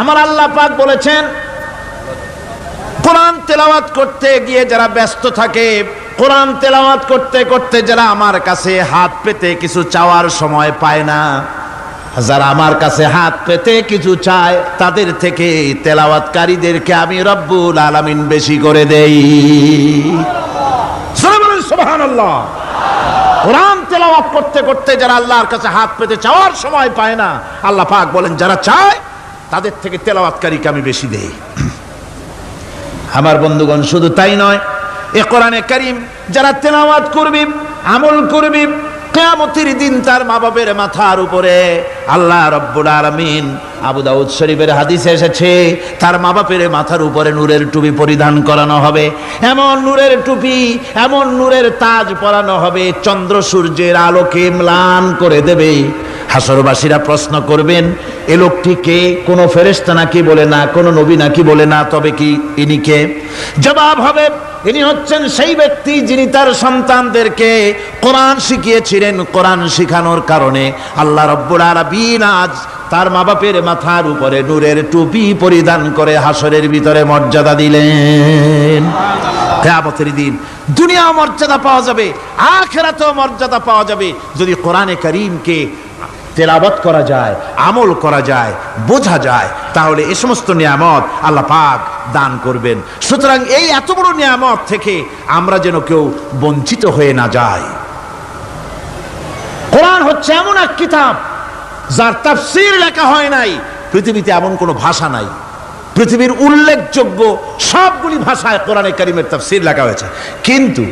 আমার আল্লাহ পাক বলেছেন, কোরআন তেলাওয়াত করতে গিয়ে যারা ব্যস্ত থাকে, কোরআন তেলাওয়াত করতে করতে যারা আমার কাছে হাত পেতে কিছু চাওয়ার সময় পায় না, যারা আমার কাছে হাত পেতে কিছু চায়, তাদের থেকে তেলাওয়াতকারীদেরকে আমি রব্বুল আলামিন বেশি করে দেই। সুবহানাল্লাহ। কোরআন তেলাওয়াত করতে করতে যারা আল্লাহর কাছে হাত পেতে চাওয়ার সময় পায় না, আল্লাহ পাক বলেন যারা চায় তাদের থেকে তেলাওয়াতকারীকে আমি বেশি দেই। আমার বন্ধুগণ, শুধু তাই নয়, এ কোরআনে কারীম যারা তেলাওয়াত করবে, আমল করবে, কিয়ামতের দিন তার মা বাপের মাথার উপরে আল্লাহ রাব্বুল আলামিন, আবু দাউদ শরীফের হাদিসে এসেছে, তার মা বাপের মাথার উপরে নূরের টুপি পরিধান করানো হবে। এমন নূরের টুপি, এমন নূরের তাজ পরানো হবে, চন্দ্র সূর্যের আলোকে ম্লান করে দেবে। হাসরবাসীরা প্রশ্ন করবেন, এ লোকটি কে? কোনো ফেরেশতা নাকি? বলে না। কোনো নবী নাকি? বলে না। তবে কি ইনি কে? জবাব হবে, ইনি হচ্ছেন সেই ব্যক্তি যিনি তার সন্তানদেরকে কোরআন শিখিয়েছিলেন। কোরআন শিখানোর কারণে আল্লাহ রাব্বুল আলামিন আজ তার মা বাপের মাথার উপরে নূরের টুপি পরিধান করে হাসরের ভিতরে মর্যাদা দিলেন। কিয়ামতের দিন দুনিয়া মর্যাদা পাওয়া যাবে, আখিরাতেও মর্যাদা পাওয়া যাবে যদি কোরআনে কারীমকে তেলাওয়াত করা যায়, আমল করা যায়, বোঝা যায়, তাহলে এই সমস্ত নিয়ামত আল্লাহ পাক দান করবেন। সুতরাং এই এত বড় নিয়ামত থেকে আমরা যেন কেউ বঞ্চিত হয়ে না যাই। কোরআন হচ্ছে এমন এক কিতাব যার তাফসীর লেখা হয় নাই। পৃথিবীতে এমন কোনো ভাষা নাই, পৃথিবীর উল্লেখযোগ্য সবগুলি ভাষায় কোরআনে কারীমের তাফসীর লেখা হয়েছে, কিন্তু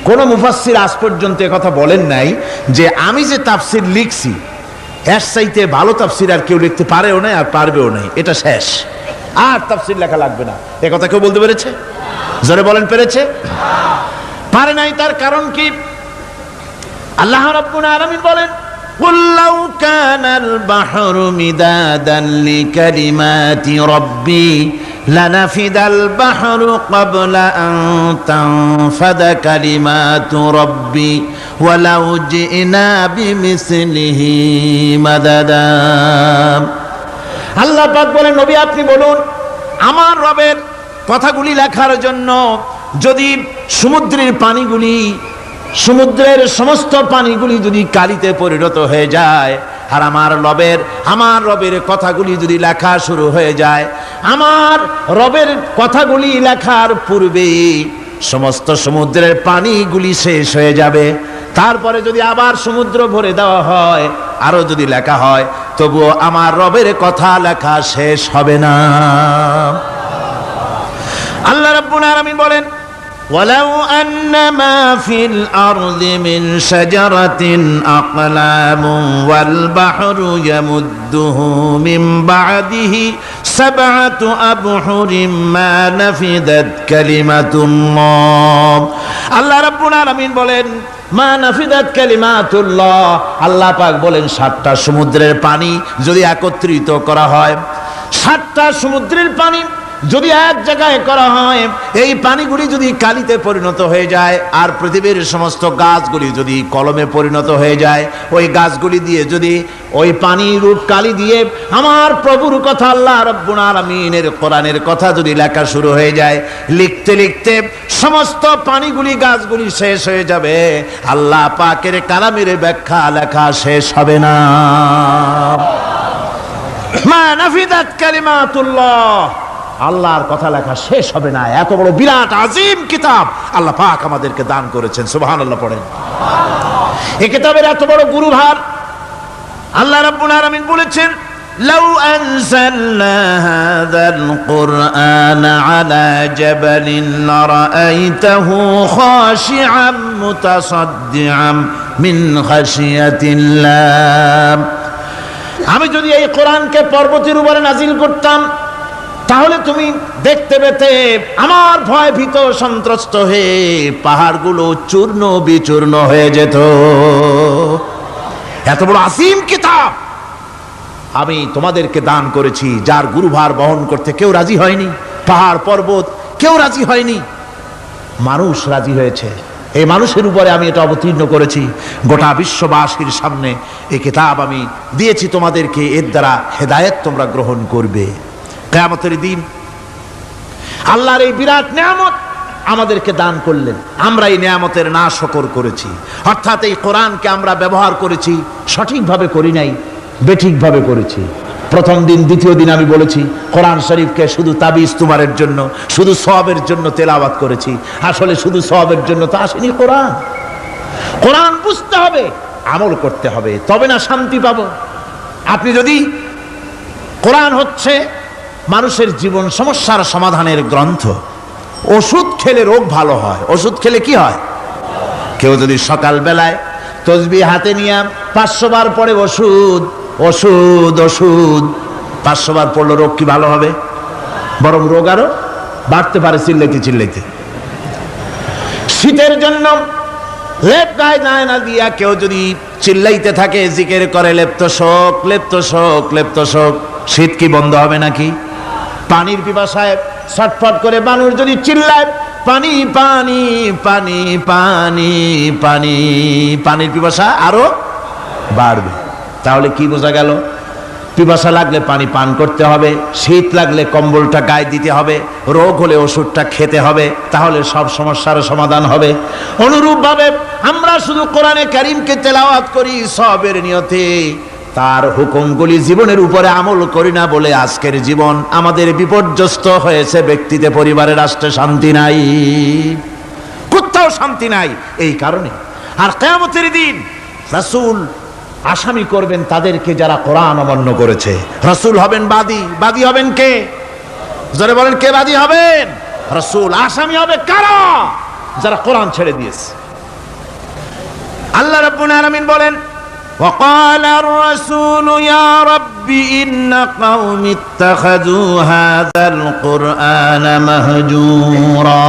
কোন মুফাসসির আজ পর্যন্ত কথা বলেন নাই যে আমি যে তাফসীর লিখছি এর চাইতে ভালো তাফসীর আর কেউ লিখতে পারেও না, আর পারবেও নাই, এটা শেষ, আর তাফসীর লেখা লাগবে না। এ কথা কেউ বলতে পেরেছে? জোরে বলেন, পেরেছে? পারে নাই। তার কারণ কি? আল্লাহ রাব্বুল আলামিন বলেন, قُلْ لَوْ كَانَ الْبَحْرُ مِدَادًا لِكَلِمَاتِ رَبِّي لَنَفِدَ الْبَحْرُ قَبْلَ أَن تَنفَدَ كَلِمَاتُ رَبِّي وَلَوْ جِئْنَا بِمِثْلِهِ مَدَدًا। আল্লাহ পাক বলেন, নবী আপনি বলুন, আমার রবের কথাগুলি লেখার জন্য যদি সমুদ্রের পানিগুলি, সমুদ্রের সমস্ত পানিগুলি যদি কালিতে পরিণত হয়ে যায়, আর আমার রবের কথাগুলি যদি লেখা শুরু হয়ে যায়, আমার রবের কথাগুলি লেখার পূর্বে সমস্ত সমুদ্রের পানিগুলি শেষ হয়ে যাবে, তারপরে যদি আবার সমুদ্র ভরে দেওয়া হয়, আরো যদি লেখা হয়, তবুও আমার রবের কথা লেখা শেষ হবে না। আল্লাহ রাব্বুল আলামিন বলেন, وَلَوْ أَنَّ مَا فِي الْأَرْضِ مِنْ شَجَرَةٍ أَقْلَامٌ وَالْبَحْرُ يَمُدُّهُ مِنْ بَعْدِهِ سَبْعَةُ أَبْحُرٍ مَا نَفِدَتْ كَلِمَةُ اللَّهِ। আল্লাহ রাব্বুল আলামিন বলেন, মা নাফিদাত কালিমাতুল্লাহ। আল্লাহ পাক বলেন, 7টা সমুদ্রের পানি যদি একত্রিত করা হয়, 7টা সমুদ্রের পানি যদি এক জায়গায় করা হয়, এই পানিগুলি যদি কালিতে পরিণত হয়ে যায়, আর পৃথিবীর সমস্ত গাছগুলি যদি কলমে পরিণত হয়ে যায়, ওই গাছগুলি দিয়ে যদি ওই পানি রূপ কালি দিয়ে আমার প্রভুর কথা, আল্লাহ রাব্বুল আলামিনের কোরআনের কথা যদি লেখা শুরু হয়ে যায়, লিখতে লিখতে সমস্ত পানিগুলি, গাছগুলি শেষ হয়ে যাবে, আল্লাহ পাকের কালামের ব্যাখ্যা লেখা শেষ হবে না। মা নাফিদাত কালিমাতুল্লাহ, আল্লাহর কথা লেখা শেষ হবে না। এত বড় বিরাট আজিম কিতাব আল্লাহ পাক আমাদেরকে দান করেছেন। সুবহানাল্লাহ পড়েন। এই কিতাবের এত বড় গুরুভার আল্লাহ রাব্বুল আলামিন বলেছেন, লাউ আনজালনা হাযাল কুরআনা আলা জাবালিন লারাআইতাহু খাশিআম মুতাসাদ্দিআম মিন খাশিয়াতিল্লাহ। আমি যদি এই কোরআনকে পর্বতের উপরে নাজিল করতাম, তাহলে তুমি দেখতে পেতে আমার ভয় ভীত সন্ত্রস্ত হয়ে পাহাড়গুলো চূর্ণ বিচূর্ণ হয়ে যেত। এত বড় আসিম কিতাব আমি তোমাদেরকে দান করেছি, যার গুরুভার বহন করতে কেউ রাজি হয়নি, পাহাড় পর্বত কেউ রাজি হয়নি, মানুষ রাজি হয়েছে। এই মানুষের উপরে আমি এটা অবতীর্ণ করেছি, গোটা বিশ্ববাসীর সামনে এই কিতাব আমি দিয়েছি তোমাদেরকে, এর দ্বারা হেদায়েত তোমরা গ্রহণ করবে। কিয়ামতের দিন আল্লাহর এই বিরাট নিয়ামত আমাদেরকে দান করলেন, আমরা এই নিয়ামতের নাশকর করেছি। অর্থাৎ এই কোরআনকে আমরা ব্যবহার করেছি সঠিকভাবে করি নাই, বেঠিকভাবে করেছি। প্রথম দিন দ্বিতীয় দিন আমি বলেছি কোরআন শরীফকে শুধু তাবিজ তুমারের জন্য, শুধু সওয়াবের জন্য তেলাওয়াত করেছি। আসলে শুধু সওয়াবের জন্য তো আসেনি কোরআন। কোরআন বুঝতে হবে, আমল করতে হবে, তবে না শান্তি পাবো। আপনি যদি কোরআন হচ্ছে মানুষের জীবন সমস্যার সমাধানের গ্রন্থ। ওষুধ খেলে রোগ ভালো হয়, ওষুধ খেলে কি হয়? কেউ যদি সকাল বেলায় তসবিহ হাতে নিয়ে 500 বার পড়ে ওষুধ ওষুধ ওষুধ, 500 বার পড়লো, রোগ কি ভালো হবে? বরং রোগ আরো বাড়তে পারে চিল্লাইতে চিল্লাইতে। শীতের জন্য লেপ গায়ে যায় না দিয়া কেউ যদি চিল্লাইতে থাকে, জিকির করে লেপ্ত শোক লেপ্ত শোক লেপ্ত শোক, শীত কি বন্ধ হবে নাকি? পানির পিপাসায় ছটফট করে মানুষ যদি চিল্লায় পানি পানি পানি পানি পানি, পানির পিপাসা আরো বাড়বে। তাহলে কি বোঝা গেল? পিপাসা লাগলে পানি পান করতে হবে, শীত লাগলে কম্বলটা গায়ে দিতে হবে, রোগ হলে ওষুধটা খেতে হবে, তাহলে সব সমস্যার সমাধান হবে। অনুরূপভাবে আমরা শুধু কোরআনে কারীমকে তেলাওয়াত করি সওয়াবের নিয়তে, তার হুকুমগুলি জীবনের উপরে আমল করি না বলে আজকের জীবন আমাদের বিপর্যস্ত হয়েছে। ব্যক্তিতে, পরিবারে, রাষ্ট্রে শান্তি নাই, কোথাও শান্তি নাই এই কারণে। আর কিয়ামতের দিন রাসূল আসামি করবেন তাদেরকে যারা কোরআন অমান্য করেছে। রাসূল হবেন বাদী, বাদী হবেন কে? যারা বলেন কে বাদী হবেন? রাসূল। আসামি হবে কারা? যারা কোরআন ছেড়ে দিয়েছে। আল্লাহ রাব্বুল আলামিন বলেন وقال الرسول يا رب إن قومي اتخذوا هذا القرآن مهجورا।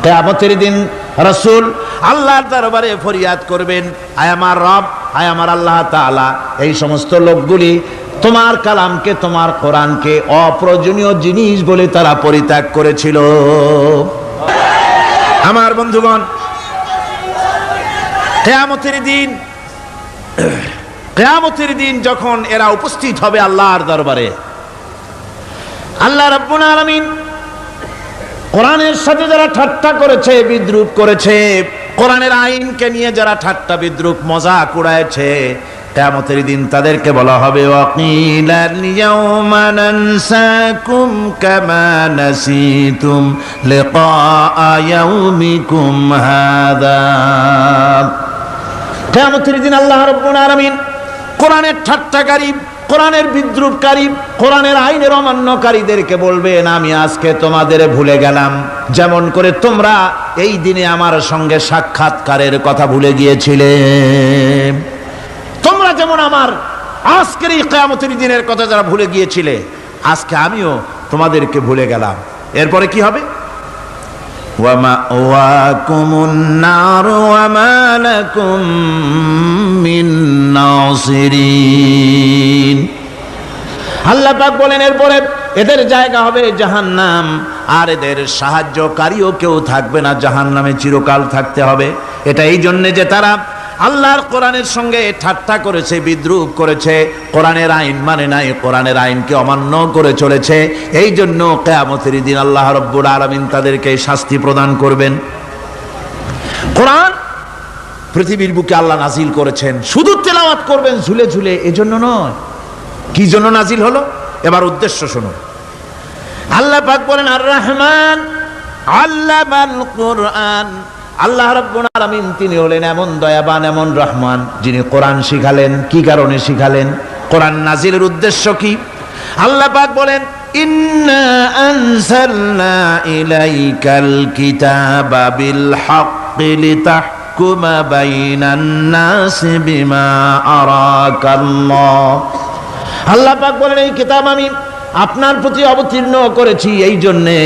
কিয়ামতের দিন রাসূল আল্লাহর দরবারে ফরিয়াদ করবেন, আয় আমার রব, আয় আমার আল্লাহ তাআলা, এই সমস্ত লোকগুলি তোমার কালামকে, তোমার কোরআনকে অপ্রয়োজনীয় জিনিস বলে তারা পরিত্যাগ করেছিল। আমার বন্ধুগণ, কিয়ামতের দিন যখন এরা উপস্থিত হবে আল্লাহর দরবারে, আল্লাহ রাব্বুল আলামিন কোরআনের সাথে যারা ঠাট্টা করেছে, বিদ্রূপ করেছে, কোরআনের আইনকে নিয়ে যারা ঠাট্টা বিদ্রূপ মজাক উড়ায়ছে, কিয়ামতের দিন তাদেরকে বলা হবে ওয়াকিলাল ইয়াউমা নানসাকুম কামা নাসিতুম লিকা ইয়াউমিকুম হাযা। কিয়ামতের দিন আল্লাহ রাব্বুল আলামিন কোরআনের ঠাট্টাকারী, কোরআনের বিদ্রূপকারী, কোরআনের আইনের অমান্যকারীদেরকে বলবেন আমি আজকে তোমাদের ভুলে গেলাম, যেমন করে তোমরা এই দিনে আমার সঙ্গে সাক্ষাৎকারের কথা ভুলে গিয়েছিলে। তোমরা যেমন আমার আজকের এই কিয়ামতের দিনের কথা যারা ভুলে গিয়েছিলে, আজকে আমিও তোমাদেরকে ভুলে গেলাম। এরপরে কি হবে? ওয়ামাওয়াকুমুন নার ওয়া মা লাকুম মিন নাসিরিন। আল্লাহ পাক বলেন এরপরে এদের জায়গা হবে জাহান্নাম, আর এদের সাহায্যকারীও কেউ থাকবে না, জাহান্নামে চিরকাল থাকতে হবে। এটা এই জন্যে যে তারা আল্লাহর কোরআনের সঙ্গে ঠাট্টা করেছে, বিদ্রূপ করেছে, কোরআনের আইন মানে নাই, কোরআনের আইনকে অমান্য করে চলেছে। এই জন্য কিয়ামতের দিন আল্লাহ রাব্বুল আলামিন তাদেরকে শাস্তি প্রদান করবেন। কোরআন পৃথিবীর বুকে আল্লাহ নাজিল করেছেন, শুধু তেলাওয়াত করবেন ঝুলে ঝুলে, এজন্য নয়। কি জন্য নাজিল হলো? এবার উদ্দেশ্য শুনুন। আল্লাহ পাক বলেন আর রহমান আল্লামাল কোরআন। আল্লাহ রাব্বুল আলামিন তিনি হলেন এমন দয়াবান, এমন রহমান, যিনি কোরআন শিখালেন। কি কারণে শিখালেন? কোরআন নাজিলের উদ্দেশ্য কি? আল্লাহ পাক বলেন ইন্না আনজালনা ইলাইকাল কিতাবা বিল হাক্কি লিতাহকুমা বাইনান নাসি বিমা আরাকাল্লাহ। আল্লাহ পাক বলেন এই কিতাব আমি আপনার প্রতি অবতীর্ণ করেছি এই জন্যে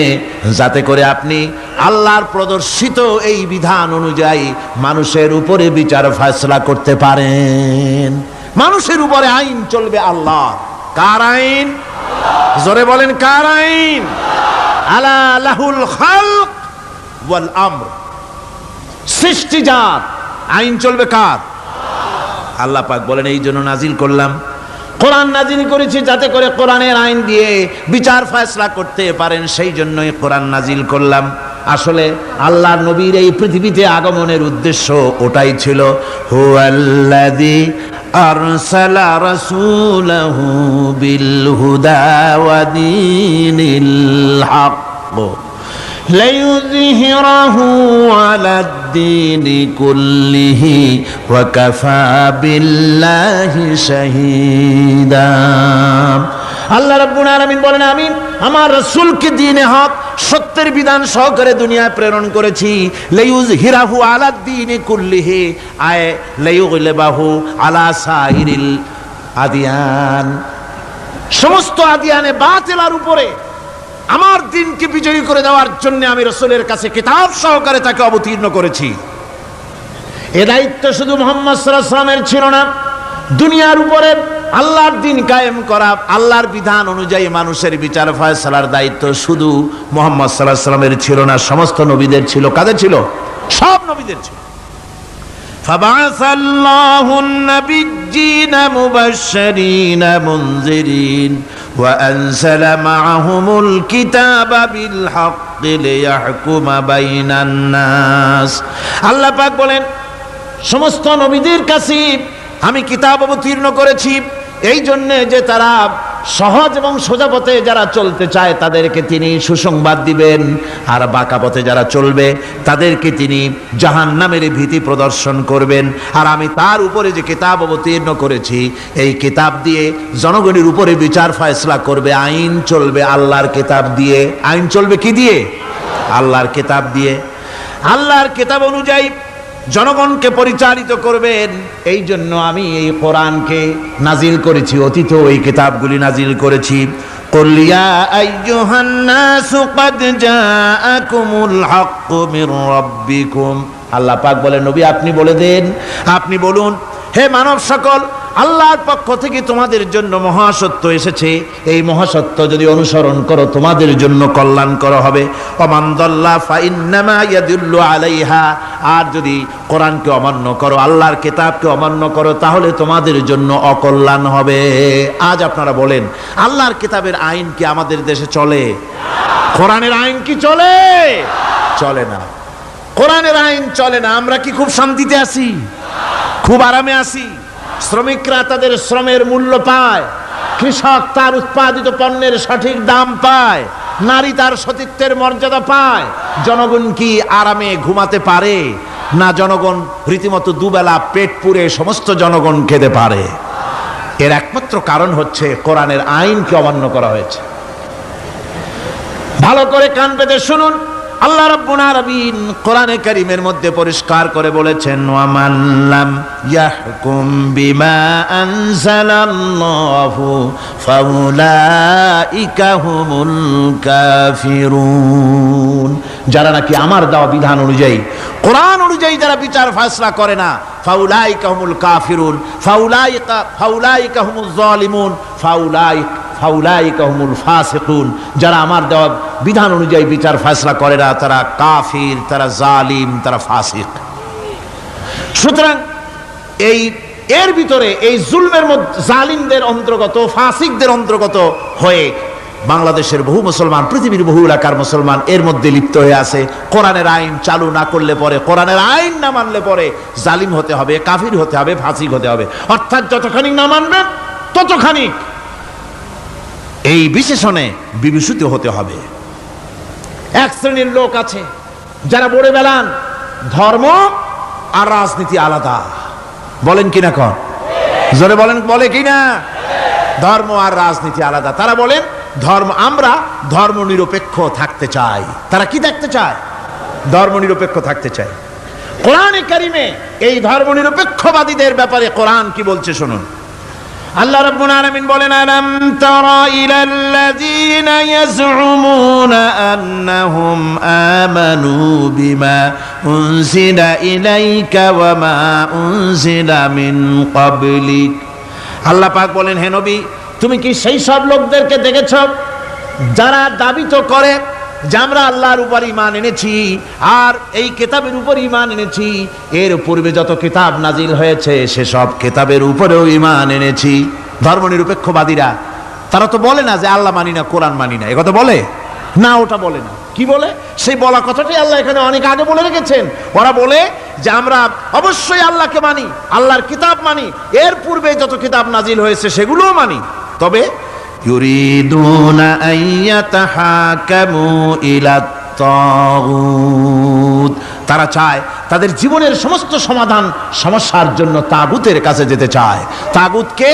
যাতে করে আপনি আল্লাহর প্রদর্শিত এই বিধান অনুযায়ী মানুষের উপরে বিচার ফয়সালা করতে পারেন। মানুষের উপরে আইন চলবে আল্লাহ। কার আইন? জোরে বলেন কার আইন? আলা লাহুল খালক ওয়াল আমর। সৃষ্টিজাত আইন চলবে কার? আল্লাহ পাক বলেন এই জন্য নাজিল করলাম কোরআন নাজিল করেছি যাতে করে কোরআনের আইন দিয়ে বিচার ফয়সালা করতে পারেন, সেই জন্যই কোরআন নাজিল করলাম। আসলে আল্লাহর নবীর এই পৃথিবীতে আগমনের উদ্দেশ্য ওটাই ছিল। হুয়াল্লাযী আরসালা রাসূলাহু বিল হুদা ওয়া দীনিল হক লিইয়ুযহিরাহু আলাদ-দীনি কুল্লিহি ওয়া কাফা বিল্লাহি শাহীদা। আল্লাহ রাব্বুল আলামিন বলেন, আমি আমার রাসূলকে দ্বীনে হক সত্যের বিধান সহকারে দুনিয়ায় প্রেরণ করেছি। লিইয়ুযহিরাহু আলাদ-দীনি কুল্লিহি আয় লিইয়ুগলিবাহু আলা সাইরিল আদিয়ান, সমস্ত আদিয়ানে বাতিলের উপরে আমার দ্বীনকে বিজয়ী করে দেওয়ার জন্য আমি রাসূলের কাছে কিতাব সহকারে তাকে অবতীর্ণ করেছি। এ দায়িত্ব শুধু মুহাম্মদ সাল্লাল্লাহু আলাইহি ওয়াসাল্লামের ছিল না, দুনিয়ার উপরে আল্লাহর দ্বীন কায়েম করা, আল্লাহর বিধান অনুযায়ী মানুষের বিচার ফয়সালার দায়িত্ব শুধু মুহাম্মদ সাল্লাল্লাহু আলাইহি ওয়াসাল্লামের ছিল না, সমস্ত নবীদের ছিল। কাদের ছিল? সব নবীদের ছিল। فبعث الله النبيين مبشرين منذرين وأنزل معهم الكتاب بالحق ليحكم بين الناس। আল্লাহ পাক বলেন, সমস্ত নবীদের কাছে আমি কিতাব অবতীর্ণ করেছি এই জন্য যে তারা সহজ এবং সোজা পথে যারা চলতে চায় তাদেরকে তিনি সুসংবাদ দিবেন, আর বাঁকা পথে যারা চলবে তাদেরকে তিনি জাহান্নামের ভীতি প্রদর্শন করবেন। আর আমি তার উপরে যে কিতাব অবতীর্ণ করেছি এই কিতাব দিয়ে জনগণের উপরে বিচার ফয়সালা করবে, আইন চলবে আল্লাহর কিতাব দিয়ে। আইন চলবে কি দিয়ে? আল্লাহর কিতাব দিয়ে। আল্লাহর কিতাব অনুযায়ী জনগণকে পরিচালিত করবেন। এই জন্য আমি এই কোরআনকে নাজিল করেছি, অতীত এই কিতাবগুলি নাজিল করেছি। কুল ইয়া আইয়ুহান নাসু ক্বাদ জাআকুমুল হাক্কু মির রাব্বিকুম। আল্লাহ পাক বলেন, নবী আপনি বলে দেন, আপনি বলুন, হে মানব সকল, আল্লাহর পক্ষ থেকে তোমাদের জন্য মহাসত্য এসেছে। এই মহাসত্য যদি অনুসরণ করো তোমাদের জন্য কল্যাণকর হবে। ওমান দাল্লা ফাইন্নামা ইয়াদুল্লু আলাইহা। আর যদি কোরআনকে অমান্য করো, আল্লাহর কিতাবকে অমান্য করো, তাহলে তোমাদের জন্য অকল্যাণ হবে। আজ আপনারা বলেন, আল্লাহর কিতাবের আইন কি আমাদের দেশে চলে? কোরআনের আইন কি চলে? চলে না। কোরআনের আইন চলে না। আমরা কি খুব শান্তিতে আছি? খুব আরামে আছি? শ্রমিকরা তাদের শ্রমের মূল্য পায়, কৃষক তার উৎপাদিত পণ্যের সঠিক দাম পায়, নারী তার সতীত্বের মর্যাদা পায়। জনগণ কি আরামে ঘুমাতে পারে? না, জনগণ রীতিমতো দুবেলা পেট পুরে সমস্ত জনগণ খেতে পারে। এর একমাত্র কারণ হচ্ছে কোরআনের আইনকে অমান্য করা হয়েছে। ভালো করে কান পেতে শুনুন, আল্লাহ রাব্বুল আলামিন কোরআনে কারীমের মধ্যে পরিষ্কার করে বলেছেন, ওয়া মান লাম ইয়াহকুম বিমা আনজালাল্লাহু ফাউলাইকা হুমুল কাফিরুন। যারা নাকি আমার দেওয়া বিধান অনুযায়ী, কোরআন অনুযায়ী যারা বিচার ফয়সালা করে না, ফাউলাইকা হুমুল কাফিরুন, ফাউলাইকা হুমুজ জালিমুন, ফাউলাইকা হুমুল ফাসিকুন। যারা আমার দেওয়া বিধান অনুযায়ী বিচার ফয়সালা করে না তারা কাফির, তারা জালিম, তারা ফাসিক। সুতরাং এর ভিতরে এই জুলমের মধ্যে জালিমদের অন্তর্গত, ফাসিকদের অন্তর্গত হয়ে বাংলাদেশের বহু মুসলমান, পৃথিবীর বহু এলাকার মুসলমান এর মধ্যে লিপ্ত হয়ে আছে। কোরআনের আইন চালু না করলে পরে, কোরআনের আইন না মানলে পরে জালিম হতে হবে, কাফির হতে হবে, ফাসিক হতে হবে। অর্থাৎ যতখানি না মানবেন ততখানি এই বিশেষণে বিভূষিত হতে হবে। এক শ্রেণীর লোক আছে যারা বলে বেড়ান ধর্ম আর রাজনীতি আলাদা। বলেন কিনা? কন জোরে বলেন, বলে কিনা? ধর্ম আর রাজনীতি আলাদা। তারা বলেন আমরা ধর্ম নিরপেক্ষ থাকতে চাই। তারা কি থাকতে চায়? ধর্ম নিরপেক্ষ থাকতে চায়। কোরআনে কারীমে এই ধর্ম নিরপেক্ষবাদীদের ব্যাপারে কোরআন কি বলছে শুনুন। আল্লাহ রাব্বুল আলামিন বলেন, আলাম তারা ইলাল্লাযীনা ইয়াজউমুনা আন্নাহুম আমানু বিমা উনজিলা ইলাইকা ওয়া মা উনজিলা মিন ক্বাবলিক। আল্লাহ পাক বলেন, হে নবী, তুমি কি সেই সব লোকদেরকে দেখেছ যারা দাবি তো করে যে আমরা আল্লাহর উপর ঈমান এনেছি আর এই কিতাবের উপর ঈমান এনেছি, এর পূর্বে যত কিতাব নাজিল হয়েছে সেসব কিতাবের উপরেও ঈমান এনেছি। ধর্মনিরপেক্ষবাদীরা তারা তো বলে না যে আল্লাহ মানি না, কোরআন মানি না, একথা বলে না, ওটা বলে না। কি বলে? সেই বলা কথাটাই আল্লাহ এখানে অনেক আগে বলে রেখেছেন। ওরা বলে যে আমরা অবশ্যই আল্লাহকে মানি, আল্লাহর কিতাব মানি, এর পূর্বে যত কিতাব নাজিল হয়েছে সেগুলোও মানি, তবে ইউরিদুনা আইয়াতাহাকামু ইলাত তাগুত, তারা চায় তাদের জীবনের সমস্ত সমাধান সমস্যার জন্য তাগুতের কাছে যেতে চায়। তাগুতকে,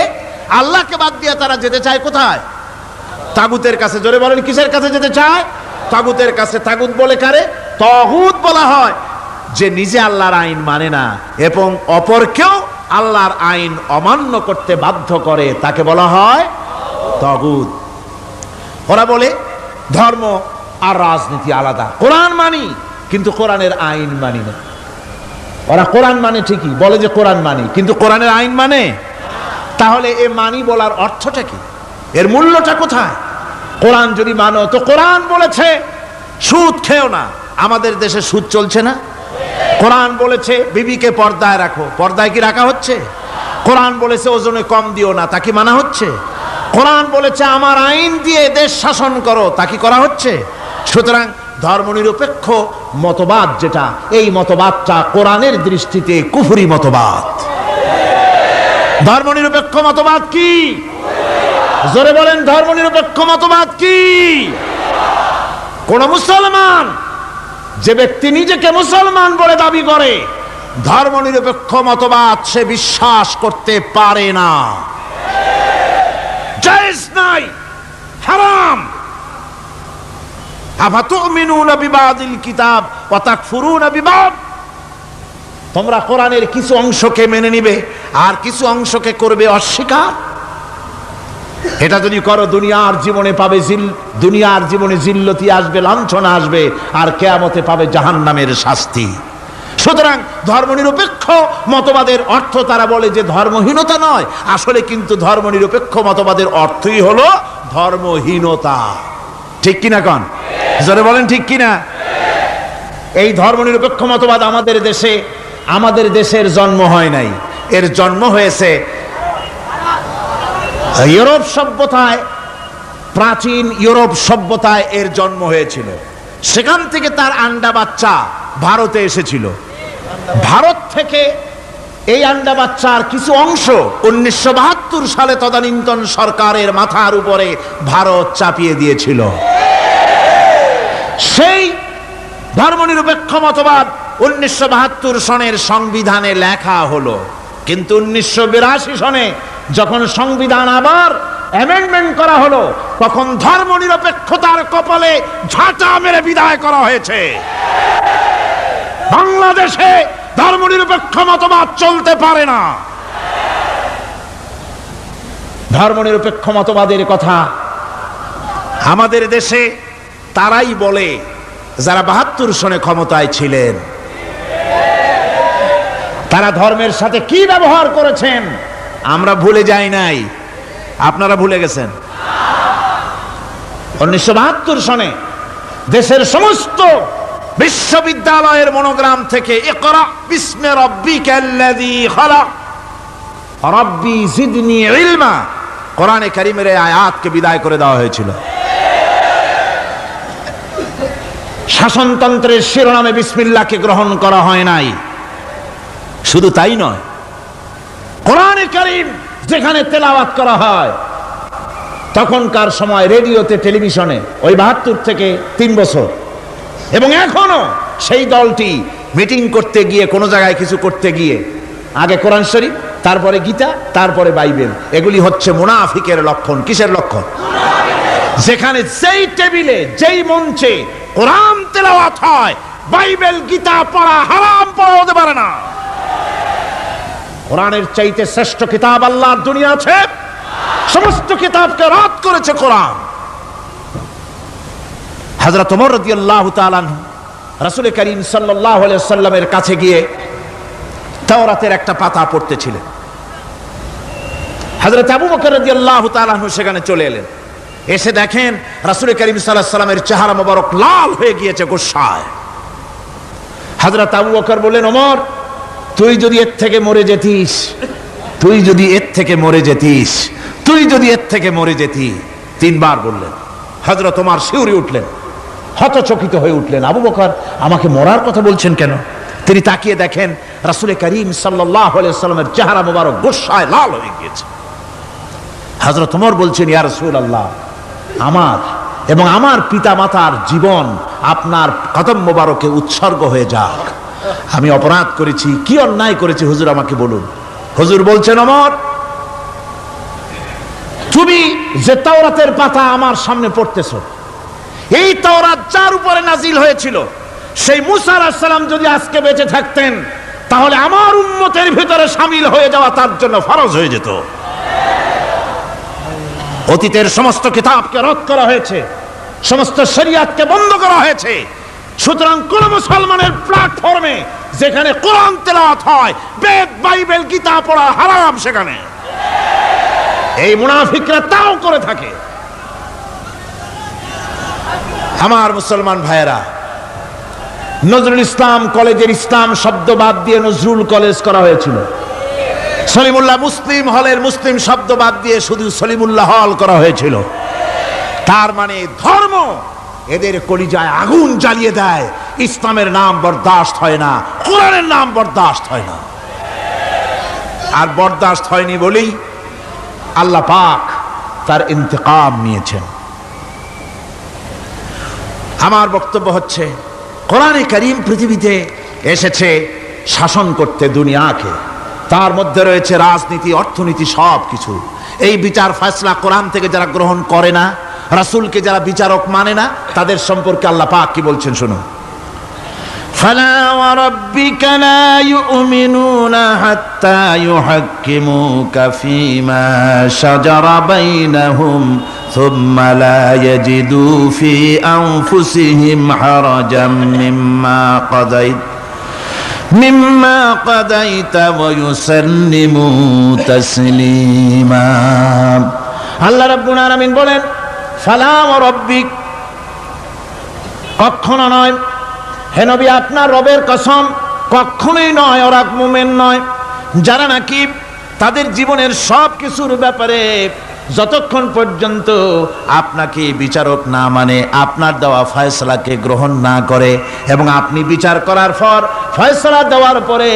আল্লাহকে বাদ দিয়ে তারা যেতে চায় কোথায়? তাগুতের কাছে। জোরে বলেন, কিসের কাছে যেতে চায়? তাগুতের কাছে। তাগুত বলে কারে? তাগুত বলা হয় যে নিজে আল্লাহর আইন মানে না এবং অপরকেও আল্লাহর আইন অমান্য করতে বাধ্য করে, তাকে বলা হয় তাগুত। ওরা বলে ধর্ম আর রাজনীতি আলাদা, কোরআন মানি কিন্তু কোরআনের আইন মানি না। ওরা কোরআন মানে ঠিকই, বলে যে কোরআন মানি, কিন্তু কোরআনের আইন মানে। তাহলে এ মানি বলার অর্থটা কি? এর মূল্যটা কোথায়? কোরআন যদি মানো তো কোরআন বলেছে সুদ খেও না, আমাদের দেশে সুদ চলছে না? কোরআন বলেছে বিবিকে পর্দায় রাখো, পর্দায় কি রাখা হচ্ছে? কোরআন বলেছে ওজনে কম দিও না, তা কি মানা হচ্ছে? কোরআন বলেছে আমার আইন দিয়ে দেশ শাসন করো, তা কি করা হচ্ছে? সুতরাং ধর্মনিরপেক্ষ মতবাদ যেটা, এই মতবাদটা কোরআনের দৃষ্টিতে কুফরি মতবাদ। ধর্মনিরপেক্ষ মতবাদ কি? জোরে বলেন, ধর্মনিরপেক্ষ মতবাদ কি? কোন মুসলমান, যে ব্যক্তি নিজেকে মুসলমান বলে দাবি করে, ধর্মনিরপেক্ষ মতবাদ সে বিশ্বাস করতে পারে না, জায়েজ নাই, হারাম। আফাতুমিনুনা বিবাদিল কিতাব ওয়া তাকফুরুনা বিবাদ, তোমরা কোরআনের কিছু অংশকে মেনে নিবে আর কিছু অংশকে করবে অস্বীকার। এটা যদি করো দুনিয়ার জীবনে পাবে দুনিয়ার জীবনে জিল্লতি আসবে, লাঞ্ছনা আসবে, আর কিয়ামতে পাবে জাহান্নামের শাস্তি। সুতরাং ধর্মনিরপেক্ষ মতবাদের অর্থ তারা বলে যে ধর্মহীনতা নয়, আসলে কিন্তু ধর্মনিরপেক্ষ মতবাদের অর্থই হলো ধর্মহীনতা। ঠিক কিনা কন? জোরে বলেন ঠিক কিনা? এই ধর্মনিরপেক্ষ মতবাদ আমাদের দেশের জন্ম হয় নাই, এর জন্ম হয়েছে ইউরোপ সভ্যতায়। প্রাচীন ইউরোপ সভ্যতায় এর জন্ম হয়েছিল, সেখান থেকে তার আন্ডা বাচ্চা ভারতে এসেছিল। ভারত থেকে এই আন্ডা বাচ্চার কিছু অংশ 1972 সালে তদানীন্তন সরকারের মাথার উপরে ভারত চাপিয়ে দিয়েছিল। সেই ধর্মনিরপেক্ষ মতবাদ 1972 সনের সংবিধানে লেখা হলো, কিন্তু 1982 সনে যখন সংবিধান আবার অ্যামেন্ডমেন্ট করা হলো, তখন ধর্মনিরপেক্ষতার কপালে ঝাঁটা মেরে বিদায় করা হয়েছে। বাংলাদেশে ধর্মনিরপেক্ষ মতবাদ চলতে পারে না। ধর্মনিরপেক্ষ মতবাদের কথা আমাদের দেশে তারাই বলে যারা 72 সনে ক্ষমতায় ছিলেন। তারা ধর্মের সাথে কি ব্যবহার করেছেন আমরা ভুলে যাই নাই, আপনারা ভুলে গেছেন। 1972 সনে দেশের সমস্ত বিশ্ববিদ্যালয়ের মনোগ্রাম থেকে ইকরা বিস্মি রাব্বিকাল্লাযী খালাক রাব্বি জিদনি ইলমা, কোরআনে কারীমের এই আয়াতকে বিদায় করে দেওয়া হয়েছিল। শাসনতন্ত্রের শিরোনামে বিসমিল্লাহকে গ্রহণ করা হয় নাই। শুধু তাই নয়, কোরআনে কারীম যেখানে তেলাওয়াত করা হয়, তখনকার সময় রেডিওতে, টেলিভিশনে, ওই 72 থেকে 3 বছর, এবং এখনো সেই দলটি মিটিং করতে গিয়ে, কোনো জায়গায় কিছু করতে গিয়ে, আগে কোরআন শরীফ, তারপরে গীতা, তারপরে বাইবেল, এগুলি হচ্ছে মুনাফিকের লক্ষণ। কিসের লক্ষণ? যেখানে যেই টেবিলে, যেই মঞ্চে কোরআন তেলাওয়াত হয়, বাইবেল গীতা পড়া হারাম, পড়া হতে পারে না। কোরআনের চাইতে শ্রেষ্ঠ কিতাব আল্লাহর দুনিয়া আছে? সমস্ত কিতাবকে রদ করেছে কোরআন। হযরত ওমর রাদিয়াল্লাহু তাআলা আনহু রাসূল করিম সাল্লাল্লাহু আলাইহি ওয়াসাল্লামের কাছে গিয়ে তাওরাতের একটা পাতা পড়তেছিলেন। হযরত আবু বকর রাদিয়াল্লাহু তাআলা আনহু সেখানে চলে এলেন। এসে দেখেন রাসূল করিম সাল্লাল্লাহু আলাইহি ওয়াসাল্লামের চেহারা মোবারক লাল হয়ে গিয়েছে গোসায়। হযরত আবু বকর বললেন, ওমর, তুই যদি এর থেকে মরে যেতিস তুই যদি এর থেকে মরে যেতি, তিনবার বললেন। হযরত ওমর শিউরে উঠলেন, হতচকিত হয়ে উঠলেন, আবু বকর আমাকে মরার কথা বলছেন কেন? তিনি তাকিয়ে দেখেন রাসূল করিম সাল্লাল্লাহু আলাইহি ওয়াসাল্লামের চেহারা মোবারক গোস্সায় লাল হয়ে গিয়েছে। হযরত ওমর বলছেন, ইয়া রাসূলুল্লাহ, আমার এবং আমার পিতা মাতার জীবন আপনার কদম মোবারকে উৎসর্গ হয়ে যাক। আমি অপরাধ করেছি, কি অন্যায় করেছি হুজুর আমাকে বলুন। হুজুর বলছেন, ওমর, তুমি যে তাওরাতের পাতা আমার সামনে পড়তেছো, এই তাওরাত যার উপরে নাজিল হয়েছিল সেই মুসা আলাইহিস সালাম যদি আজকে বেঁচে থাকতেন, তাহলে আমার উম্মতের ভিতরে শামিল হয়ে যাওয়া তার জন্য ফরজ হয়ে যেত। অতীতের সমস্ত কিতাবকে রদ করা হয়েছে, সমস্ত শরিয়াতকে বন্ধ করা হয়েছে। সুতরাং কোন মুসলমানের প্ল্যাটফর্মে যেখানে কোরআন তেলাওয়াত হয়, বেদ বাইবেল গীতা পড়া হারাম সেখানে। এই মুনাফিকরা তাও করে থাকে। আমার মুসলমান ভাইয়েরা, নজরুল ইসলাম কলেজের ইসলাম শব্দ বাদ দিয়ে নজরুল কলেজ করা হয়েছিল। সলিমুল্লাহ মুসলিম হলের মুসলিম শব্দ বাদ দিয়ে শুধু সলিমুল্লাহ হল করা হয়েছিল। তার মানে ধর্ম এদের কলিজায় আগুন জ্বালিয়ে দেয়। ইসলামের নাম বরদাস্ত হয় না, কোরআনের নাম বরদাস্ত হয় না। আর বরদাস্ত হয়নি বলেই আল্লাহ পাক তার ইন্তেকাম নিয়েছেন। আমার বক্তব্য হচ্ছে, কোরআনে কারীম পৃথিবীতে এসেছে শাসন করতে দুনিয়াকে। তার মধ্যে রয়েছে রাজনীতি, অর্থনীতি, সব কিছু। এই বিচার ফয়সালা কোরআন থেকে যারা গ্রহণ করে না, রাসূলকে যারা বিচারক মানে না, তাদের সম্পর্কে আল্লাহ পাক কি বলছেন শুনুন। فلا وربك لا يؤمنون حتى يحكموك فيما شجر بينهم ثم لا يجدوا في أنفسهم حرجا مما قضيت ويسلموا تسليما। আল্লাহ রাব্বুল আলামিন বলেন, ফালা ওয়া রাব্বিক, কখনো নয় হে নবী, আপনার রবের কসম, কখনোই নয়। ওরা মুমিন নয় যারা নাকি তাদের জীবনের সব কিছুর ব্যাপারে যতক্ষণ পর্যন্ত আপনাকে বিচারক না মানে, আপনার দেওয়া ফয়সালাকে গ্রহণ না করে, এবং আপনি বিচার করার পর ফয়সালা দেওয়ার পরে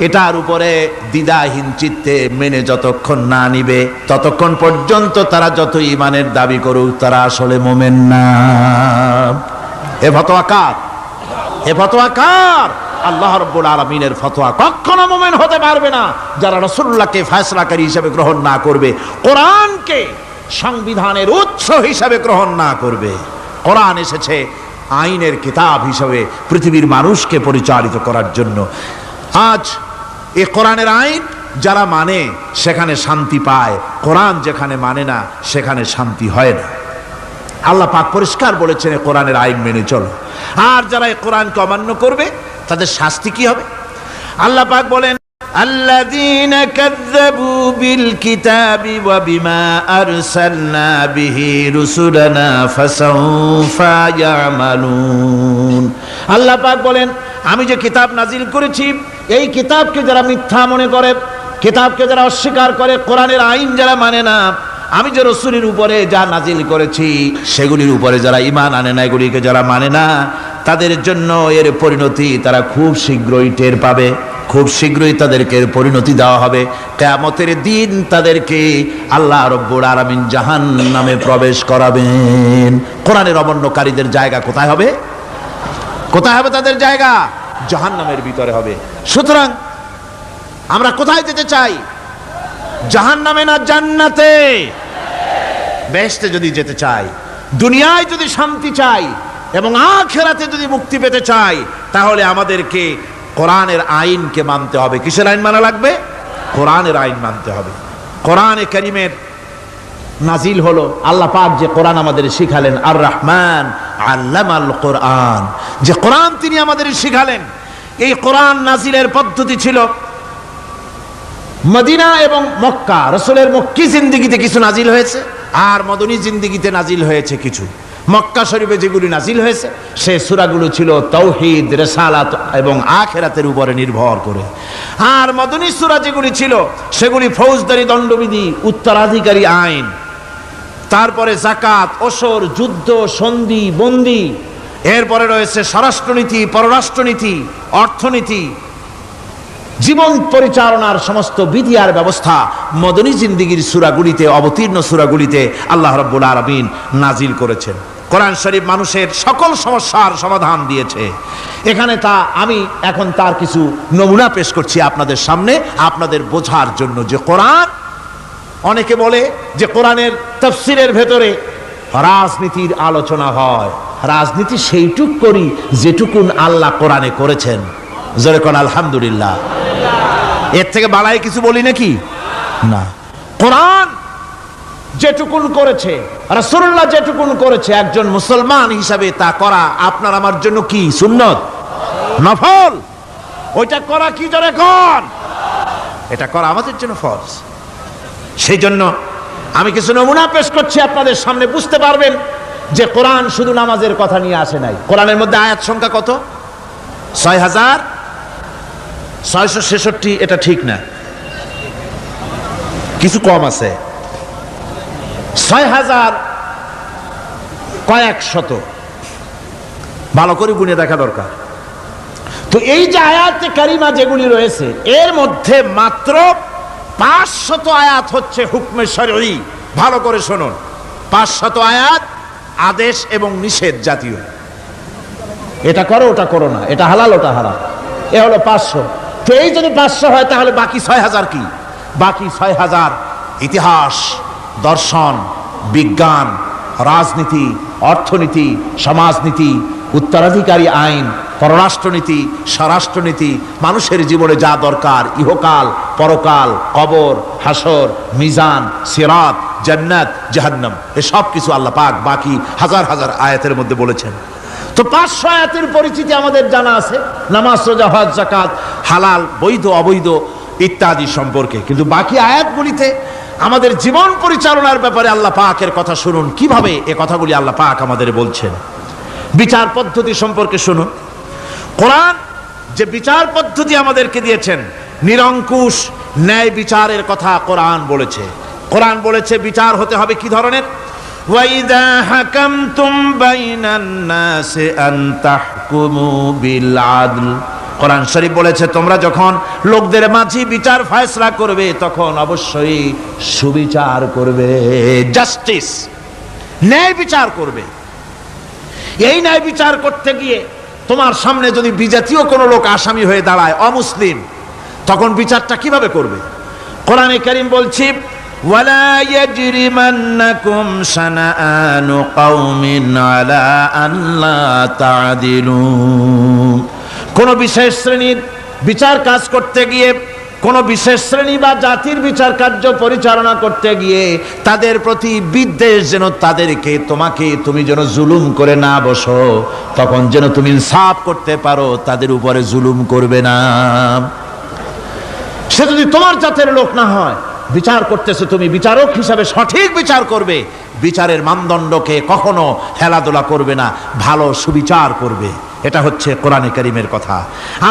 এটার উপরে দ্বিধাহীন চিত্তে মেনে যতক্ষণ না নিবে, ততক্ষণ পর্যন্ত তারা যত ঈমানের দাবি করুক, তারা আসলে মুমিন না। এ ফতোয়া কার? এ ফতোয়া কার? আল্লাহ রাব্বুল আলামিনের ফতোয়া। কখনো মুমিন হতে পারবে না যারা রাসূলুল্লাহকে ফয়সালাকারী হিসেবে গ্রহণ না করবে, কোরআনকে সংবিধানের উৎস হিসেবে গ্রহণ না করবে। কোরআন এসেছে আইনের কিতাব হিসেবে পৃথিবীর মানুষকে পরিচালিত করার জন্য। আজ এই কোরআনের আইন যারা মানে সেখানে শান্তি পায়, কোরআন যেখানে মানে না সেখানে শান্তি হয় না। আল্লাহ পাক পরিষ্কার বলেছেন, কোরআনের আইন মেনে চলো। আর যারা এই কোরআনকে অমান্য করবে তাদের শাস্তি কি হবে? আল্লাহ পাক বলেন, আল্লাযীনা কাযযাবু বিল কিতাবি ওয়া বিমা আরসালনা বিহি রুসুলানা ফাসাউফা ইয়ামালুন। আল্লাহ পাক বলেন, আমি যে কিতাব নাজিল করেছি, এই কিতাবকে যারা মিথ্যা মনে করে, কিতাবকে যারা অস্বীকার করে, কোরআনের আইন যারা মানে না, আমি যে রসুলের উপরে যা নাজিল করেছি সেগুলির উপরে যারা ঈমান আনে না, এগুলিকে যারা মানে না, তাদের জন্য এর পরিণতি তারা খুব শীঘ্রই টের পাবে। খুব শীঘ্রই তাদেরকে পরিণতি দেওয়া হবে। কিয়ামতের দিন তাদেরকে আল্লাহ রাব্বুল আলামিন জাহান্নামে প্রবেশ করাবেন। কোরআনের অমান্যকারীদের জায়গা কোথায় হবে? কোথায় হবে তাদের জায়গা? জাহান্নামের ভিতরে হবে। সুতরাং আমরা কোথায় যেতে চাই? জাহান্নামে না জান্নাতে? বেহেশতে যদি যেতে চাই, দুনিয়ায় যদি শান্তি চাই এবং আখিরাতে যদি মুক্তি পেতে চাই, তাহলে আমাদেরকে কোরআনের আইনকে মানতে হবে। কিসের আইন মানা লাগবে? কোরআনের আইন মানতে হবে। কোরআনে কারীমের নাজিল হলো, আল্লাহ পাক যে কোরআন আমাদের শিখালেন, আর রহমান আল্লামাল কোরআন, যে কোরআন তিনি আমাদের শিখালেন। এই কোরআন নাজিলের পদ্ধতি ছিল মদিনা এবং মক্কা। রাসূলের মক্কি জিন্দেগিতে কিছু নাজিল হয়েছে, আর মদনী জিন্দেগিতে নাজিল হয়েছে কিছু। মক্কা শরীফে যেগুলি নাজিল হয়েছে সেই সূরাগুলো ছিল তাওহীদ, রিসালাত এবং আখিরাতের উপরে নির্ভর করে। আর মদনী সূরা যেগুলি ছিল সেগুলি ফৌজদারি দণ্ডবিধি, উত্তরাধিকারী আইন, তারপরে যাকাত, ওসর, যুদ্ধ, সন্ধি, বন্দি, এরপরে রয়েছে স্বরাষ্ট্রনীতি, পররাষ্ট্রনীতি, অর্থনীতি, জীবন পরিচালনার সমস্ত বিধি আর ব্যবস্থা মদনী জিন্দেগীর সূরাগুলিতে, অবতীর্ণ সূরাগুলিতে আল্লাহ রাব্বুল আলামিন নাজিল করেছেন। কোরআন শরীফ মানুষের সকল সমস্যার সমাধান দিয়েছে। এখানে আমি এখন তার কিছু নমুনা পেশ করছি আপনাদের সামনে, আপনাদের বোঝার জন্য যে কোরআন, অনেকে বলে যে কোরআনের তাফসীরের ভেতরে রাজনীতির আলোচনা হয়। রাজনীতি সেইটুক করি যেটুকুন আল্লাহ কোরআনে করেছেন। জোরে কোন আলহামদুলিল্লাহ। এর থেকে বালাই কিছু বলি নাকি? না। কোরআন যেটুকুন করেছে, রাসূলুল্লাহ যেটুকুন করেছে, একজন মুসলমান হিসাবে তা করা আপনার আমার জন্য কি? সুন্নত, নফল। ওইটা করা কি? জোরে কোন। এটা করা আমাদের জন্য ফরজ। সেই জন্য আমি কিছু নমুনা পেশ করছি আপনাদের সামনে, বুঝতে পারবেন যে কোরআন শুধু নামাজের কথা নিয়ে আসে নাই। কোরআনের মধ্যে আয়াত সংখ্যা কত? ৬,৬৬৬, এটা ঠিক না, কিছু কম আছে, ৬,০০০ কয়েক শত, ভালো করে গুনে দেখা দরকার। তো এই যে আয়াতে কারিমা যেগুলি রয়েছে এর মধ্যে মাত্র ৫০০ আয়াত হচ্ছে হুকমে শরঈ। ভালো করে শুনুন, ৫০০ আয়াত আদেশ এবং নিষেধ জাতীয়। এটা করো, ওটা করো না, এটা হালাল, ওটা হারাম, এ হলো ৫০০। তো এই যদি ৫০০ হয় তাহলে বাকি ৬,০০০ কি? বাকি ৬,০০০ ইতিহাস, দর্শন, বিজ্ঞান, রাজনীতি, অর্থনীতি, সমাজনীতি, উত্তরাধিকারী আইন, পররাষ্ট্রনীতি, স্বরাষ্ট্রনীতি, মানুষের জীবনে যা দরকার, ইহকাল, পরকাল, কবর, হাসর, মিজান, সিরাত, জান্নাত, জাহান্নাম, এসব কিছু আল্লাহ পাক বাকি হাজার হাজার আয়াতের মধ্যে বলেছেন। তো ৫০০ আয়াতের পরিচিতি আমাদের জানা আছে, নামাজ, রোজা, হজ, যাকাত, হালাল, বৈধ, অবৈধ ইত্যাদি সম্পর্কে। কিন্তু বাকি আয়াতগুলিতে আমাদের জীবন পরিচালনার ব্যাপারে আল্লাহ পাকের কথা শুনুন, কিভাবে এ কথাগুলি আল্লাহ পাক আমাদের বলছেন। বিচার পদ্ধতি সম্পর্কে শুনুন। কোরআন যে বিচার পদ্ধতি আমাদেরকে দিয়েছেন, নিরঙ্কুশ ন্যায় বিচারের কথা কোরআন বলেছে। কোরআন বলেছে বিচার হতে হবে কি ধরনের? ওয়াইদা হাকামতুম বাইনান নাসি আন তাহকুমু বিল আদল। কোরআন শরীফ বলেছে তোমরা যখন লোকদের মাঝে বিচার ফয়সালা করবে তখন অবশ্যই সুবিচার করবে, জাস্টিস, ন্যায় বিচার করবে। এই ন্যায় বিচার করতে গিয়ে তোমার সামনে যদি বিজাতীয় কোনো লোক আসামি হয়ে দাঁড়ায়, অমুসলিম, তখন বিচারটা কিভাবে করবে? কোরআনে কারীম বলছে ওয়ালা ইয়াজরিমান্নাকুম শানাআনু কওমিন আলা আল্লা তা'দিলু। কোন বিশেষ শ্রেণীর বিচার কাজ করতে গিয়ে, কোন বিশেষ শ্রেণী বা জাতির বিচার কার্য পরিচালনা করতে গিয়ে তাদের প্রতি বিদ্বেষ যেন তাদেরকে, তুমি যেন জুলুম করে না বসো, তখন যেন তুমি ইনসাফ করতে পারো, তাদের উপরে জুলুম করবে না। সে যদি তোমার জাতের লোক না হয়, বিচার করতেছে, তুমি বিচারক হিসাবে সঠিক বিচার করবে, বিচারের মানদণ্ডকে কখনো হেলাদোলা করবে না, ভালো সুবিচার করবে। এটা হচ্ছে কোরআনে কারীমের কথা।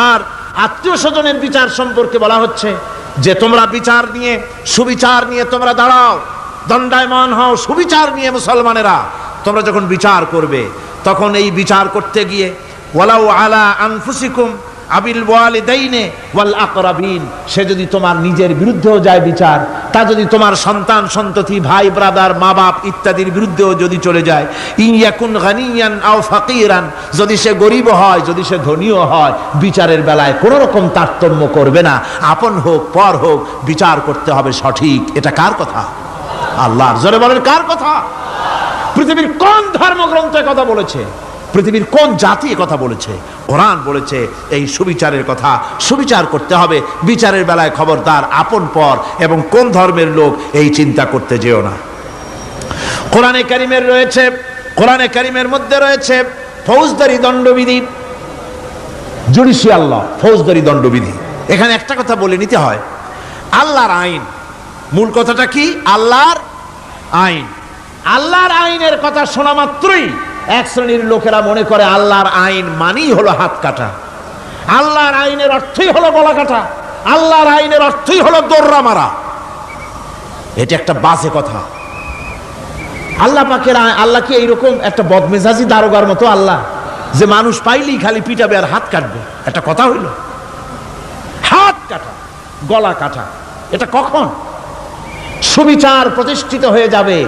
আর আত্মীয় স্বজনের বিচার সম্পর্কে বলা হচ্ছে যে তোমরা বিচার নিয়ে, সুবিচার নিয়ে তোমরা দাঁড়াও, দণ্ডায়মান হও, সুবিচার নিয়ে মুসলমানেরা তোমরা যখন বিচার করবে, তখন এই বিচার করতে গিয়ে ওয়ালাউ আলা আনফুসিকুম আবিল ওয়ালিদাইনে ওয়াল আকরাবিন, সে যদি তোমার নিজের বিরুদ্ধেও যায় বিচার, তা যদি তোমার সন্তান সন্ততি, ভাই ব্রাদার, মা বাপ ইত্যাদির বিরুদ্ধেও যদি চলে যায়, ইন ইয়াকুন গানিয়ান আও ফাকিরান, যদি সে গরিব হয়, যদি সে ধনীও হয়, বিচারের বেলায় কোনো রকম তারতম্য করবে না, আপন হোক পর হোক, বিচার করতে হবে সঠিক। এটা কার কথা? আল্লাহর। জোরে বলেন, কার কথা? পৃথিবীর কোন ধর্মগ্রন্থ কথা বলেছে? পৃথিবীর কোন জাতি কথা বলেছে? কোরআন বলেছে এই সুবিচারের কথা। সুবিচার করতে হবে, বিচারের বেলায় খবরদার আপন পর এবং কোন ধর্মের লোক এই চিন্তা করতে যেও না। কোরআনে কারীমের মধ্যে রয়েছে ফৌজদারি দণ্ডবিধি, জুডিশিয়াল ল, ফৌজদারি দণ্ডবিধি। এখানে একটা কথা বলে নিতে হয়, আল্লাহর আইন, মূল কথাটা কি? আল্লাহর আইন। আল্লাহর আইনের কথা শোনা মাত্রই এক শ্রেণীর লোকেরা মনে করে আল্লাহর আইন মানেই হলো হাত কাটা, আল্লাহর আইনের অর্থই হলো গলা কাটা, আল্লাহর আইনের অর্থই হলো দৌড়া মারা। এটা একটা বাজে কথা। আল্লাহ পাকের আল্লাহ কি এইরকম একটা বদমেজাজি দারোগার মতো আল্লাহ যে মানুষ পাইলেই খালি পিটাবে আর হাত কাটবে? একটা কথা হইল? হাত কাটা, গলা কাটা, এটা কখন সুবিচার প্রতিষ্ঠিত হয়ে যাবে,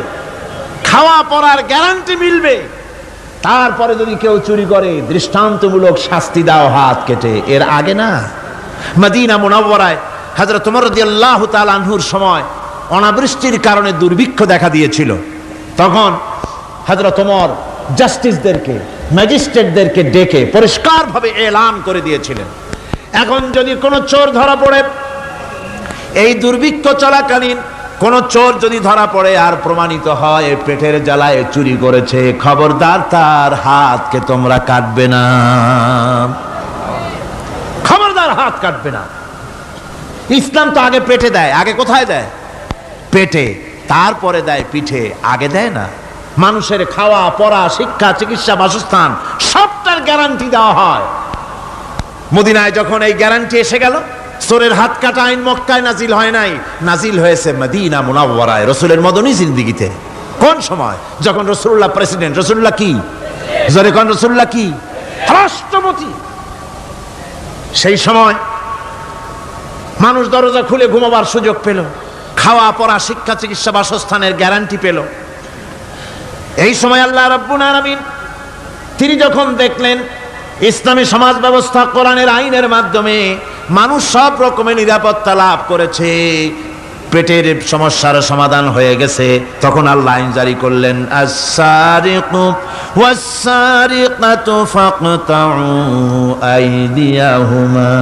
খাওয়া পড়ার গ্যারান্টি মিলবে, তারপরে যদি কেউ চুরি করে দৃষ্টান্তমূলক শাস্তি দাও হাত কেটে। এর আগে না। মদিনা মুনাওয়ারায় হযরত ওমর রাদিয়াল্লাহু তাআলা আনহুর সময় অনাবৃষ্টির কারণে দুর্ভিক্ষ দেখা দিয়েছিল। তখন হযরত ওমর জাস্টিসদেরকে, ম্যাজিস্ট্রেটদেরকে ডেকে পরিষ্কারভাবে এলান করে দিয়েছিলেন, এখন যদি কোনো চোর ধরা পড়ে, এই দুর্ভিক্ষ চলাকালীন কোন চোর যদি ধরা পড়ে আর প্রমাণিত হয় পেটের জ্বালায় চুরি করেছে, খবরদার তার হাতকে তোমরা কাটবে না, খবরদার হাত কাটবে না। ইসলাম তো আগে পেটে দেয়। আগে কোথায় দেয়? পেটে, তারপরে দেয় পিঠে, আগে দেয় না। মানুষের খাওয়া পড়া, শিক্ষা, চিকিৎসা, বাসস্থান সবটার গ্যারান্টি দেওয়া হয়। মদিনায় যখন এই গ্যারান্টি এসে গেল, চোরের হাত কাটা আইন মক্কায় নাজিল হয় নাই, নাজিল হয়েছে মদিনা মুনাওয়ারায় রাসূলের মদনী জিন্দেগিতে। কোন সময়? যখন রাসূলুল্লাহ প্রেসিডেন্ট। রাসূলুল্লাহ কি? জোরে কোন? রাসূলুল্লাহ কি? রাষ্ট্রপতি। সেই সময় মানুষ দরজা খুলে ঘুমাবার সুযোগ পেল, খাওয়া পড়া, শিক্ষা, চিকিৎসা, বাসস্থানের গ্যারান্টি পেল। এই সময় আল্লাহ রাব্বুল আলামিন তিনি যখন দেখলেন ইসলামী সমাজ ব্যবস্থা কোরআনের আইনের মাধ্যমে মানুষ সব রকমের নিরাপত্তা লাভ করেছে, পেটের সমস্যার সমাধান হয়ে গেছে, তখন আল্লাহ আইন জারি করলেন, আস-সারিকু ওয়াস-সারিকাতু ফাকতাউ আইদিয়াহুমা।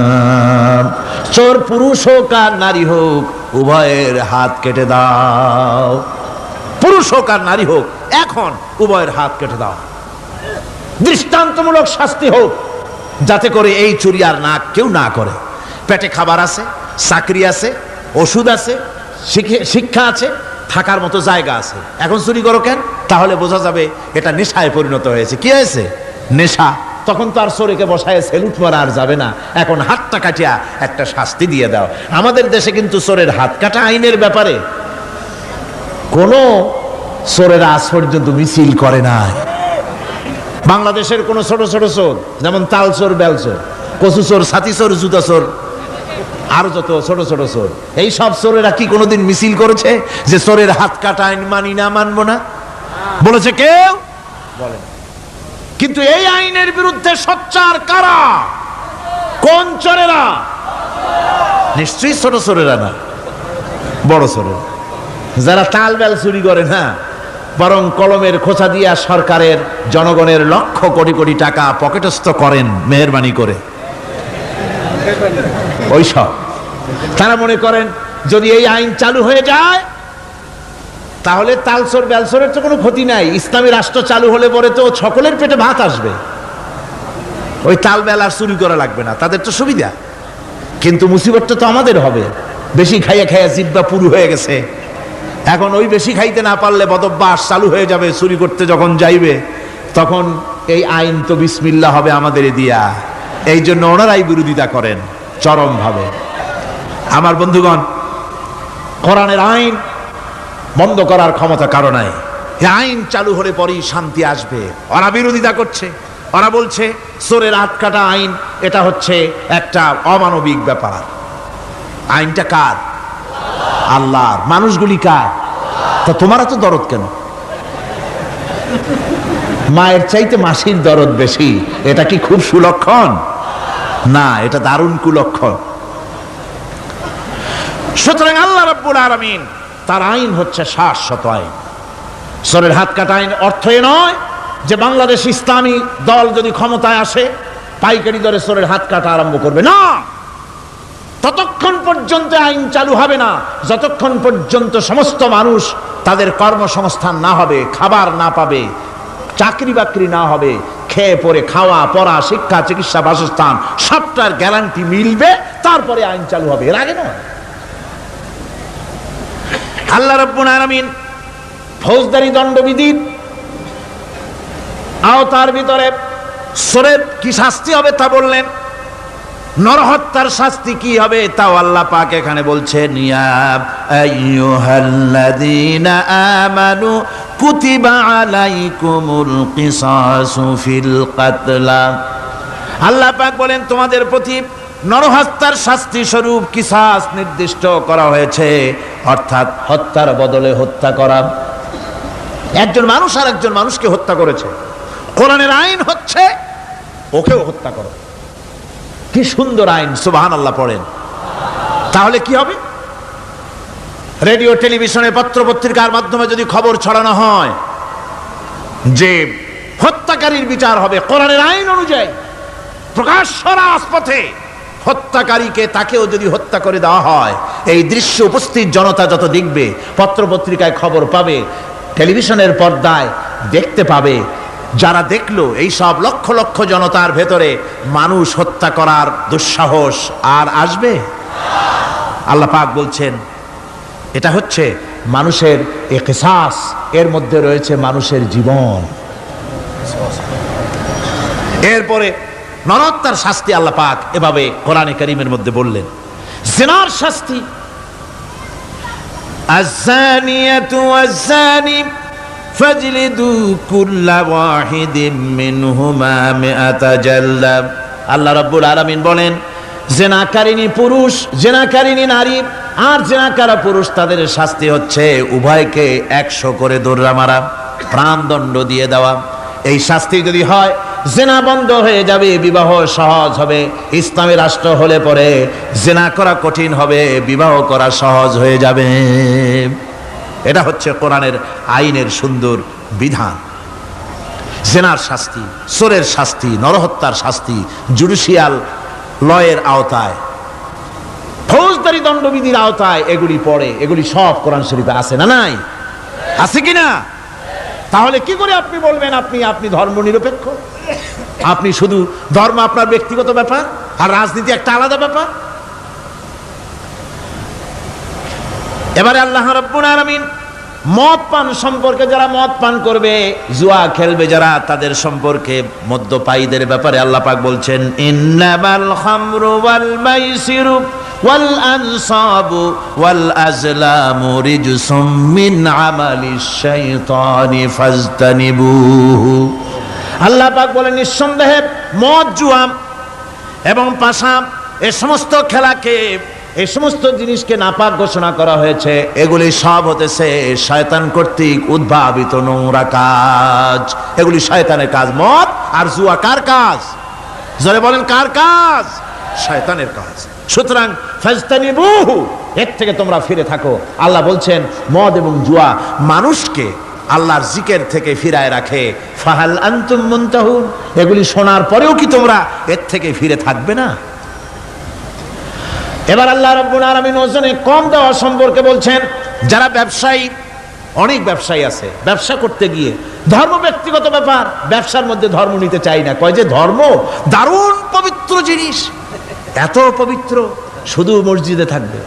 চোর পুরুষ হোক আর নারী হোক, উভয়ের হাত কেটে দাও। পুরুষ হোক আর নারী হোক, এখন উভয়ের হাত কেটে দাও। দৃষ্টান্তমূলক শাস্তি হোক, যাতে করে এই চুরি আর না কেউ না করে। পেটে খাবার আছে, চাকরি আছে, ওষুধ আছে, শিক্ষা আছে, থাকার মতো জায়গা আছে, এখন চুরি করো কেন? তাহলে বোঝা যাবে এটা নেশায় পরিণত হয়েছে। কি হয়েছে? নেশা। তখন তো আর চোরেকে বসায় সেলুট মারা আর যাবে না, এখন হাতটা কাটিয়া একটা শাস্তি দিয়ে দাও। আমাদের দেশে কিন্তু চোরের হাত কাটা আইনের ব্যাপারে কোন চোরেরা আজ পর্যন্ত মিছিল করে না। বাংলাদেশের কোন ছোট ছোট চোর, যেমন তাল চোর, বেল চোর, কচু চোর, ছাতি চোর, জুতা চোর, আরো যত ছোট ছোট চোর, এই সব চোরেরা কি কোনোদিন মিছিল করেছে যে চোরের হাত কাটা আইন মানি না, মানবো না? বলেছে কেউ? বলেন। কিন্তু এই আইনের বিরুদ্ধে সোচ্চার কারা? কোন চোরেরা? নিশ্চয়ই ছোট চোরেরা না, বড় চোরেরা। যারা তাল বেল চুরি করে না, বরং কলমের খোঁচা দিয়া সরকারের, জনগণের লক্ষ কোটি কোটি টাকা পকেটস্থ করেন মেহেরবানি করে, ওই সব। তারা মনে করেন যদি এই আইন চালু হয়ে যায় তাহলে তালচোর বেলচোরের তো কোনো ক্ষতি নাই, ইসলামী রাষ্ট্র চালু হলে পরে তো সকলের পেটে ভাত আসবে, ওই তাল বেল আর চুরি করা লাগবে না, তাদের তো সুবিধা। কিন্তু মুসিবতটা তো আমাদের হবে। বেশি খাইয়া খাইয়া জিব্বা পুরু হয়ে গেছে, এখন ওই বেশি খাইতে না পারলে বদভ্যাস চালু হয়ে যাবে, চুরি করতে যখন যাইবে তখন এই আইন তো বিসমিল্লাহ হবে আমাদের দিয়া। এই জন্য ওনারাই বিরোধিতা করেন চরমভাবে। আমার বন্ধুগণ, কোরআনের আইন বন্ধ করার ক্ষমতা কারো নাই। এই আইন চালু হলে পরেই শান্তি আসবে। ওরা বিরোধিতা করছে, ওরা বলছে চোরের হাত কাটা আইন এটা হচ্ছে একটা অমানবিক ব্যাপার। আইনটা কার? আল্লাহর। মানুষগুলি কার? তা তোমারা তো দরদ কেন? মায়ের চাইতে মাসির দরদ বেশি, এটা কি খুব সুলক্ষণ? না, এটা দারুণ কুলক্ষণ। সুতরাং আল্লাহ রাব্বুল আলামিন তার আইন হচ্ছে শাশ্বত আইন। চোরের হাত কাটা আইন অর্থ এ নয় যে বাংলাদেশ ইসলামী দল যদি ক্ষমতায় আসে পাইকারি দরে চোরের হাত কাটা আরম্ভ করবে, না। ততক্ষণ পর্যন্ত আইন চালু হবে না যতক্ষণ পর্যন্ত সমস্ত মানুষ তাদের কর্মসংস্থান না হবে, খাবার না পাবে, চাকরি বাকরি না হবে, খেয়ে পরে খাওয়া পড়া, শিক্ষা, চিকিৎসা, বাসস্থান সবটার গ্যারান্টি মিলবে, তারপরে আইন চালু হবে, এর আগে নয়। আল্লাহ রাব্বুল আলামিন ফৌজদারি দণ্ডবিধির আওতার ভিতরে সোরের কি শাস্তি হবে তা বললেন, নরহত্যার শাস্তি কি হবে তাও আল্লাহ পাক এখানে বলছেন, ইয়া আইয়ুহাল্লাযীনা আমানু কুতিবা আলাইকুমুল কিসাসু ফিল কাতলা। আল্লাহ পাক বলেন তোমাদের প্রতি নরহত্যার শাস্তি স্বরূপ কিসাস নির্দিষ্ট করা হয়েছে, অর্থাৎ হত্যার বদলে হত্যা করা। একজন মানুষ আর একজন মানুষকে হত্যা করেছে, কোরআনের আইন হচ্ছে ওকেও হত্যা করো। কি সুন্দর আইন, সুবহানাল্লাহ পড়েন। তাহলে কি হবে? রেডিও টেলিভিশনে পত্র পত্রিকার মাধ্যমে যদি খবর ছড়ানো হয় যে হত্যাকারীর বিচার হবে কোরআনের আইন অনুযায়ী, প্রকাশ্য রাজপথে হত্যাকারীকে তাকেও যদি হত্যা করে দেওয়া হয়, এই দৃশ্য উপস্থিত জনতা যত দেখবে, পত্র পত্রিকায় খবর পাবে, টেলিভিশনের পর্দায় দেখতে পাবে, যারা দেখলো এই সব লক্ষ লক্ষ জনতার ভেতরে মানুষ হত্যা করার দুঃসাহস আর আসবে? আল্লাহ পাক বলছেন এটা হচ্ছে মানুষের কিসাস, এর মধ্যে রয়েছে মানুষের জীবন। এরপরে নরহত্যার শাস্তি আল্লাহ পাক এভাবে কোরআনে কারীমের মধ্যে বললেন। জিনার শাস্তি, আয-যানিয়াতু ওয়াজ-যানি ফাজলিদু কুল্লা ওয়াহিদিম মিনহুমা মিআতা জালদা। আল্লাহ রাব্বুল আলামিন বলেন, জিনাকারিনী পুরুষ, জিনাকারিনী নারী আর জিনাকারা পুরুষ, তাদের শাস্তি হচ্ছে উভয়কে 100 করে দৌড়া মারা, প্রাণদণ্ড দিয়ে দেওয়া। এই শাস্তি যদি হয়, জিনা বন্ধ হয়ে যাবে, বিবাহ সহজ হবে। ইসলামী রাষ্ট্র হলে পরে জিনা করা কঠিন হবে, বিবাহ করা সহজ হয়ে যাবে। এটা হচ্ছে কোরআনের আইনের সুন্দর বিধান। জিনার শাস্তি, চোরের শাস্তি, নরহত্যার শাস্তি জুডিশিয়াল লয়ের আওতায়, ফৌজদারি দণ্ডবিধির আওতায় এগুলি পড়ে। এগুলি সব কোরআন শরীফে আছে না নাই? আছে কিনা? তাহলে কি করে আপনি বলবেন আপনি ধর্ম নিরপেক্ষ? আপনি শুধু ধর্ম আপনার ব্যক্তিগত ব্যাপার আর রাজনীতি একটা আলাদা ব্যাপার। এবারে আল্লাহ রাব্বুল আলামিন মদ পান সম্পর্কে, যারা মদ পান করবে, জুয়া খেলবে যারা, তাদের সম্পর্কে মদ্যপায়ীদের ব্যাপারে আল্লাহ পাক বলছেন, ইন্নামাল খামরু ওয়াল মাইসিরু ওয়াল আনসাবু ওয়াল আজলামু রিজসুম মিন আমালিশ শাইতানি ফাজতানিবুহু। আল্লাহ পাক বলেন নিঃসন্দেহে মদ, জুয়া এবং পাশা, এই সমস্ত খেলাকে, এই সমস্ত জিনিসকে নাপাক ঘোষণা করা হয়েছে। এগুলি সব হতেছে শয়তান কর্তৃক উদ্ভাবিত নোংরা কাজ। এগুলি শয়তানের কাজ। মদ আর জুয়া কার কাজ? জোরে বলেন, কার কাজ? শয়তানের কাজ। সুতরাং ফাজতানিবুহু, এর থেকে তোমরা ফিরে থাকো। আল্লাহ বলছেন মদ এবং জুয়া মানুষকে আল্লাহর জিকির থেকে ফিরায় রাখে। ফাহাল আনতুম মুনতাহুন, এগুলি শোনার পরেও কি তোমরা এর থেকে ফিরে থাকবে না? এবার আল্লাহ রাব্বুল আলামিন ওজনে কম দেওয়া সম্পর্কে বলছেন। যারা ব্যবসায়ী, অনেক ব্যবসায়ী আছে, ব্যবসা করতে গিয়ে ধর্ম ব্যক্তিগত ব্যাপার, ব্যবসার মধ্যে ধর্ম নিতে চাই না। কয় যে ধর্ম দারুণ পবিত্র জিনিস, এত পবিত্র, শুধু মসজিদে থাকবে,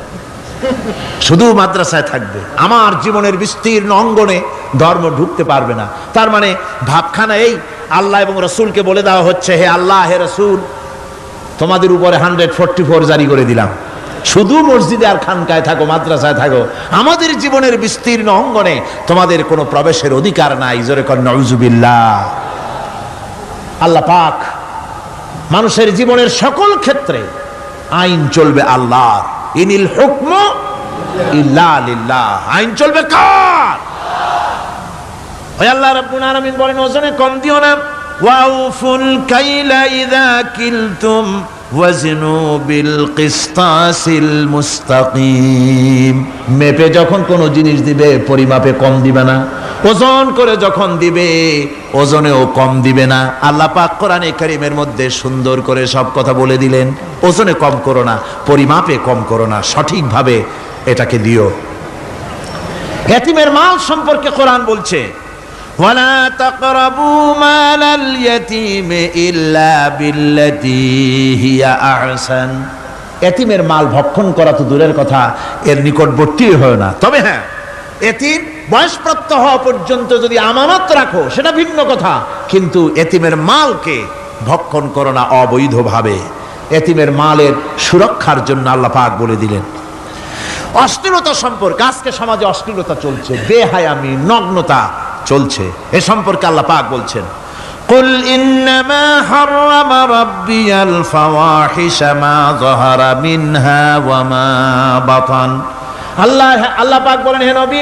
শুধু মাদ্রাসায় থাকবে, আমার জীবনের বিস্তীর্ণ অঙ্গনে ধর্ম ঢুকতে পারবে না। তার মানে ভাবখানা এই, আল্লাহ এবং রসুলকে বলে দেওয়া হচ্ছে, হে আল্লাহ, হে রসুল, তোমাদের উপরে 144 জারি করে দিলাম, শুধু মসজিদে আর খানকায় থাকো, মাদ্রাসায় থাকো, আমাদের জীবনের বিস্তীর্ণ অঙ্গনে তোমাদের কোনো প্রবেশের অধিকার নাই। জোরে কর নাউজুবিল্লাহ। আল্লাহ পাক মানুষের জীবনের সকল ক্ষেত্রে আইন চলবে আল্লাহর। ইনিল হুকমু ইল্লা লিল্লাহ, আইন চলবে কার? ওই আল্লাহ রাব্বুল আলামিন বলেন ওজনে কম দিও না। ওয়াউফুল কাইলা ইযা কিলতুম ওয়াজনু বিল কিসতাসিল মুস্তাকিম। মেপে যখন কোনো জিনিস দিবে পরিমাপে কম দিবে না, ওজন করে যখন দিবে ওজনেও কম দিবে না। আল্লাহ পাক কোরআনে কারীমের মধ্যে সুন্দর করে সব কথা বলে দিলেন। ওজনে কম করো না, পরিমাপে কম করো না, সঠিকভাবে এটাকে দিও। ইয়াতীমের মাল সম্পর্কে কোরআন বলছে, ওয়ালা তাকরাবু মালাল ইয়াতীমি ইল্লা বিল্লাতী হিয়া আহসান। ইয়াতীমের মাল ভক্ষণ করা তো দূরের কথা, এর নিকটবর্তী হয় না। তবে হ্যাঁ, ইয়াতীম বয়সপ্রাপ্ত হওয়া পর্যন্ত যদি আমানত রাখো সেটা ভিন্ন কথা, কিন্তু এতিমের মালকে ভক্ষণ করো না অবৈধভাবে। এতিমের মালের সুরক্ষার জন্য আল্লাহ পাক বলে দিলেন। অশ্লীলতা সম্পর্কে, আজকে সমাজে অশ্লীলতা চলছে, বেহায়ামি, নগ্নতা চলছে, এ সম্পর্কে আল্লাহ পাক বলছেন, কুল ইন্নামা হাররামা রাব্বিয়াল ফাওয়াহিশা মা যাহারা মিনহা ওয়া মা বাতান। আল্লাহ পাক বলেন, হে নবী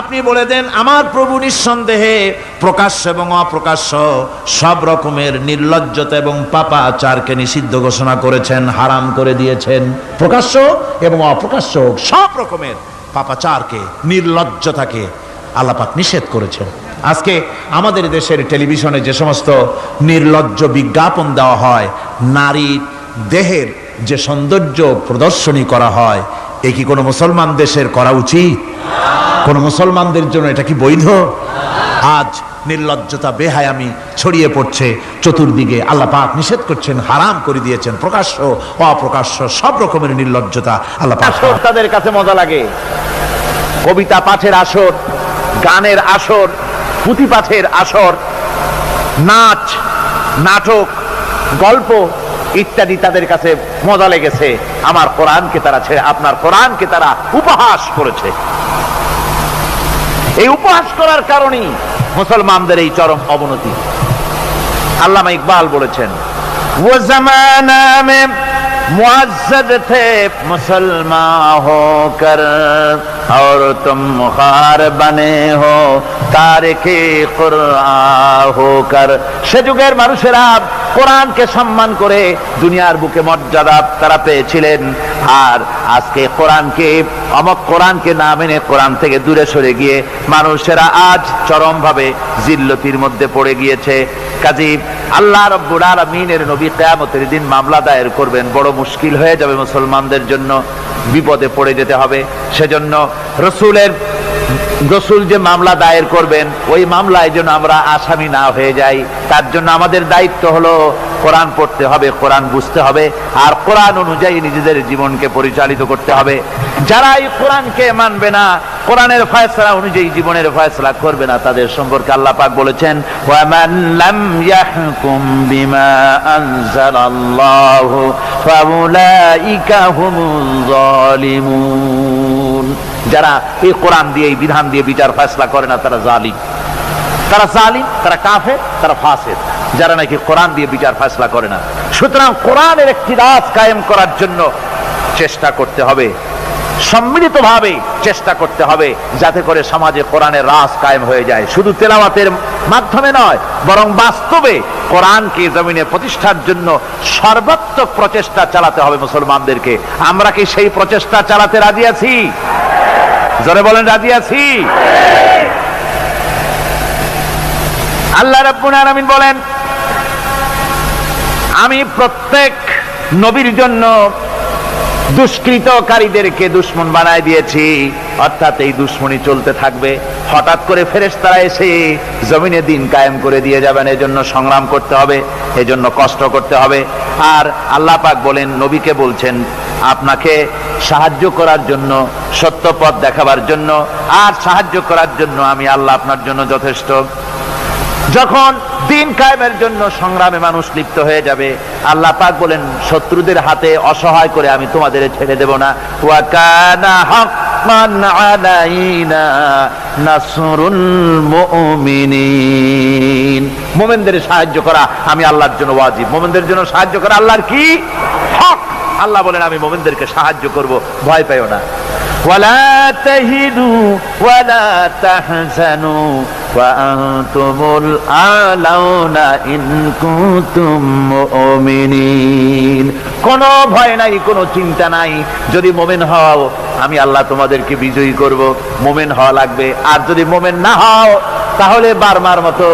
আপনি বলে দেন, আমার প্রভু নিঃসন্দেহে প্রকাশ্য এবং অপ্রকাশ্য সব রকমের নির্লজ্জতা এবং পাপাচারকে নিষিদ্ধ ঘোষণা করেছেন, হারাম করে দিয়েছেন। প্রকাশ্য এবং অপ্রকাশ্য সব রকমের পাপাচারকে, নির্লজ্জতাকে আল্লাহ পাক নিষেধ করেছেন। আজকে আমাদের দেশের টেলিভিশনে যে সমস্ত নির্লজ্জ বিজ্ঞাপন দেওয়া হয়, নারীর দেহের যে সৌন্দর্য প্রদর্শনী করা হয়, এ কি কোনো মুসলমান দেশের করা উচিত? কোন মুসলমানদের জন্য এটা কি বৈধ? আজ নির্লজ্জতা, বেহায়ামি ছড়িয়ে পড়ছে চতুর্দিকে। আল্লাহ পাক নিষেধ করছেন, হারাম করে দিয়েছেন। প্রকাশ্য অপ্রকাশ্য সব রকমের নির্লজ্জতা আল্লাহ পাক। তাদের কাছে মজা লাগে, কবিতা পাঠের আসর, গানের আসর, পুঁথি পাঠের আসর, নাচ, নাটক, গল্প ইত্যাদি তাদের কাছে মজা লেগেছে। আমার কোরআনকে তারা ছেড়ে আপনার কোরআনকে তারা উপহাস করেছে। এই উপহাস করার কারণেই মুসলমানদের এই চরম অবনতি। আল্লামা ইকবাল বলেছেন, वो जमाना में मुअज़्ज़ज़ थे मुसलमान होकर और तुम मुखार बने हो तारिके कुरआन होकर। সে যুগের মানুষেরা কোরআনকে সম্মান করে দুনিয়ার বুকে মর্যাদা তারা পেয়েছিলেন, আর আজকে কোরআনকে, অমক কোরআনকে না মেনে কোরআন থেকে দূরে সরে গিয়ে মানুষেরা আজ চরমভাবে জিল্লতির মধ্যে পড়ে গিয়েছে। কাজী আল্লাহ রাব্বুল আলামিনের নবী কিয়ামতের দিন মামলা দায়ের করবেন, বড় মুশকিল হয়ে যাবে মুসলমানদের জন্য, বিপদে পড়ে যেতে হবে। সেজন্য রসুল যে মামলা দায়ের করবেন, ওই মামলায় যেন আমরা আসামি না হয়ে যাই, তার জন্য আমাদের দায়িত্ব হলো কোরআন পড়তে হবে, কোরআন বুঝতে হবে, আর কোরআন অনুযায়ী নিজেদের জীবনকে পরিচালিত করতে হবে। যারা এই কোরআনকে মানবে না, কোরআনের ফয়সালা অনুযায়ী জীবনের ফয়সালা করবে না, তাদের সম্পর্কে আল্লাহ পাক বলেছেন, ওয়া মান লাম ইয়াহকুম বিমা আনজালাল্লাহু ফাউলাইকা হুমুজ জালিমুন। যারা এই কোরআন দিয়ে, এই বিধান দিয়ে বিচার ফয়সালা করে না, তারা জালিম, তারা কাফের, তারা ফাসিক, যারা নাকি কোরআন দিয়ে বিচার ফয়সালা করে না। সুতরাং কোরআনের একটি রাজ কায়েম করার জন্য চেষ্টা করতে হবে, সম্মিলিতভাবে চেষ্টা করতে হবে, যাতে করে সমাজে কোরআনের রাজ কায়েম হয়ে যায়। শুধু তেলাওয়াতের মাধ্যমে নয়, বরং বাস্তবে কোরআনকে জমিনে প্রতিষ্ঠার জন্য সর্বাত্মক প্রচেষ্টা চালাতে হবে মুসলমানদেরকে। আমরা কি সেই প্রচেষ্টা চালাতে রাজি আছি? জোরে বলেন, রাজি আছি? আল্লাহ রাব্বুল আলামিন বলেন, আমি প্রত্যেক নবীর জন্য দুষ্কৃতকারীদেরকে দুশমন বানায় দিয়েছি, অর্থাৎ এই দুশমনি চলতে থাকবে। হঠাৎ করে ফেরেশতারা এসে জমিনে দিন কায়েম করে দিয়ে যাবেন, এজন্য সংগ্রাম করতে হবে, এজন্য কষ্ট করতে হবে। আর আল্লাহ পাক বলেন, নবীকে বলছেন, আপনাকে সাহায্য করার জন্য, সত্য পথ দেখাবার জন্য আর সাহায্য করার জন্য আমি আল্লাহ আপনার জন্য যথেষ্ট। যখন দিন কায়েমের জন্য সংগ্রামে মানুষ লিপ্ত হয়ে যাবে, আল্লাহ পাক বলেন, শত্রুদের হাতে অসহায় করে আমি তোমাদের ছেড়ে দেব না। ওয়া কানা হাক্কান আলাইনা নাসরুল মুমিনিন। মুমিনদের সাহায্য করা আমি আল্লাহর জন্য ওয়াজিব। মুমিনদের জন্য সাহায্য করা আল্লাহর কি হক। আল্লাহ বলেন, আমি মুমিনদেরকে সাহায্য করব, ভয় পাইও না। ওয়ালা তাহিনু ওয়ালা তাহজানু ওয়া আনতুমুল আলাউনা ইন কুনতুম মুমিনিন। কোনো ভয় নাই, কোনো চিন্তা নাই, যদি মুমিন হও আমি আল্লাহ তোমাদেরকে বিজয়ী করব। মুমিন হওয়া লাগবে, আর যদি মুমিন না হও তাহলে বার্মার মতো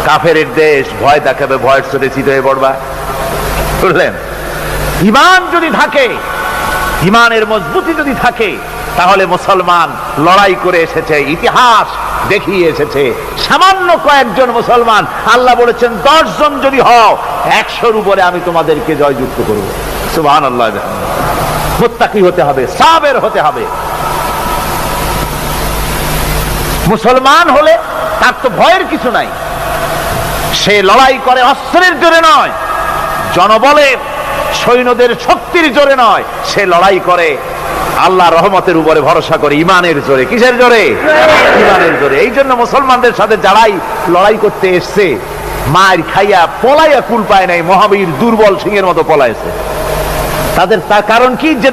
কাফেরের দেশ ভয় দেখাবে, ভয়ের চোটে চিত হয়ে পড়বা। বুঝলেন? ঈমান যদি থাকে, ঈমানের মজবুতি যদি থাকে, তাহলে মুসলমান লড়াই করে এসেছে, ইতিহাস দেখিয়ে এসেছে। সামান্য কয়েকজন মুসলমান, আল্লাহ বলেছেন 10 জন যদি হও 100-র উপরে আমি তোমাদেরকে জয়যুক্ত করব। সুবহানাল্লাহ। মুত্তাকি হতে হবে, সাবের হতে হবে। মুসলমান হলে তার তো ভয়ের কিছু নাই, সে লড়াই করে অস্ত্রের জোরে নয়, জনবলের সৈন্যদের শক্তির জোরে নয়, সে লড়াই করে আল্লাহর রহমতের উপরে ভরসা করে, ইমানের জোরে। কিসের জোরে? ইমানের জোরে। এই জন্য মুসলমানদের সাথে যারাই লড়াই করতে এসছে মার খাইয়া পলাইয়া কুল পায় নাই, মহাবীর দুর্বল সিংহের মতো পলাইছে। তাদের তার কারণ কি? যে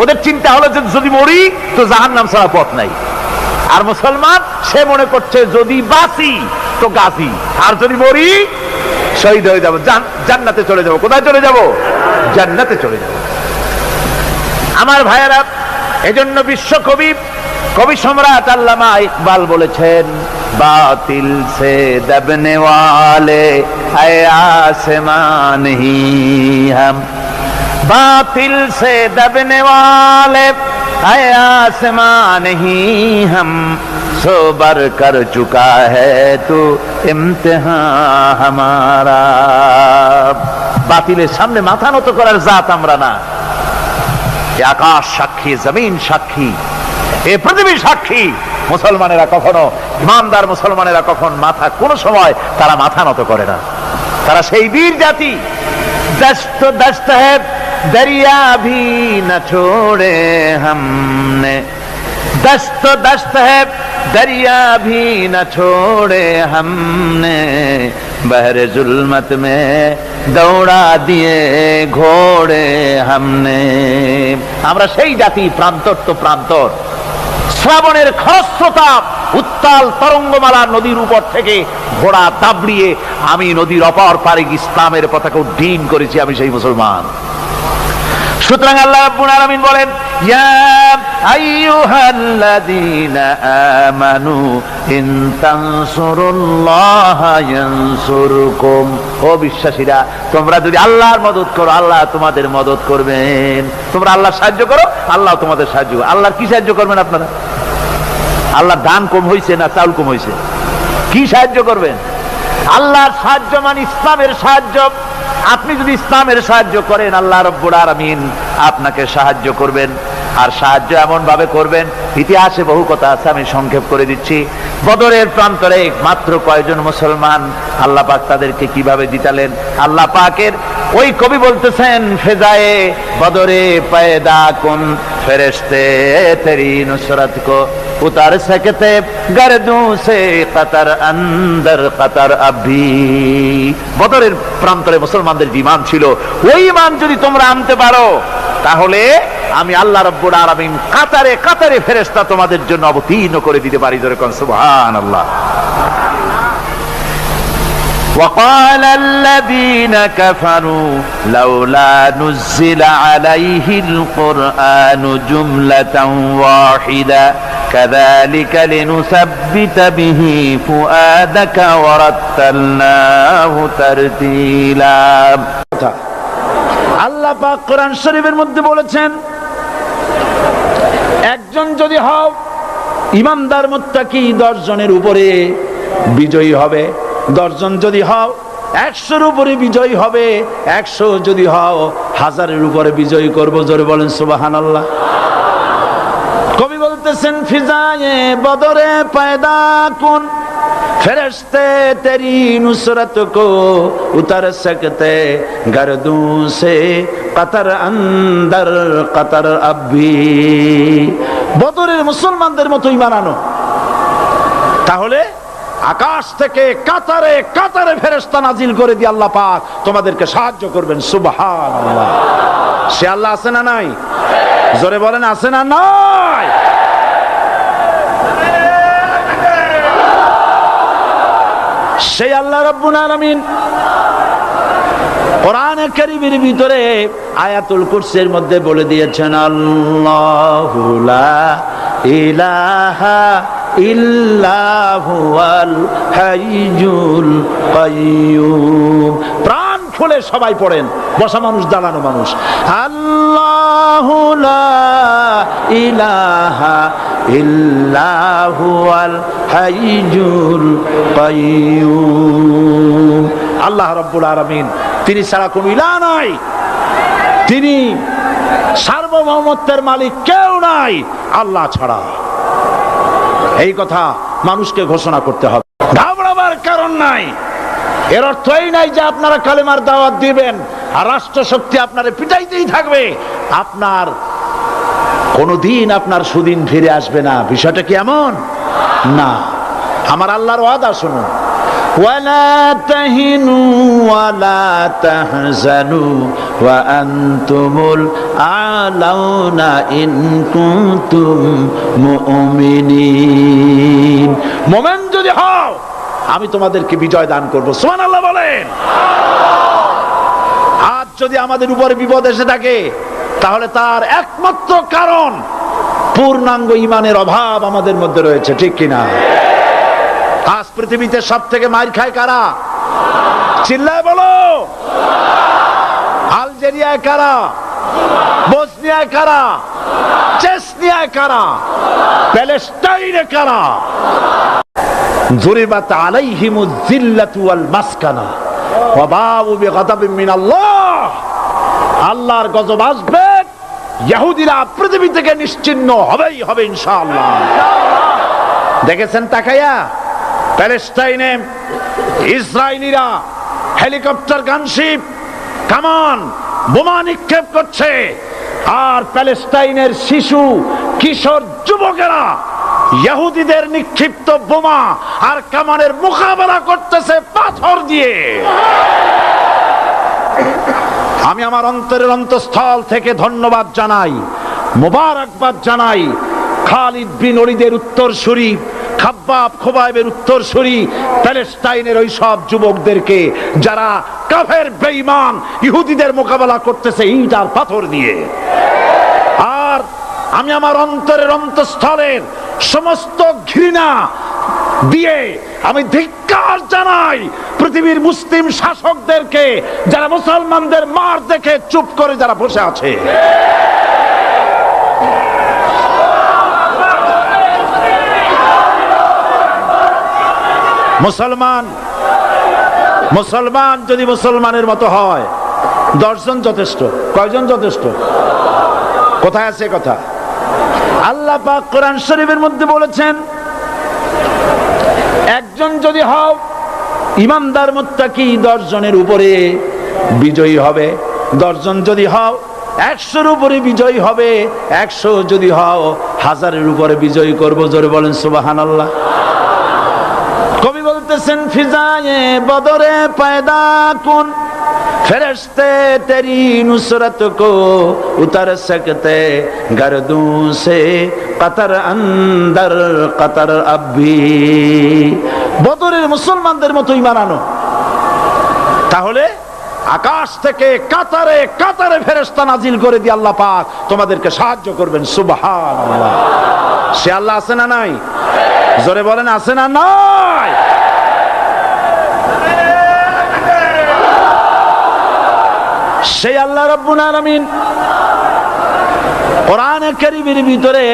ওদের চিন্তা হলো যে যদি মরি তো জাহান্নাম ছাড়া পথ নাই। আর মুসলমান সে মনে করছে যদি বাঁচি তো গাজী, আর যদি মরি শহীদ হয়ে যাবো, জান্নাতে চলে যাবো। কোথায় চলে যাব? জান্নাতে চলে যাব। আমার ভাইয়েরা, এজন্য বিশ্ব কবি সম্রাট আল্লামা ইকবাল বলেছেন, বাতিল সে দবনে ওয়ালে আয়ে আসমান হি হাম, बातिल से दबने वाले आए आसमान ही हम, सो बर कर चुका है तू इम्तिहान हमारा। বাতিলের সামনে মাথা নত করার জাত আমরা না। আকাশ সাক্ষী, জমিন সাক্ষী, এ পৃথিবী সাক্ষী। মুসলমানেরা কখনো, ইমানদার মুসলমানেরা কখন কোনো সময় তারা মাথা নত করে না। তারা সেই বীর জাতি। দস্ত দস্ত है दरिया भी न छोड़े हमने, दस्त दस्त है दरिया भी न छोड़े हमने, बहरे जुल्मत में दौड़ा दिए घोड़े हमने। আমরা সেই জাতি, প্রান্তর তো প্রান্তর। শ্রাবণের খরস্রোতা উত্তাল তরঙ্গমালা নদীর উপর থেকে ঘোড়া দাবড়িয়ে আমি নদীর অপর পারে ইসলামের পতাকা উড্ডীন করেছি, আমি সেই মুসলমান। সুতরাং আল্লাহ রাব্বুল আলামিন বলেন, ইয়া আইয়ুহাল্লাযীনা আমানু ইন তানসুরুল্লাহা ইয়ানসুরকুম। ও বিশ্বাসীরা, তোমরা যদি আল্লাহর মদদ করো, আল্লাহ তোমাদের মদদ করবেন। তোমরা আল্লাহর সাহায্য করো, আল্লাহ তোমাদের সাহায্য করবে। আল্লাহর কি সাহায্য করবেন আপনারা? আল্লাহর দান কম হয়েছে না চাউল কম হয়েছে? কি সাহায্য করবেন? আল্লাহর সাহায্য মানে ইসলামের সাহায্য। আপনি যদি ইসলামের সাহায্য করেন, আল্লাহ রাব্বুল আলামিন আপনাকে সাহায্য করবেন। আর সাহায্য এমন ভাবে করবেন, ইতিহাসে বহু কথা আছে, আমি সংক্ষেপ করে দিচ্ছি। বদরের প্রান্তরে মাত্র কয়জন মুসলমান, আল্লাহ পাক তাদেরকে কিভাবে জিতালেন। আল্লাহ পাকের ওই কবি বলতেছেন, ফেজায়ে বদরে পয়দা কুন ফেরেশতে তেরি নুসরত কো उतर सकते गर्दों से कतर अंदर कतर अभी। বদরের প্রান্তরে মুসলমানদের ঈমান ছিল, ওই ঈমান যদি তোমরা আনতে পারো তাহলে আমি আল্লাহ রাব্বুল আলামিন কাতারে কাতারে ফেরেশতা তোমাদের জন্য অবতীর্ণ করে দিতে পারি। জোরে কোন সুবহানাল্লাহ। وقال الذين كفروا لولا نزل عليه القرآن جملة واحدة كذلك لنثبت به فؤادك ورتلناه ترتيلا। আল্লাহ পাক কোরআন শরীফের মধ্যে বলেছেন, একজন যদি হও ইমানদার মুত্তাকি 10 জনের উপরে বিজয়ী হবে, 10 জন যদি হও 100-এর উপরে বিজয়ী হবে, 100 যদি হও 1000-এর উপরে বিজয়ী করব। জোরে বলেন সুবহানাল্লাহ। কবি বলতেছেন, ফিজায়ে বদরে পয়দা কুন ফেরেশতে তেরি নুসরত কো উতার सकते गर्दों से कतर अंदर कतर अभी। বদরের মুসলমানদের মতো ঈমান আনো, তাহলে আকাশ থেকে কাতারে কাতারে ফেরেশতা নাজিল করে দিয়ে আল্লাহ পাক তোমাদেরকে সাহায্য করবেন। সুবহানাল্লাহ। সে আল্লাহ আছে না নাই? জোরে বলেন, আছে না নাই? সেই আল্লাহ রাব্বুল আলামিন কোরআনে কারীমের ভিতরে আয়াতুল কুরসির মধ্যে বলে দিয়েছেন, আল্লাহু লা ইলাহা ইল্লাহুল হাইয়ুল কাইয়্যুম। প্রাণ খুলে সবাই পড়েন, বসা মানুষ, দাঁড়ানো মানুষ। আল্লাহু লা ইলাহা ইল্লাহুল হাইয়ুল কাইয়্যুম। আল্লাহ রাব্বুল আলামিন, তিনি ছাড়া কোনো ইলাহ নাই, তিনি সার্বভৌমত্বের মালিক, কেউ নাই আল্লাহ ছাড়া। এই কথা মানুষকে ঘোষণা করতে হবে। ঘাবড়াবার কারণ নাই। এর অর্থ এই নাই যে আপনারা কালেমার দাওয়াত দিবেন আর রাষ্ট্রশক্তি আপনারা পিটাইতেই থাকবে, আপনার কোনদিন আপনার সুদিন ফিরে আসবে না। বিষয়টা কি এমন না? আমার আল্লাহর ওয়াদা শুনুন, ওয়ালা তাহিনু ওয়ালা তাহজানু ওয়া আনতুমুল আলাউনা ইন কুনতুম মুমিনিন। মুমিন যদি হও আমি তোমাদেরকে বিজয় দান করব। সুবহানাল্লাহ বলেন। আজ যদি আমাদের উপরে বিপদ এসে থাকে তাহলে তার একমাত্র কারণ পূর্ণাঙ্গ ঈমানের অভাব আমাদের মধ্যে রয়েছে, ঠিক কিনা? আজ পৃথিবীতে সব থেকে মার খায় কারা? চিল্লায় বলো। আলজেরিয়ায় কারা? বসনিয়ায় কারা? চেচনিয়ায় কারা? প্যালেস্টাইনে কারা? যুরিবাত আলাইহিমুয যিল্লাতু ওয়াল মাসকানা ওয়া বাউ বিগাদাবিন মিনাল্লাহ। আল্লাহর গজব আসবে, ইহুদিরা পৃথিবী থেকে নিশ্চিহ্ন হবেই হবে ইনশাআল্লাহ। দেখেছেন তাকায়া প্যালেস্টাইনে ইসরায়েলিরা হেলিকপ্টার, গানশিপ, কামান, বোমা নিক্ষেপ করছে, আর প্যালেস্টাইনের শিশু, কিশোর, যুবকেরা ইহুদিদের নিক্ষিপ্ত বোমা আর কামানের মোকাবেলা করতেছে পাথর দিয়ে। আমি আমার অন্তরের অন্তঃস্থল থেকে ধন্যবাদ জানাই, মোবারকবাদ জানাই খালিদ বিন ওলীদের উত্তরসূরি, খাব্বাব খোবাইবের উত্তরসূরি প্যালেস্টাইনের ওই সব যুবকদেরকে যারা কাফের বেঈমান ইহুদিদের মোকাবেলা করতেছে ইট আর পাথর দিয়ে। আর আমি আমার অন্তরের অন্তঃস্থলের সমস্ত ঘৃণা দিয়ে আমি ধিক্কার জানাই পৃথিবীর মুসলিম শাসকদেরকে, যারা মুসলমানদের মার দেখে চুপ করে যারা বসে আছে। মুসলমান যদি মুসলমানের মতো হয় 10 জন যথেষ্ট। কয়জন যথেষ্ট? কোথায় আছে কথা? আল্লাহ পাক কোরআন শরীফের মধ্যে বলেছেন, একজন যদি হও ইমানদার মুত্তাকি 10 জনের উপরে বিজয়ী হবে। 10 জন যদি হও 100-এর উপরে বিজয়ী হবে। 100 যদি হও 1000-এর উপরে বিজয়ী করব। জোরে বলেন সুবহানাল্লাহ। কবি বলতেছেন, ফিজায়ে বদরে পয়দা কুন ফেরেশতে তেরি নুসরত কো উতার সকতে গর্দু সে কতর অন্দর কতর আবি। বদরের মুসলমানদের মতো ঈমান আনো, তাহলে আকাশ থেকে কাতারে কাতারে ফেরেশতা নাজিল করে দিয়ে আল্লাহ পাক তোমাদেরকে সাহায্য করবেন। সুবহানাল্লাহ। সে আল্লাহ আছে না নাই? জোরে বলেন, আছে না নাই? সেই আল্লাহ রাব্বুল আলামিন কোরআনে কারীমের ভিতরে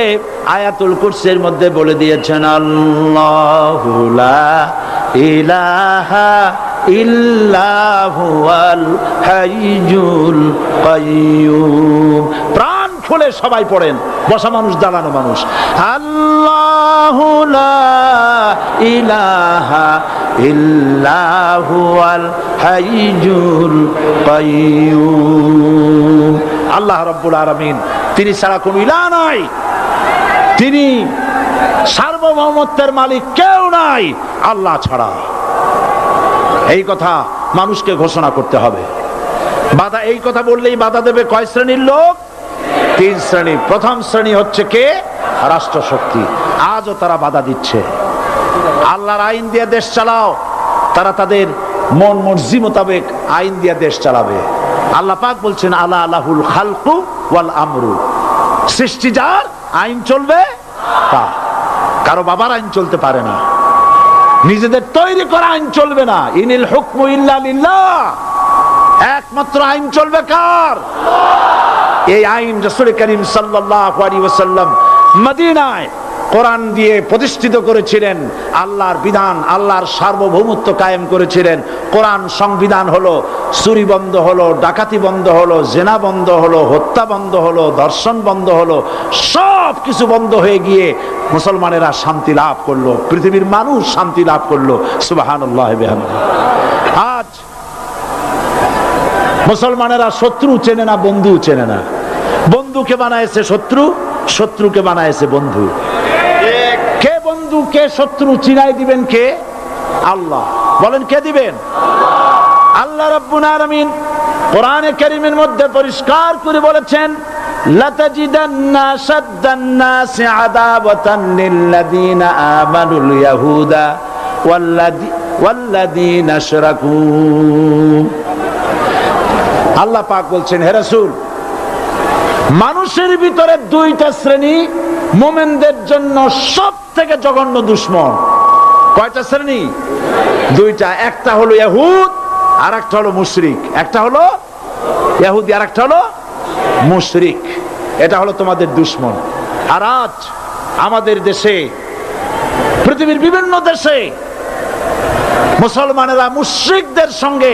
আয়াতুল কুরসির মধ্যে বলে দিয়েছেন, আল্লাহু লা ইলাহা ইল্লা হুয়াল হাইয়ুল কাইয়্যুম। প্রাণ খুলে সবাই পড়েন, বসা মানুষ, দাঁড়ানো মানুষ। আল্লাহু লা ইলাহা ইল্লা হুয়াল হাইয়ুল কাইয়্যুম। আল্লাহ রাব্বুল আলামিন, তিনি ছাড়া কোনো ইলাহ নাই, তিনি সার্বভৌমত্বের মালিক, কেউ নাই আল্লাহ ছাড়া। এই কথা মানুষকে ঘোষণা করতে হবে। বাধা, এই কথা বললেই বাধা দেবে কয় শ্রেণীর লোক? 3 শ্রেণী। প্রথম শ্রেণী হচ্ছে কে? রাষ্ট্রশক্তি। আজও তারা বাধা দিচ্ছে। আল্লাহর আইন দিয়ে দেশ চালাও, তারা তাদের মন মর্জি মোতাবেক আইন দিয়ে দেশ চালাবে। আল্লাহ পাক বলছেন, আলা আলাহুল খালকু ওয়াল আমরু। সৃষ্টি যার, আইন চলবে তার। কারো বাবার আইন চলতে পারে না, নিজেদের তৈরি করা আইন চলবে না। ইনিল হুকমু ইল্লা লিল্লাহ। একমাত্র আইন চলবে কার? এই আইন রাসূল করিম সাল্লাল্লাহু আলাইহি ওয়াসাল্লাম মদিনায় কোরআন দিয়ে প্রতিষ্ঠিত করেছিলেন। আল্লাহর বিধান, আল্লাহর সার্বভৌমত্ব কায়েম করেছিলেন। কোরআন সংবিধান হলো চুরি বন্ধ হলো, ডাকাতি বন্ধ হলো, জেনা বন্ধ হলো, হত্যা বন্ধ হলো, ধর্ষণ বন্ধ হলো, সব কিছু বন্ধ হয়ে গিয়ে মুসলমানেরা শান্তি লাভ করলো, পৃথিবীর মানুষ শান্তি লাভ করলো। সুবহানাল্লাহ বিহামদিহি। আজ মুসলমানেরা শত্রু চেনে না, বন্ধু চেনে না। বন্ধুকে বানায়েছে শত্রু, শত্রুকে বানায়েছে বন্ধু। কে বন্ধু কে শত্রু চিনাই দিবেন কে? আল্লাহ। বলেন কে দিবেন? আল্লাহ রাব্বুল আলামিন কোরআনে কারীমের মধ্যে পরিষ্কার করে বলেছেন, লাতাজিদান্না শাদ্দান নাসি আদাওয়াতান লিল্লাযীনা আমানুল ইয়াহুদা ওয়াল্লাযীনা আশরাকু। আল্লাহ পাক বলছেন, হে রাসূল, মানুষের ভিতরে দুইটা শ্রেণী মুমিনদের জন্য সবথেকে জঘন্য দুশমন। কয়টা শ্রেণী? দুইটা। একটা হলো ইহুদ আর একটা হলো মুশরিক। একটা হলো ইহুদি আর একটা হলো মুশরিক। এটা হলো তোমাদের দুশমন। আর আজ আমাদের দেশে, পৃথিবীর বিভিন্ন দেশে মুসলমানেরা মুশরিকদের সঙ্গে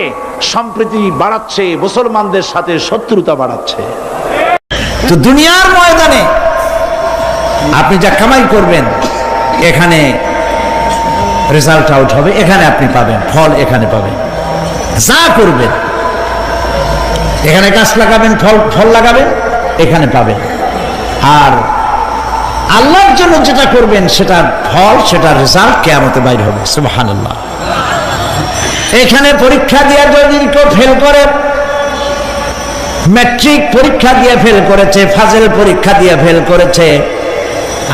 সম্প্রীতি বাড়াচ্ছে, মুসলমানদের সাথে শত্রুতা বাড়াচ্ছে। তো দুনিয়ার ময়দানে আপনি যা কামাই করবেন এখানে রেজাল্ট আউট হবে, এখানে আপনি পাবেন ফল, এখানে পাবেন। যা করবেন, এখানে গাছ লাগাবেন, ফল লাগাবেন, এখানে পাবেন। আর আল্লাহর জন্য যেটা করবেন সেটার ফল, সেটার রেজাল্ট কিয়ামতে বাইর হবে। সুবহানাল্লাহ। এখানে পরীক্ষা দিয়ে যদি কেউ ফেল করে, ম্যাট্রিক পরীক্ষা দিয়ে ফেল করেছে, ফাজেল পরীক্ষা দিয়ে ফেল করেছে,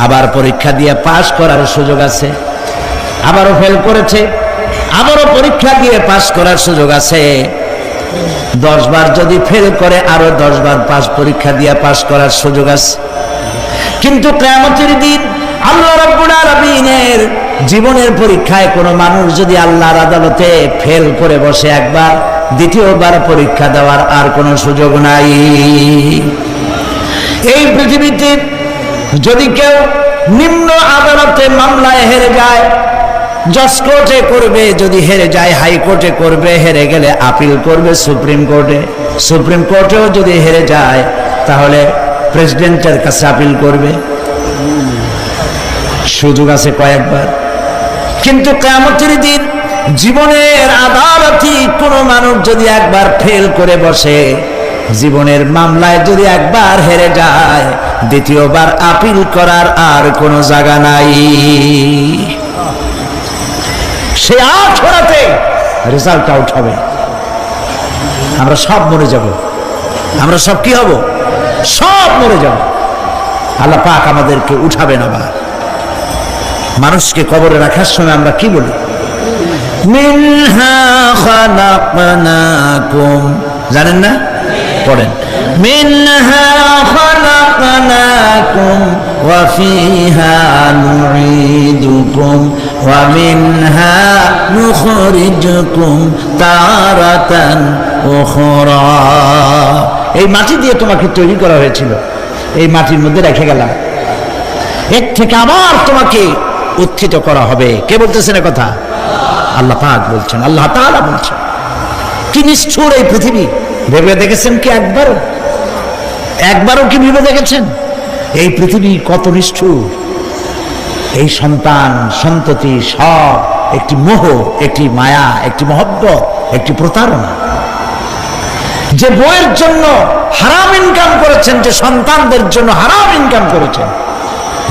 আবার পরীক্ষা দিয়ে পাস করার সুযোগ আছে, আবারও ফেল করেছে, আবারও পরীক্ষা দিয়ে পাস করার সুযোগ আছে। 10 বার যদি ফেল করে আরো 10 বার পরীক্ষা দিয়ে পাস করার সুযোগ আছে। কিন্তু কিয়ামতের দিন আল্লাহ রাব্বুল আলামিনের জীবনের পরীক্ষায় কোনো মানুষ যদি আল্লাহর আদালতে ফেল করে বসে একবার, দ্বিতীয়বার পরীক্ষা দেওয়ার আর কোনো সুযোগ নাই। এই পৃথিবীতে যদি কেউ নিম্ন আদালতে মামলায় হেরে যায়, জজ কোর্টে করবে, যদি হেরে যায় হাইকোর্টে করবে, হেরে গেলে আপিল করবে সুপ্রিম কোর্টে, সুপ্রিম কোর্টেও যদি হেরে যায় তাহলে প্রেসিডেন্টের কাছে আপিল করবে। সুযোগ আছে কয়েকবার। কিন্তু কিয়ামতের দিন জীবনের আদালতে কোন মানুষ যদি একবার ফেল করে বসে, জীবনের মামলায় যদি একবার হেরে যায়, দ্বিতীয়বার আপিল করার আর কোনো জায়গা নাই। সে আখেরাতে রেজাল্ট আউট হবে। আমরা সব মরে যাব, আমরা সব কি হব? সব মরে যাব। আল্লাহ পাক আমাদেরকে উঠাবেন। আবার মানুষকে কবরে রাখার সময় আমরা কি বলি? মিনহা খালাকনাকুম, জানেন না? পড়েন, মিনহা খালাকনাকুম ওয়া ফিহা নুঈদুকুম ওয়া মিনহা নুখরিজুকুম তারাতান উখরা। এই মাটি দিয়ে তোমাকে তৈরি করা হয়েছিল, এই মাটির মধ্যে রেখে গেলাম, এর থেকে আবার তোমাকে উত্থিত করা হবে। কে বলতেছেন এ কথা? আল্লাহ পাক বলছেন, আল্লাহ তাআলা বলছেন। কি নিষ্ঠুর এই পৃথিবী! ভেবে দেখেছেন কি একবারও কি ভেবে দেখেছেন এই পৃথিবী কত নিষ্ঠুর? এই সন্তান সন্ততি সব একটি মোহ, একটি মায়া, একটি মহব্বত, একটি প্রতারণা। যে বইয়ের জন্য হারাম ইনকাম করেছেন, যে সন্তানদের জন্য হারাম ইনকাম করেছেন,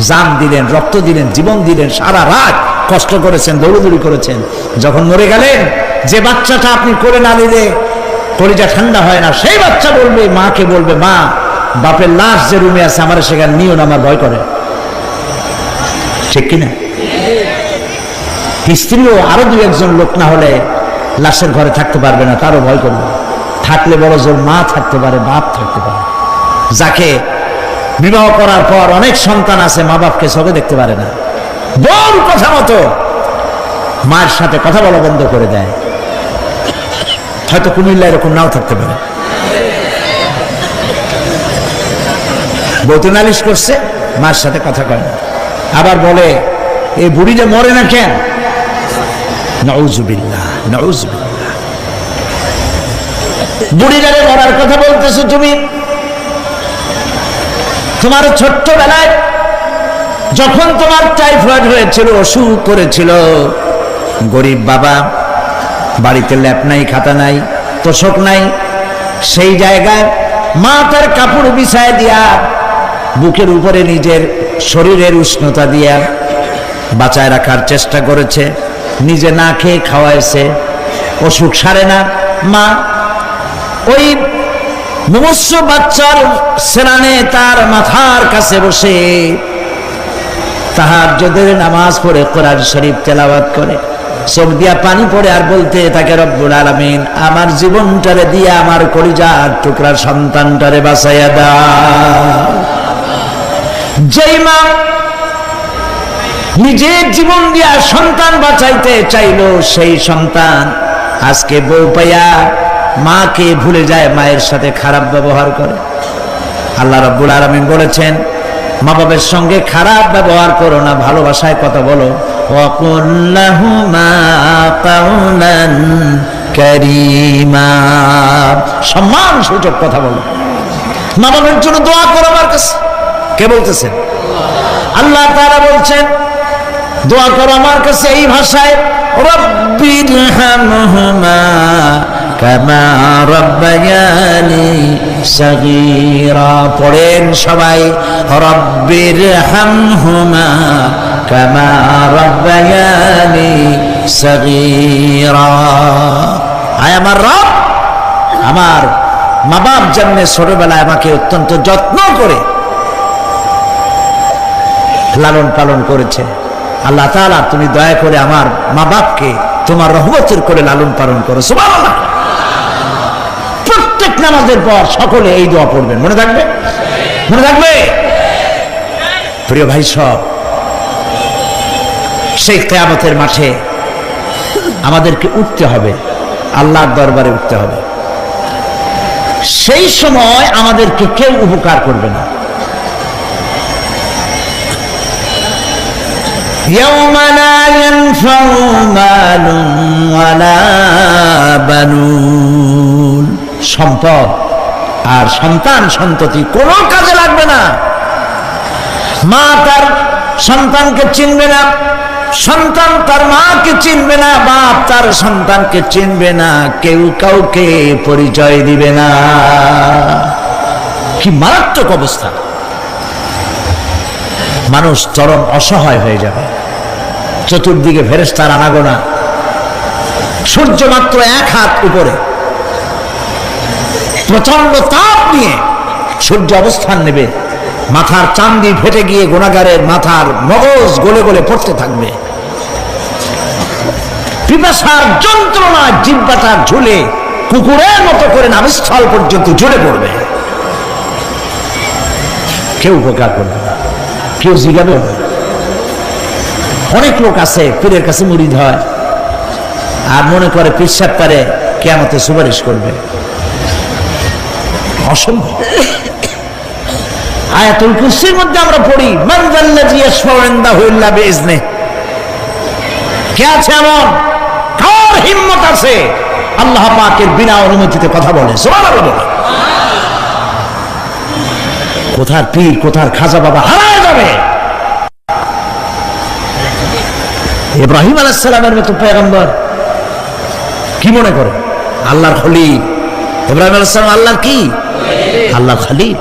জান দিলেন, রক্ত দিলেন, জীবন দিলেন, সারা রাত কষ্ট করেছেন, দৌড়দৌড়ি করেছেন, যখন মরে গেলেন, যে বাচ্চাটা আপনি করে না দিলে কলিজা ঠান্ডা হয় না, সেই বাচ্চা বলবে, মাকে বলবে, মা বাপের লাশ যে রুমে আছে আমার সেখানে নিও না, আমার ভয় করে। ঠিক কিনা? স্ত্রীও আরো 2-1 লোক না হলে লাশের ঘরে থাকতে পারবে না, তারও ভয় করবে। থাকলে বড় জোর মা থাকতে পারে, বাপ থাকতে পারে। যাকে বিবাহ করার পর অনেক সন্তান আছে, মা বাপকে চোখে দেখতে পারে না, বল কথা মতো মায়ের সাথে কথা বলা বন্ধ করে দেয়। হয়তো কুমিল্লা এরকম নাও থাকতে পারে। বউ তো নালিশ করছে, মায়ের সাথে কথা কয় না, আবার বলে এই বুড়িটা মরে না কেন? নাউজুবিল্লাহ, নাউজুবিল্লাহ। বুড়িটারে মরার কথা বলতেছো তুমি। তোমার ছোট্টবেলায় যখন তোমার টাইফয়েড হয়েছিল, অসুখ করেছিল, গরিব বাবা, বাড়িতে ল্যাপ নাই, খাতা নাই, তোষক নাই, সেই জায়গায় মা তার কাপড় বিছায় দিয়া বুকের উপরে নিজের শরীরের উষ্ণতা দিয়া বাঁচায় রাখার চেষ্টা করেছে, নিজে না খেয়ে খাওয়াইছে, অসুখ সারে না। মা ওই মুমূর্ষু বাচ্চার সেনানে তার মাথার কাছে বসে তাহাজ্জুদের নামাজ পড়ে কোরআন শরীফ তেলাওয়াত করে, চোখ দিয়া পানি পড়ে আর বলতে থাকে, রব্বুল আলামিন আমার জীবনটারে দিয়া আমার কলিজার টুকরা সন্তানটারে বাঁচাইয়া দাও। যেই মা নিজের জীবন দিয়া সন্তান বাঁচাইতে চাইলো, সেই সন্তান আজকে বউ পাইয়া মাকে ভুলে যায়, মায়ের সাথে খারাপ ব্যবহার করে। আল্লাহ রাব্বুল আলামিন বলেছেন, মা বাবার সঙ্গে খারাপ ব্যবহার করো না, ভালোবাসায় কথা বলো। ওয়াকুল লাহুমা কাওলান কারীমা, সম্মান সূচক কথা বলো। মা বাবার জন্য দোয়া করো আমার কাছে। কে বলতেছেন? আল্লাহ তাআলা বলছেন দোয়া করো আমার কাছে এই ভাষায়, রব্বিরহামহুমা কামা রাব্বায়ানি সাগীরা। পড়েন সবাই, রব্বিরহামহুমা কামা রাব্বায়ানি সাগীরা। আয় আমার রব, আমার মা বাপ যেমন ছোটবেলায় আমাকে অত্যন্ত যত্ন করে লালন পালন করেছে, আল্লাহ তাআলা তুমি দয়া করে আমার মা বাপকে তোমার রহমতের করে লালন পালন করো। সুবহানাল্লাহ। প্রত্যেক নামাজের পর সকলে এই দোয়া পড়বেন, মনে থাকবে? মনে থাকবে? প্রিয় ভাই সব, সেই কিয়ামতের মাঠে আমাদেরকে উঠতে হবে, আল্লাহর দরবারে উঠতে হবে। সেই সময় আমাদেরকে কেউ উপকার করবে না। يوم لا ينفع مال ولا بنون, সম্পদ আর সন্তান সন্ততি কোনো কাজে লাগবে না। মা তার সন্তানকে চিনবে না, সন্তান তার মাকে চিনবে না, বাপ তার সন্তানকে চিনবে না, কেউ কাউকে পরিচয় দিবে না। কি মারাত্মক অবস্থা! মানুষ চরম অসহায় হয়ে যাবে। চতুর্দিকে ফেরেশতার আনাগোনা, সূর্য মাত্র 1 হাত উপরে, প্রচন্ড তাপ নিয়ে সূর্য অবস্থান নেবে, মাথার চান্দি ফেটে গিয়ে গুনাহগারের মাথার মগজ গলে গলে পড়তে থাকবে। পিপাসার যন্ত্রণা জিহ্বাটা ঝুলে কুকুরের মতো করে নাভিস্থল পর্যন্ত ঝুলে পড়বে। কেউ উপকার করবে না, কেউ জিজ্ঞাবে না। অনেক লোক আছে পীরের কাছে মুরিদ হয় আর মনে করে পীর সাহেব তারে কিয়ামতে সুপারিশ করবে। অসম্ভব। আয়াতুল কুরসির মধ্যে আমরা পড়ি, মান যাল্লাযী ইয়াশফাউ ইনদাহু ইল্লা বিইজনিহি। কে আছে এমন? কার হিম্মত আছে আল্লাহ পাকের বিনা অনুমতিতে কথা বলে? সুবহানাল্লাহ বলে। কোথার পীর, কোথার খাজা বাবা হারায় যাবে। ইব্রাহিম আলাইহিস সালামের মতো পয়গম্বর কি মনে করে? আল্লাহর খলিল। ইব্রাহিম আলাইহিস সালাম আল্লাহর কি? আল্লাহর খলিল।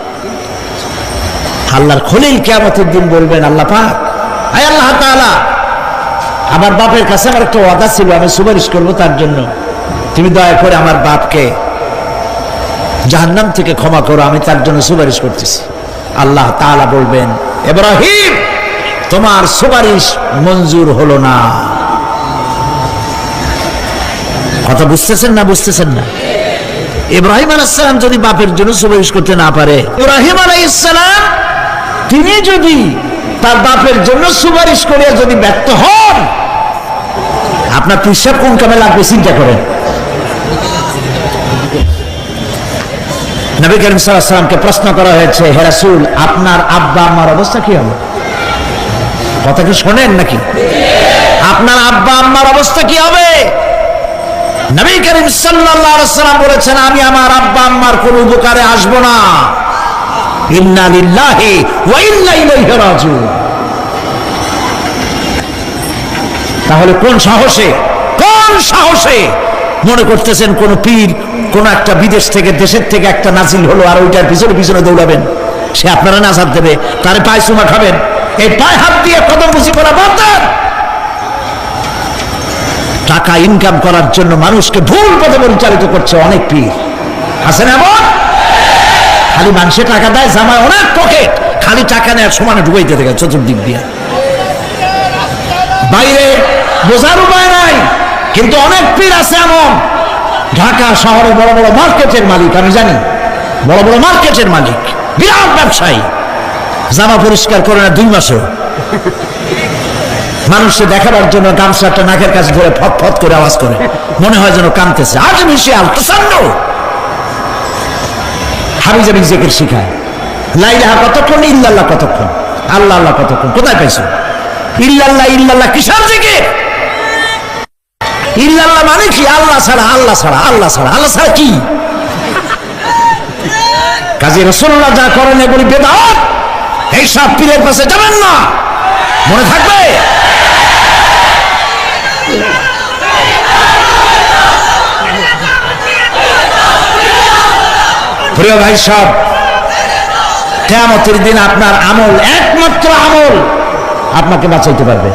আল্লাহর খলিল কিয়ামতের দিন বলবেন, আল্লাহ পাক, আয় আল্লাহ তাআলা, আমার বাপের কাছে আমার একটা ওয়াদা ছিল, আমি সুপারিশ করবো তার জন্য, তুমি দয়া করে আমার বাপকে জাহান্নাম থেকে ক্ষমা করো, আমি তার জন্য সুপারিশ করতেছি। আল্লাহ তাআলা বলবেন, ইব্রাহিম তোমার সুপারিশ মঞ্জুর হলো না। কথা বুঝতেছেন না? বুঝতেছেন না? ইব্রাহিম আলাইহিস সালাম যদি বাপের জন্য সুপারিশ করতে না পারে, ইব্রাহিম আলাইহিস সালাম তিনি যদি তার বাপের জন্য সুপারিশ করে যদি ব্যর্থ হন, আপনার পিসাব কোন কামে লাগবে চিন্তা করেন। নবী করিম সাল্লাল্লাহু আলাইহি ওয়াসাল্লামকে প্রশ্ন করা হয়েছে, হে রাসূল, আপনার আব্বা আম্মার অবস্থা কি হবে? কথা কি শোনেন নাকি? আপনার আব্বা আম্মার অবস্থা কি হবে? নবী করিম সাল্লাল্লাহু আলাইহি ওয়াসাল্লাম বলেছেন, আমি আমার আব্বা আম্মার কোনো উপকারে আসব না। ইন্না লিল্লাহি ওয়া ইন্না ইলাইহি রাজিউন। তাহলে কোন সাহসে মনে করতেছেন কোন পীর কোন একটা বিদেশ থেকে দেশের থেকে একটা নাজিল হলো আর ওইটার পিছনে পিছনে দৌড়াবেন, সে আপনারা নাজাত দেবে, তারে পায়ে চুমা খাবেন? এই পায়ে হাত দিয়ে কদম বুঝি করা বাদ দেন। টাকা ইনকাম করার জন্য মানুষকে ভুল পথে পরিচালিত করছে অনেক পীর, আছে না? এমন খালি মানুষে টাকা দেয়, জামায় অনেক পকেট, খালি টাকা নেয় সমানে ঢুকাইতে থাকে চতুর্দিক দিয়ে, বাইরে বোঝার উপায় নাই। কিন্তু অনেক পীর আছে এমন, ঢাকা শহরে বড় বড় মার্কেটের মালিক, আমি জানি বড় বড় মার্কেটের মালিক, বিরাট ব্যবসায়ী, জামা পরিষ্কার করে না 2 মাসেও, মানুষকে দেখাবার জন্য গামছাটা নাকের কাছে ধরে ফট ফট করে আওয়াজ করে, মনে হয় যেন কাঁদতেছে। আজ মিশে আলতাসান্ন হাবিজাবি জিকির শিখায়, লা ইলাহা কতক্ষণ, ইল্লাল্লাহ কতক্ষণ, আল্লাহ আল্লাহ কতক্ষণ, কোথায় পাইছো? ইল্লাল্লাহ ইল্লাল্লাহ কিসের জিকির? ইল্লাল্লাহ মানে কি? আল্লাহ ছাড়া, আল্লাহ ছাড়া, আল্লাহ ছাড়া, আল্লাহ ছাড়া কি? কাজী রাসূলুল্লাহ যা করেন এগুলি বেদাত। এই সব পীরের পাশে যাবেন না, মনে থাকবে। প্রিয় ভাই সব, কিয়ামতের দিন আপনার আমল, একমাত্র আমল আপনাকে বাঁচাইতে পারবে।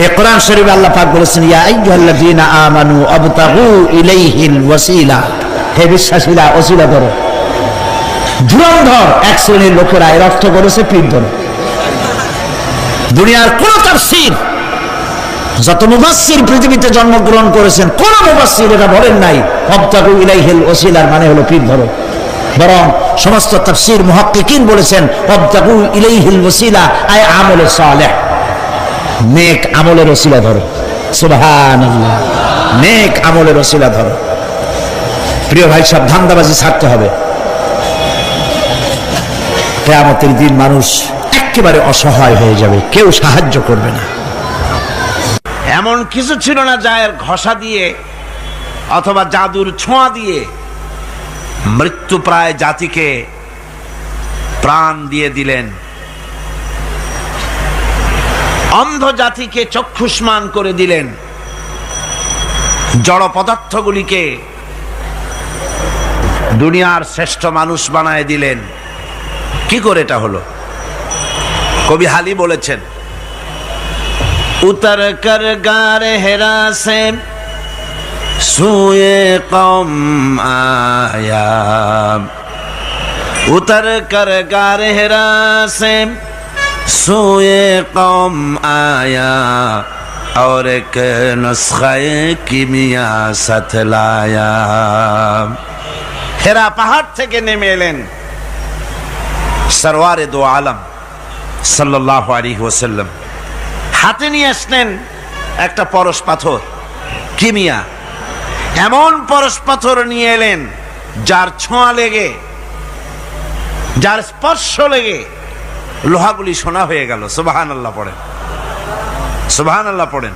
এই কোরআন শরীফে আল্লাহ পাক বলেছেন, ইয়া আইয়ুহাল্লাযীনা আমানু আবতাগু ইলাইহিল ওয়াসিলা, হে বিশ্বাসীরা ওসিলা করো। ধুরন্ধর এক শ্রেণীর লোকেরা এর অর্থ করেছে পীর ধরো। দুনিয়ার কোন তাফসীর, যত মুফাসসির পৃথিবীতে জন্মগ্রহণ করেছেন, কোন মুফাসসির এটা বলেন নাই আবতাগু ইলাইহিল ওয়াসিলার মানে হলো পীর ধরো। বরং সমস্ত তাফসীর মুহাক্কিকিন বলেছেন আবতাগু ইলাইহিল ওয়াসিলা আয় আমলে সালেহ, নেক আমলের ওসিলা ধরো। সুবহানাল্লাহ, নেক আমলের ওসিলা ধরো। প্রিয় ভাই সব, ধান্দাবাজি ছাড়তে হবে। কিয়ামতের দিন মানুষ একেবারে অসহায় হয়ে যাবে, কেউ সাহায্য করবে না। এমন কিছু ছিল না যার ঘষা দিয়ে অথবা জাদুর ছোঁয়া দিয়ে মৃত্যুপ্রায় জাতিকে প্রাণ দিয়ে দিলেন, অন্ধ জাতিকে চক্ষুষ্মান করে দিলেন, জড় পদার্থগুলিকে দুনিয়ার শ্রেষ্ঠ মানুষ বানায় দিলেন। কি করে এটা হলো? কবি হালি বলেছেন, উতর কর গারে হেরা সে সুয়ে কম আয়া, উতর কর গারে হেরা সে সুয়ে কম আয়া, और एक नुस्खे किमिया साथ लाया। হেরা পাহাড় থেকে নেমে এলেন সরওয়ারে দো আলম সাল্লাল্লাহু আলাইহি ওয়াসাল্লাম, হাতে নিয়ে আসলেন একটা পরশ পাথর, কিমিয়া, এমন পরশ পাথর নিয়ে এলেন যার ছোঁয়া লেগে, যার স্পর্শ লেগে লোহাগুলি সোনা হয়ে গেল। সুবহানাল্লাহ পড়েন, সুবহানাল্লাহ পড়েন।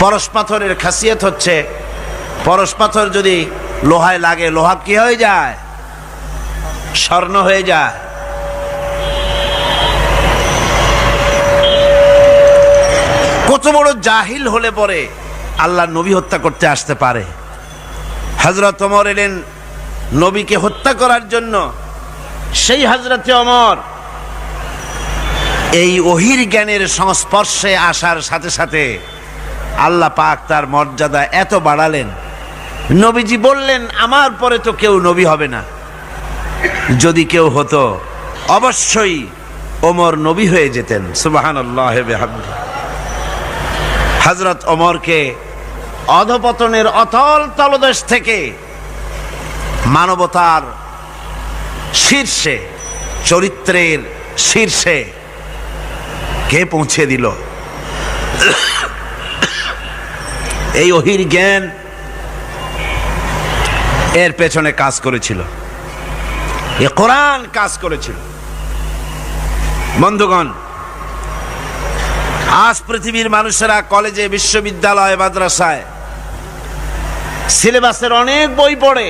পরশ পাথরের খাসিয়ত হচ্ছে, পরশ পাথর যদি লোহায় লাগে, লোহা কি হয়ে যায়? স্বর্ণ হয়ে যায়। কত বড় জাহিল হলে পরে আল্লাহ নবী হত্যা করতে আসতে পারে। হযরত ওমর এলেন নবীকে হত্যা করার জন্য। সেই হযরতে ওমর এই ওহির জ্ঞানের সংস্পর্শে আসার সাথে সাথে আল্লাহ পাক তার মর্যাদা এত বাড়ালেন, নবীজি বললেন আমার পরে তো কেউ নবী হবে না, যদি কেউ হতো অবশ্যই ওমর নবী হয়ে যেতেন। সুবহানাল্লাহ বিহামদিহি। হযরত ওমরকে অধপতনের অতল তলদেশ থেকে মানবতার শীর্ষে, চরিত্রের শীর্ষে কে পৌঁছে দিল? এই ওহির জ্ঞান এর পেছনে কাজ করেছিল, এ কোরআন কাজ করেছিল। বন্ধুগণ, আজ পৃথিবীর মানুষেরা কলেজে, বিশ্ববিদ্যালয়, মাদ্রাসায় সিলেবাসের অনেক বই পড়ে,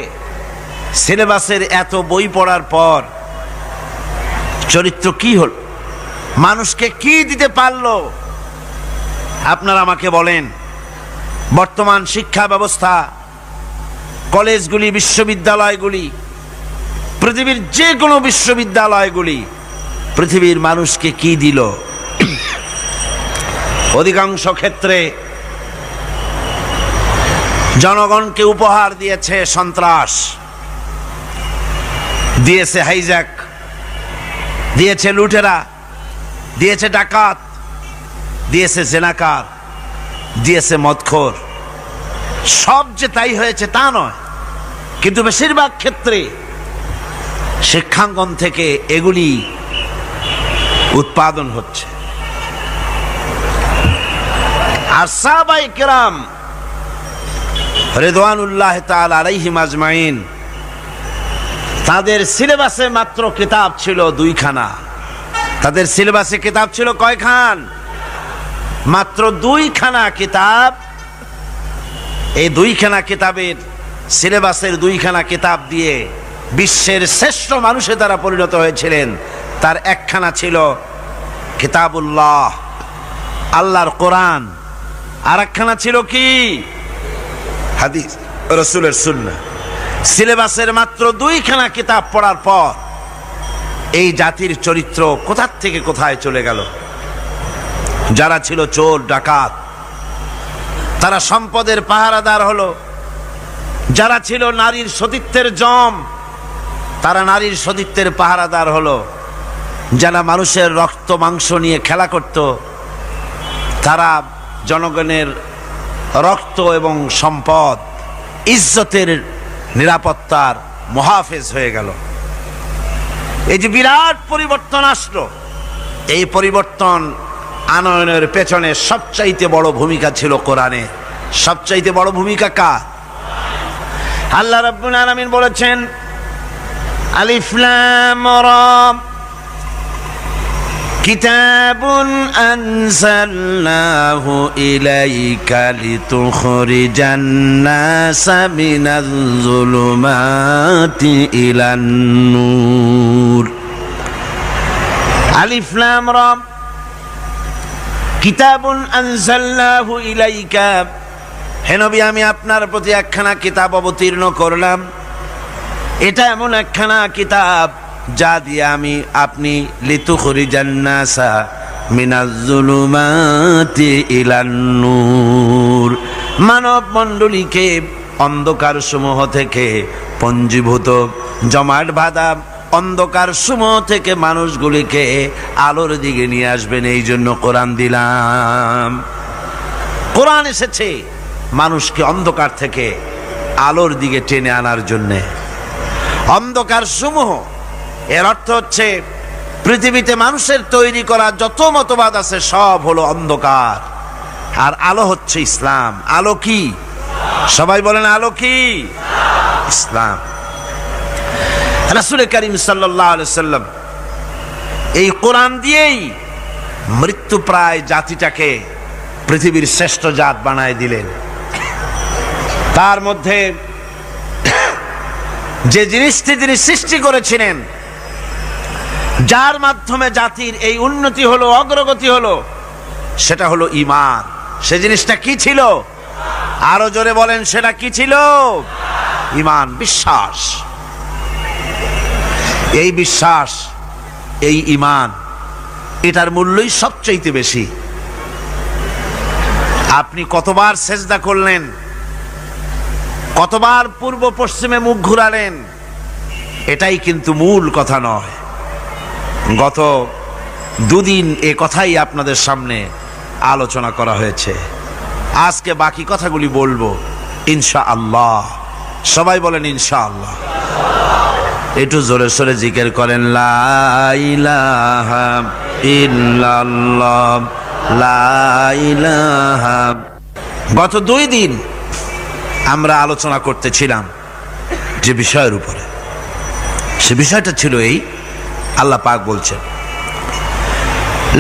সিলেবাসের এত বই পড়ার পর চরিত্র কি হল, মানুষকে কি দিতে পারলো? আপনারা আমাকে বলেন, বর্তমান শিক্ষা ব্যবস্থা, কলেজগুলি, বিশ্ববিদ্যালয়গুলি, পৃথিবীর যে কোনো বিশ্ববিদ্যালয়গুলি পৃথিবীর মানুষকে কি দিল? অধিকাংশ ক্ষেত্রে জনগণকে উপহার দিয়েছে সন্ত্রাস, দিয়েছে হাইজ্যাক, দিয়েছে লুটেরা, দিয়েছে ডাকাত, দিয়েছে জেনাকার, দিয়েছে মদখোর। সব যে তাই হয়েছে তা নয়, কিন্তু বেশিরভাগ ক্ষেত্রে শিক্ষাঙ্গন থেকে এগুলি উৎপাদন হচ্ছে। আর সাহাবায়ে কেরাম রিদওয়ানুল্লাহ তাআলা আলাইহিম আজমাইন, তাদের সিলেবাসে মাত্র কিতাব ছিল 2খানা। তাদের সিলেবাসে কিতাব ছিল কয়খান? মাত্র 2খানা কিতাব। এই 2খানা কিতাবের, সিলেবাসের 2খানা কিতাব দিয়ে বিশ্বের শ্রেষ্ঠ মানুষে তারা পরিণত হয়েছিলেন। তার একখানা ছিল কিতাবুল্লাহ, আল্লাহর কোরআন, আর একখানা ছিল কি? হাদিস, রাসূলের সুন্নাহ। সিলেবাসের মাত্র 2খানা কিতাব পড়ার পর এই জাতির চরিত্র কোথা থেকে কোথায় চলে গেল। যারা ছিল চোর ডাকাত, তারা সম্পদের পাহারাদার হলো। যারা ছিল নারীর সতীত্বের জম, তারা নারীর সতীত্বের পাহারাদার হলো। যারা মানুষের রক্ত মাংস নিয়ে খেলা করত, তারা জনগণের রক্ত এবং সম্পদ, ইজ্জতের, নিরাপত্তার মুহাফেজ হয়ে গেল। এই যে বিরাট পরিবর্তন আসলো, এই পরিবর্তন আনয়নের পেছনে সবচাইতে বড় ভূমিকা ছিল কোরআনের। সবচাইতে বড় ভূমিকা কার? আল্লাহ রাব্বুল আলামিন বলেছেন, আলিফ লাম রা, কিতাবুন আনজালনাহু ইলাইকা লিতুখরিজান নাসা মিনাজ যুলুমাতি ইলান নূর। আলিফ লাম রা, কিতাবুন আনজালনাহু ইলাইকা, হে নবী আমি আপনার প্রতি একখানা কিতাব অবতীর্ণ করলাম। এটা এমন একখানা কিতাব যা দিয়ে আমি আপনি লিতুখরিজান নাসা মিনাজ যুলুমাতি ইলান নূর, মানব মণ্ডলীকে অন্ধকার সমূহ থেকে, পঞ্জীভূত জমাট বাঁধা অন্ধকার সমূহ থেকে মানুষগুলিকে আলোর দিকে নিয়ে আসবেন। এই জন্য কোরআন দিলাম। কোরআন এসেছে মানুষকে অন্ধকার থেকে আলোর দিকে টেনে আনার জন্যে। অন্ধকার সমূহ, এর অর্থ হচ্ছে পৃথিবীতে মানুষের তৈরি করা যত মতবাদ আছে সব হলো অন্ধকার, আর আলো হচ্ছে ইসলাম। আলো কি? সবাই বলেন আলো কি? ইসলাম। রাসূল করিম সাল্লাল্লাহু আলাইহি ওয়াসাল্লাম এই কোরআন দিয়েই মৃত্যুপ্রায় জাতিটাকে পৃথিবীর শ্রেষ্ঠ জাত বানায় দিলেন। তার মধ্যে যে জিনিসটি তিনি সৃষ্টি করেছিলেন, যার মাধ্যমে জাতির এই উন্নতি হলো, অগ্রগতি হলো, সেটা হলো ঈমান। সে জিনিসটা কি ছিল? আরো জোরে বলেন, সেটা কি ছিল? ঈমান, বিশ্বাস। এই বিশ্বাস, এই ঈমান, এটার মূল্যই সবচাইতে বেশি। আপনি কতবার সেজদা করলেন, কতবার পূর্ব পশ্চিমে মুখ ঘুরালেন, এটাই কিন্তু মূল কথা নয়। গত দুদিন এ কথাই আপনাদের সামনে আলোচনা করা হয়েছে। আজকে বাকি কথাগুলি বলবো ইনশাআল্লাহ। সবাই বলেন ইনশাআল্লাহ। একটু জোরে সোরে জিকির করেন, লা ইলাহা ইল্লাল্লাহ, লা ইলাহা। গত 2 দিন আমরা আলোচনা করতেছিলাম যে বিষয়ের উপরে, সে বিষয়টা ছিল এই, আল্লাহ পাক বলছেন,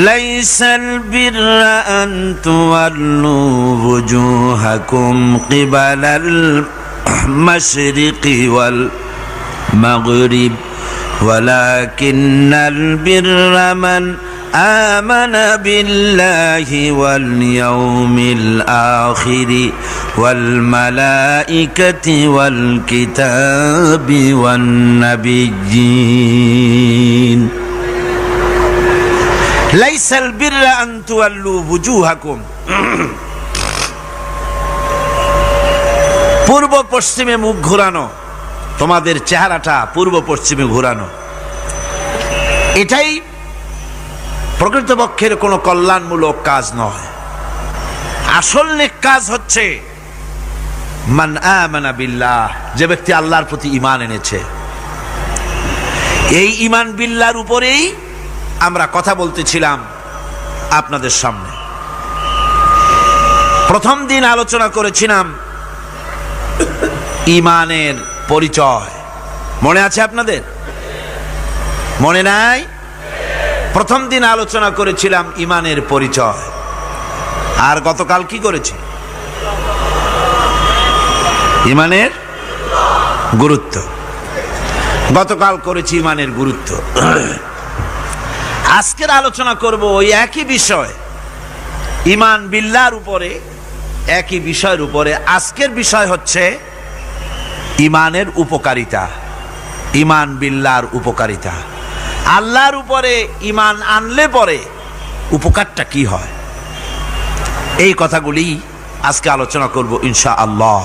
লাইসাল বিররা আন তুওয়াল্লু ওয়ুজুহাকুম কিবালাল المشرق والمغرب ولكن البر من آمن بالله واليوم الآخر والملائكة والكتاب والنبيين ليس البر أن تولوا وجوهكم পূর্ব পশ্চিমে মুখ ঘোরানো, তোমাদের চেহারাটা পূর্ব পশ্চিমে ঘোরানো, এটাই প্রকৃতপক্ষের কোনো কল্যাণমূলক কাজ নয়। আসল নেক কাজ হচ্ছে মান আমানা বিল্লাহ, যে ব্যক্তি আল্লাহর প্রতি ঈমান এনেছে। এই ঈমান বিল্লাহর উপরেই আমরা কথা বলতেছিলাম আপনাদের সামনে। প্রথম দিন আলোচনা করেছিলাম ঈমানের পরিচয়, মনে আছে আপনাদের? মনে নাই? প্রথম দিন আলোচনা করেছিলাম ঈমানের পরিচয়। আর গতকাল কি করেছি? ঈমানের গুরুত্ব। গতকাল করেছি ঈমানের গুরুত্ব। আজকের আলোচনা করব ওই একই বিষয়, ঈমান বিল্লাহর উপরে, একই বিষয়ের উপরে। আজকের বিষয় হচ্ছে ঈমানের উপকারিতা, ঈমান বিল্লাহর উপকারিতা। আল্লাহর উপরে ঈমান আনলে পরে উপকারটা কি হয়, এই কথাগুলি আজকে আলোচনা করব ইনশাআল্লাহ।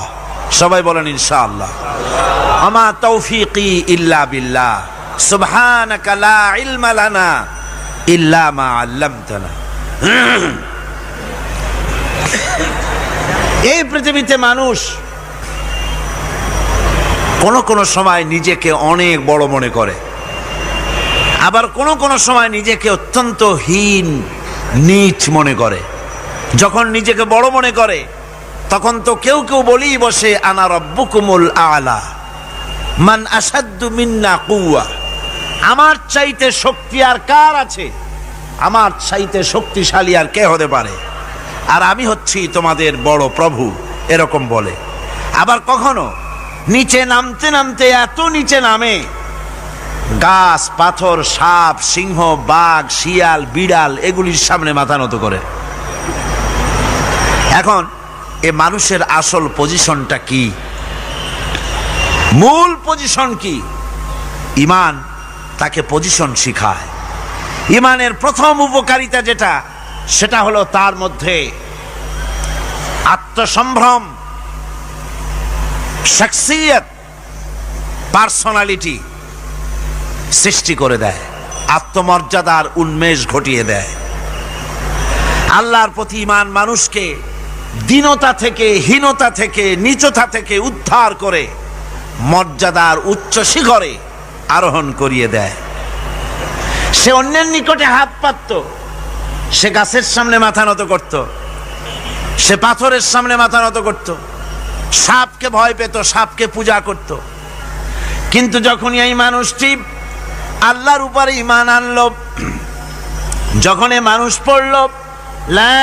সবাই বলেন ইনশাআল্লাহ। আমা তৌফিকি ইল্লা বিল্লাহ, সুবহানাকা লা ইলমা লানা ইল্লা মা আল্লামতানা। এই পৃথিবীতে মানুষ কোন সময় নিজেকে অনেক বড় মনে করে, আবার কোন সময় নিজেকে অত্যন্ত হীন নীচ মনে করে। যখন নিজেকে বড় মনে করে তখন তো কেউ বলেই বসে আনা রব্বুকুমুল আলা মান আসাদ্দু মিন্না কুওয়া, আমার চাইতে শক্তি আর কার আছে, আমার চাইতে শক্তিশালী আর কে হতে পারে, আর আমি হচ্ছি তোমাদের বড় প্রভু, এরকম বলে। আবার কখনো নিচে নামতে নামতে এত নিচে নামে, গাছ পাথর সাপ সিংহ বাঘ শিয়াল বিড়াল এগুলির সামনে মাথা নত করে। এখন এ মানুষের আসল পজিশনটা কি, মূল পজিশন কি? ঈমান তাকে পজিশন শিখায়। ঈমানের প্রথম উপকারিতা যেটা, সেটা হলো তার মধ্যে আত্মসম্ভ্রম, শখসিয়ত, পার্সোনালিটি সৃষ্টি করে দেয়, আত্মমর্যাদার উন্মেষ ঘটিয়ে দেয়। আল্লাহর প্রতি ঈমান মানুষকে দীনতা থেকে, হীনতা থেকে, নীচতা থেকে উদ্ধার করে মর্যাদার উচ্চ শিখরে আরোহণ করিয়ে দেয়। সে অন্যের নিকটে হাত পাতত, সে গাছের সামনে মাথা নত করত, সে পাথরের সামনে মাথা নত করত, সাপকে ভয় পেত, সাপকে পূজা করত। কিন্তু যখন এই মানুষটি আল্লাহর উপরে ঈমান আনলো, যখন এ মানুষ পড়ল লা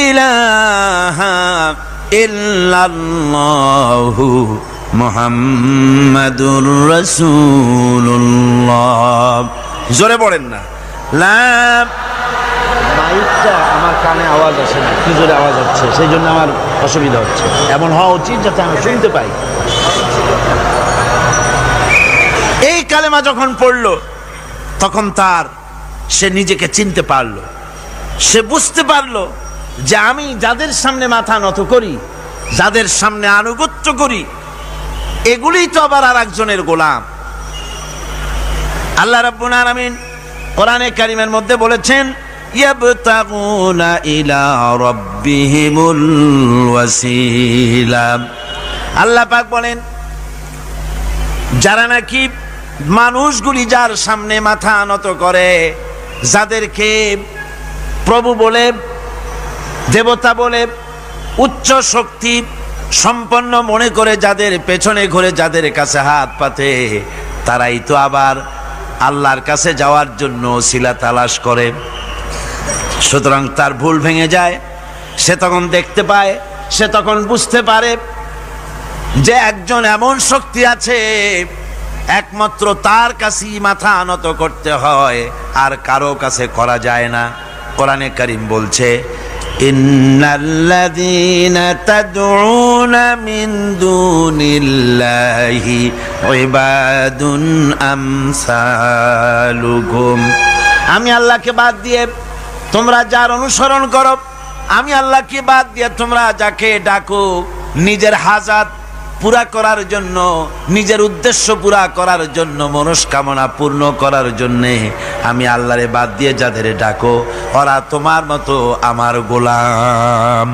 ইলাহা ইল্লাল্লাহু মুহাম্মাদুর রাসূলুল্লাহ, জোরে পড়েন না লা। মাইকটা আমার কানে আওয়াজ আসে না, কি জোরে আওয়াজ হচ্ছে, সেই জন্য আমার অসুবিধা হচ্ছে। এমন হওয়া উচিত যাতে আমি শুনতে পাই। এই কালেমা যখন পড়ল তখন সে নিজেকে চিনতে পারলো, সে বুঝতে পারলো যে আমি যাদের সামনে মাথা নত করি, যাদের সামনে আনুগত্য করি, এগুলি তো আবার আর একজনের গোলাম। আল্লাহ রাব্বুল আলামিন কোরআনে কারীমের মধ্যে বলেছেন ইয়াবতাগুনা ইলা রাব্বিহিমুল ওয়াসিলা। আল্লাহ পাক বলেন, যারা নাকি মানুষগুলি যার সামনে মাথা নত করে, যাদেরকে প্রভু বলে, দেবতা বলে, উচ্চ শক্তি সম্পন্ন মনে করে, যাদের পেছনে ঘুরে, যাদের কাছে হাত পাতে, তারাই তো আবার আল্লাহর কাছে যাওয়ার জন্য ওসিলা তালাশ করে। সুতরাং তার ভুল ভেঙে যায়, সে তখন দেখতে পায়, সে তখন বুঝতে পারে যে একজন এমন শক্তি আছে একমাত্র তার কাছেই মাথা নত করতে হয়, আর কারো কাছে করা যায় না। কোরআনে কারীম বলছে, ইন্নাল্লাযীনা তাদউনা মিন দুনিল্লাহি ইবাদুন আমসালুকুম। আমি আল্লাহকে বাদ দিয়ে তোমরা যার অনুসরণ করো, আমি আল্লাহকে বাদ দিয়ে তোমরা যাকে ডাকো নিজের হাজাত পুরা করার জন্য, নিজের উদ্দেশ্য পুরা করার জন্য, মনস্কামনা পূর্ণ করার জন্যে, আমি আল্লাহরে বাদ দিয়ে যাদের ডাকো ওরা তোমার মতো আমার গোলাম।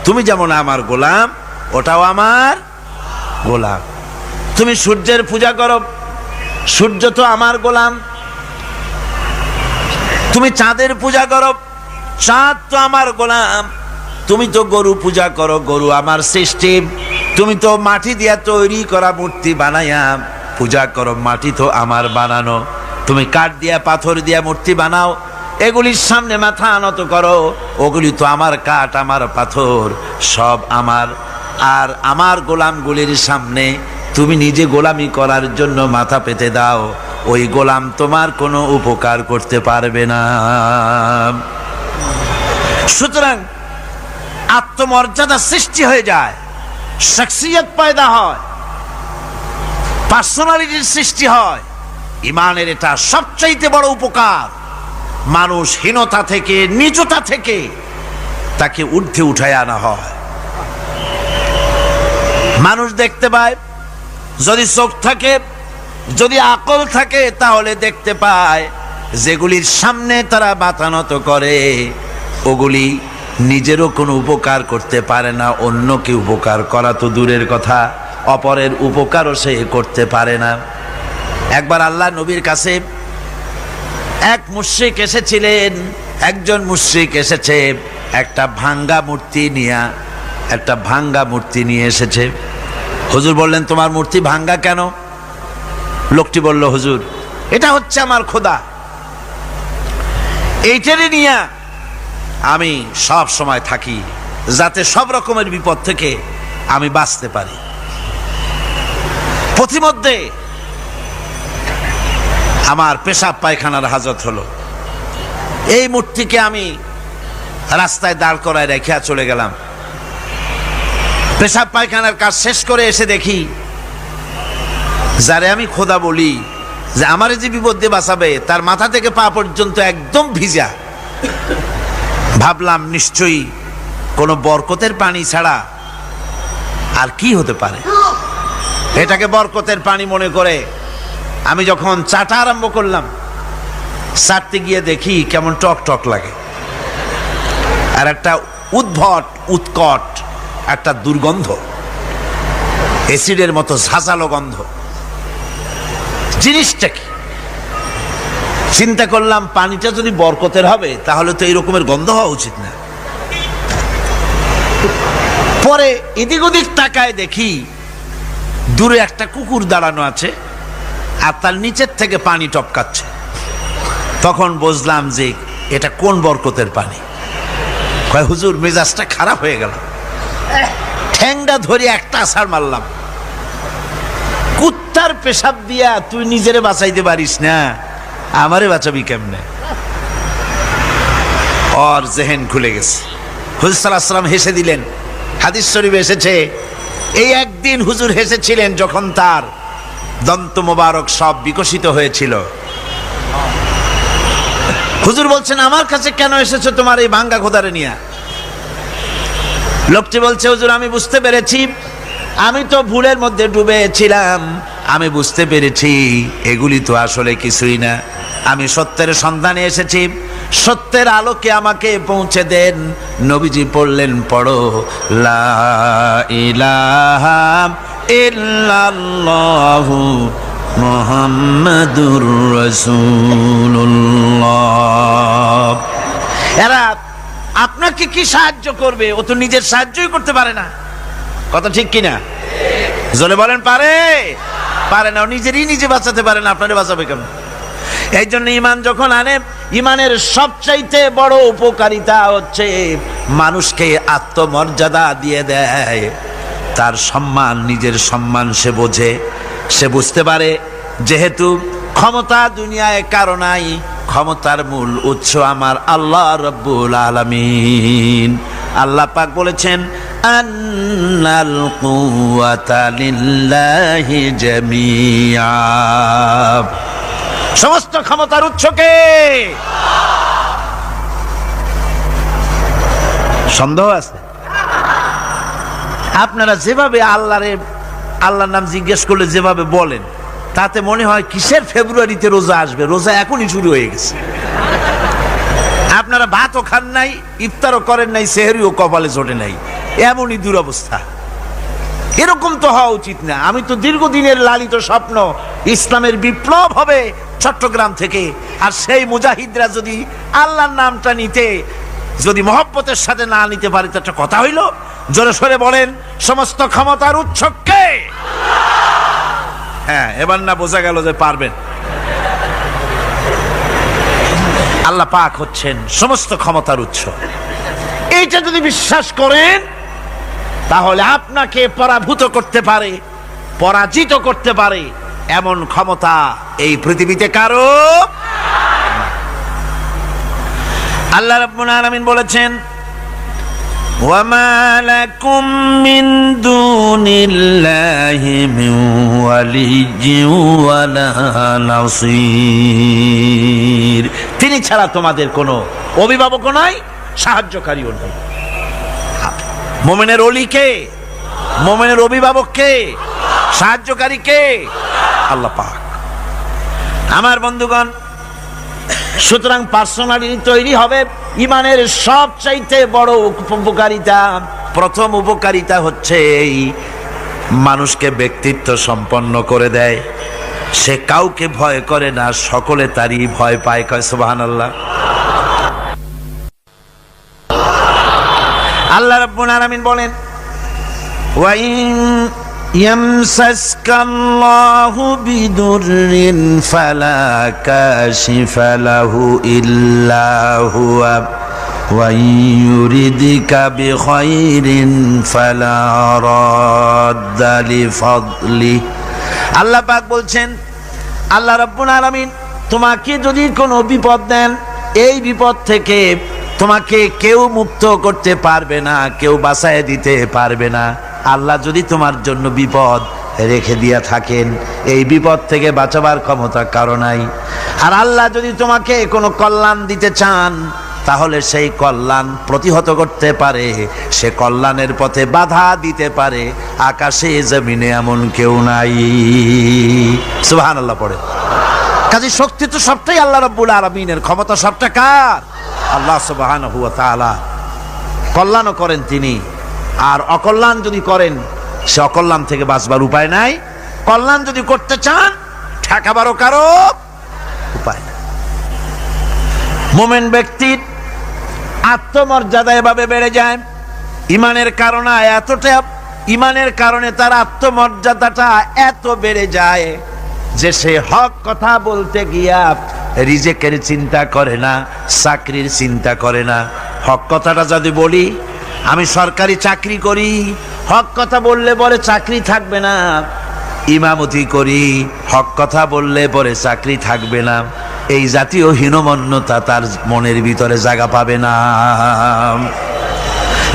তুমি যেমন আমার গোলাম, ওটাও আমার গোলাম। তুমি সূর্যের পূজা করো, সূর্য তো আমার গোলাম। তুমি চাঁদের পূজা করো, চাঁদ তো আমার গোলাম। তুমি তো গরু পূজা করো, গরু আমার সৃষ্টি। তুমি তো মাটি দিয়া তৈরি করা মূর্তি বানাইয়া পূজা করো, মাটি তো আমার বানানো। তুমি কাঠ দিয়া পাথর দিয়া মূর্তি বানাও, এগুলির সামনে মাথা নত করো, ওগুলি তো আমার কাঠ আমার পাথর সব আমার। আর আমার গোলামগুলির সামনে তুমি নিজে গোলামি করার জন্য মাথা পেতে দাও, ওই গোলাম তোমার কোনো উপকার করতে পারবে না। সুতরাং আত্মমর্যাদা সৃষ্টি হয়ে যায়, শখসিয়ত পয়দা হয়, পার্সোনালিটির সৃষ্টি হয়। ইমানের এটা সবচাইতে বড় উপকার। মানুষ হীনতা থেকে, নীচতা থেকে তাকে ঊর্ধ্বে উঠায় আনা হয়। মানুষ দেখতে পায়, যদি চোখ থাকে, যদি আকল থাকে, তাহলে দেখতে পায় যেগুলির সামনে তারা মাথা নত করে ওগুলি নিজেরও কোনো উপকার করতে পারে না, অন্যকে উপকার করা তো দূরের কথা, অপরের উপকারও সে করতে পারে না। একবার আল্লাহ নবীর কাছে এক মুশরিক এসেছিলেন। একজন মুশরিক এসেছে একটা ভাঙ্গা মূর্তি নিয়ে এসেছে। হুজুর বললেন, তোমার মূর্তি ভাঙ্গা কেন? লোকটি বলল, হুজুর এটা হচ্ছে আমার খোদা, এইটারে নিয়ে আমি সব সময় থাকি যাতে সব রকমের বিপদ থেকে আমি বাঁচতে পারি। প্রতিমধ্যে আমার পেশাব পায়খানার হাজত হলো, এই মূর্তিকে আমি রাস্তায় দাঁড় করায় রেখে চলে গেলাম। পেশাব পায়খানার কাজ শেষ করে এসে দেখি যারে আমি খোদা বলি, যে আমারে যে বিপদ দিয়ে বাঁচাবে, তার মাথা থেকে পা পর্যন্ত একদম ভিজা। ভাবলাম নিশ্চয়ই কোনো বরকতের পানি ছাড়া আর কি হতে পারে। এটাকে বরকতের পানি মনে করে আমি যখন চাটা আরম্ভ করলাম, চাটতে গিয়ে দেখি কেমন টক টক লাগে, আর একটা উদ্ভট উৎকট একটা দুর্গন্ধ, অ্যাসিডের মতো ঝাঁঝালো গন্ধ। জিনিসটা কি? চিন্তা করলাম, পানিটা যদি বরকতের হবে তাহলে তো এই রকমের গন্ধ হওয়া উচিত না। পরে এদিক ওদিক তাকায় দেখি দূরে একটা কুকুর দাঁড়ানো আছে, আর তার নিচের থেকে পানি টপকাচ্ছে। তখন বুঝলাম যে এটা কোন বরকতের পানি। কয়, হুজুর মেজাজটা খারাপ হয়ে গেল, ঠ্যাংটা ধরে একটা আছাড় মারলাম। কুত্তার পেশাব দিয়া তুই নিজেরে বাঁচাইতে পারিস না, আমারে বাঁচাবি কেমনে? ওর জেহেন খুলে গেছে। হুজুর সাল্লাল্লাহু আলাইহি ওয়াসাল্লাম হেসে দিলেন। হাদিস শরীফে এসেছে, এই একদিন হুজুর হেসেছিলেন যখন তার দন্ত মোবারক সব বিকশিত হয়েছিল। হুজুর বলছেন, আমার কাছে কেন এসেছো তোমার এই ভাঙ্গা খোদারে নিয়ে? লোকটি বলছে, হুজুর আমি বুঝতে পেরেছি, আমি তো ভুলের মধ্যে ডুবেছিলাম, আমি বুঝতে পেরেছি এগুলি তো আসলে কিছুই না, আমি সত্যের সন্ধানে এসেছি, সত্যের আলোকে আমাকে পৌঁছে দেন। নবীজি পড়লেন, পড়ো লা ইলাহা ইল্লাল্লাহু মুহাম্মাদুর রাসূলুল্লাহ। এরা আপনাকে কি সাহায্য করবে? ও তো নিজের সাহায্যই করতে পারে না। কথা ঠিক কিনা? জোরে বলেন, পারে? পারে না, ও নিজে বাঁচাতে পারে না, আপনারে বাঁচাবে কেমন? এই জন্য ইমান যখন আনে, ইমানের সবচাইতে বড় উপকারিতা হচ্ছে মানুষকে আত্মমর্যাদা দিয়ে দেয়। তার সম্মান, নিজের সম্মান সে বোঝে, সে বুঝতে পারে যেহেতু ক্ষমতা দুনিয়ায় কারো নাই, ক্ষমতার মূল উৎস আমার আল্লাহ রব্বুল আলামিন। আল্লাহ পাক বলেছেন আন্নাল কুওয়াতা লিল্লাহি জামিআ, সমস্ত ক্ষমতার উৎস কে? সন্দেহ আছে? আপনারা যেভাবে আল্লাহর নাম জিজ্ঞেস করলে যেভাবে বলেন, তাতে মনে হয় কিসের ফেব্রুয়ারিতে রোজা আসবে, রোজা এখনই শুরু হয়ে গেছে। আপনারা ভাতও খান নাই, ইফতারও করেন নাই, সেহরিও কপালে জোটে নাই, এমনই দুরবস্থা। এরকম তো হওয়া উচিত না। আমি তো দীর্ঘদিনের লালিত স্বপ্ন ইসলামের বিপ্লব হবে চট্টগ্রাম থেকে, আর সেই মুজাহিদরা যদি আল্লাহর নামটা নিতে, যদি মহব্বতের সাথে না নিতে পারে, তো একটা কথা হইল। জোরে সরে বলেন, সমস্ত ক্ষমতার উৎস কে? হ্যাঁ, এবার না বোঝা গেল যে পারবেন। আল্লাহ পাক হচ্ছেন সমস্ত ক্ষমতার উৎস। এইটা যদি বিশ্বাস করেন, তাহলে আপনাকে পরাভূত করতে পারে, পরাজিত করতে পারে এমন ক্ষমতা এই পৃথিবীতে কারো। আল্লাহ রাব্বুল আলামিন বলেছেন ওয়ামা লাকুম মিন দুনিল্লাহি মিন ওয়ালিয়্যিন ওয়ালা নাসীর, তিনি ছাড়া তোমাদের কোনো অভিভাবকও নাই, সাহায্যকারীও নাই। মুমিনের ওলি কে? মুমিনের অভিভাবক কে? সাহায্যকারী কে? আল্লাহ পাক। আমার বন্ধুগণ, সুতরাং পার্সোনালিটি তৈরি হবে ইমানের সবচাইতে বড় উপকারিতা। প্রথম উপকারিতা হচ্ছে এই, মানুষকে ব্যক্তিত্ব সম্পন্ন করে দেয়। সে কাউকে ভয় করে না, সকলে তারই ভয় পায়। কয় সুবহানাল্লাহ। আল্লাহ রাব্বুল আলামিন বলেন ওয়া ইন ইয়ামসাসকাল্লাহু বিদুররিন ফালা কাশিফা লাহু ইল্লা হুয়া ওয়া ইউরিদিকা বিখাইরিন ফালা রাদ্দা লিফাদলি। আল্লাহ পাক বলছেন, আল্লাহ রাব্বুল আলামিন তোমাকে যদি কোনো বিপদ দেন, এই বিপদ থেকে তোমাকে কেউ মুক্ত করতে পারবে না, কেউ বাঁচায় দিতে পারবে না। আল্লাহ যদি তোমার জন্য বিপদ রেখে দিয়া থাকেন, এই বিপদ থেকে বাঁচাবার ক্ষমতা কারো নাই। আর আল্লাহ যদি তোমাকে কোনো কল্যাণ দিতে চান, তাহলে সেই কল্যাণ প্রতিহত করতে পারে, সে কল্যাণের পথে বাধা দিতে পারে। আকাশে জমিনে এমন কেউ নাই। সুবহানাল্লাহ পড়ে। কাজে শক্তি তো সবটাই আল্লাহ রাব্বুল আলামিনের, ক্ষমতা সবটা কার? আল্লাহ সুবহানাহু ওয়া তাআলা। কল্যাণও করেন তিনি, আর অকল্যাণ যদি করেন, সে অকল্যাণ থেকে বাঁচবার উপায় নাই। কল্যাণ যদি করতে চান, ঠেকাবারও কারো উপায় নাই। মুমিন ব্যক্তির আত্মমর্যাদা এভাবে বেড়ে যায় ইমানের কারণে। ইমানের কারণে তার আত্মমর্যাদাটা এত বেড়ে যায় যে সে হক কথা বলতে গিয়া রিজেকের চিন্তা করে না, চাকরির চিন্তা করে না। হক কথাটা যদি বলি, আমি সরকারি চাকরি করি, হক কথা বললে পরে চাকরি থাকবে না। ইমামতি করি, হক কথা বললে পরে চাকরি থাকবে না। এই জাতীয় হীনমন্যতা তার মনের ভিতরে জায়গা পাবে না,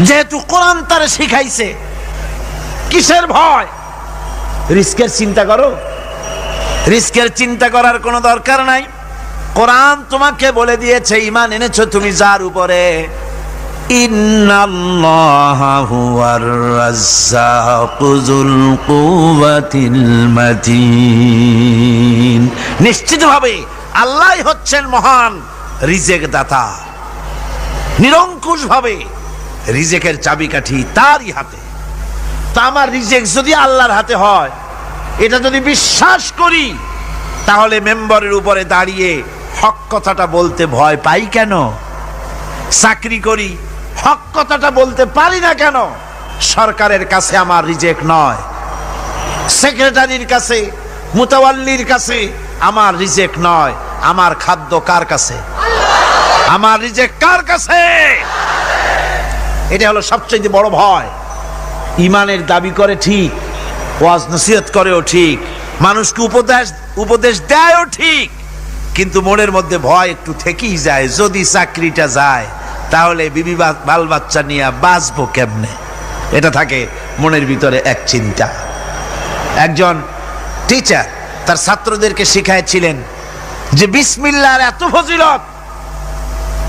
যেহেতু কোরআন তার শিখাইছে। কিসের ভয়? রিস্কের চিন্তা করো। রিস্কের চিন্তা করার কোনো দরকার নাই। কোরআন তোমাকে বলে দিয়েছে, ঈমান এনেছো তুমি যার উপরে, ইন্নাল্লাহা হুয়ার রাজ্জাকু যুল কুওয়াতিল মাতিন, নিশ্চিতভাবে আল্লাহই হচ্ছেন মহান রিজেক দাতা। নিরঙ্কুশ ভাবে রিজেকের চাবিকাঠি তারই হাতে। তা আমার রিজেক যদি আল্লাহর হাতে হয়, এটা যদি বিশ্বাস করি, তাহলে মেম্বরের উপরে দাঁড়িয়ে হক কথাটা বলতে ভয় পাই কেন? চাকরি করি, হক কথাটা বলতে পারি না কেন? সরকারের কাছে আমার রিজেক নয়, সেক্রেটারির কাছে, মুতাওয়াল্লির কাছে আমার রিজেক নয়। আমার খাদ্য কার কাছে? আমার রিজেক কার কাছে? এটা হলো সবচেয়ে বড় ভয়। ইমানের দাবি করে ঠিক, ওয়াজ নসিহত করেও ঠিক, মানুষকে উপদেশ দেয়ও ঠিক, কিন্তু মনের মধ্যে ভয় একটু থেকেই যায়, যদি চাকরিটা যায় তাহলে বিবি বাল বাচ্চা নিয়ে বাঁচবো কেমনে, এটা থাকে মনের ভিতরে এক চিন্তা। একজন টিচার তার ছাত্রদেরকে শিখাইছিলেন যে বিসমিল্লাহর এত ফজিলত,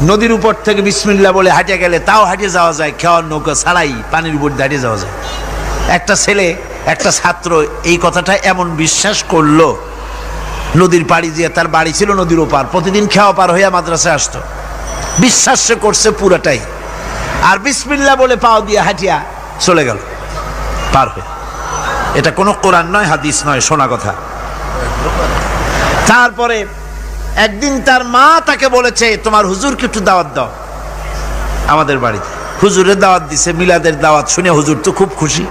নদীর উপর থেকে বিসমিল্লাহ বলে হাঁটে গেলে তাও হাঁটে যাওয়া যায়, খেওয়ার নৌকা ছাড়াই পানির উপর দাঁড়িয়ে যাওয়া যায়। একটা ছাত্র এই কথাটা এমন বিশ্বাস করলো, নদীর পাড়ি দিয়ে, তার বাড়ি ছিল নদীর ওপার, প্রতিদিন খেওয়া পার হইয়া মাদ্রাসায় আসতো, বিশ্বাস সে করছে পুরাটাই, আর বিসমিল্লাহ বলে পাও দিয়ে হাঁটিয়া চলে গেল পার হয়ে। এটা কোনো কোরআন নয়, হাদিস নয়, শোনা কথা। তারপরে একদিন তার মা তাকে বলেছে, তোমার হুজুরকে একটু দাওয়াত দাও আমাদের বাড়িতে। হুজুরের দাওয়াত দিছে, মিলাদের দাওয়াত শুনে হুজুর তো খুব খুশি।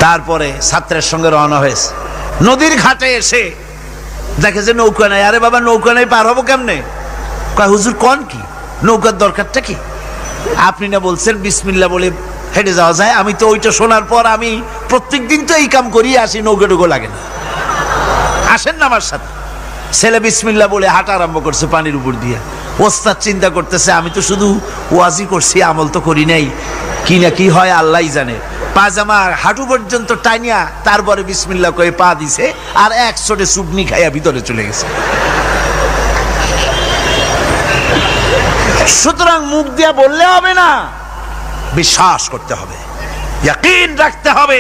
তারপরে ছাত্রের সঙ্গে রওনা হয়েছে, নদীর ঘাটে এসে দেখে যে নৌকা নাই। আরে বাবা, নৌকা নাই, পার হবো কেমনে? কয় হুজুর কোন কি, নৌকার দরকারটা কি? আপনি না বলছেন বিসমিল্লাহ বলে হেঁটে যাওয়া যায়, আমি তো ওইটা শোনার পর আমি প্রত্যেক দিন তো এই কাম করি আসি, নৌকা টুকো লাগে না, আসেন না আমার সাথে। ছেলে বিসমিল্লাহ বলে হাঁটা আরম্ভ করছে পানির উপর দিয়ে। ওস্তাদ চিন্তা করতেছে, আমি তো শুধু ওয়াজি করছি, আমল তো করি নাই, কি না কি হয় আল্লাহই জানে। পাজামা হাঁটু পর্যন্ত টাইনিয়া তারপরে বিসমিল্লাহ কয়ে পা দিছে, আর এক ছোটে চুবনি খাইয়া ভিতরে চলে গেছে। সুতরাং মুখ দিয়া বললে হবে না, বিশ্বাস করতে হবে, ইয়াকিন রাখতে হবে,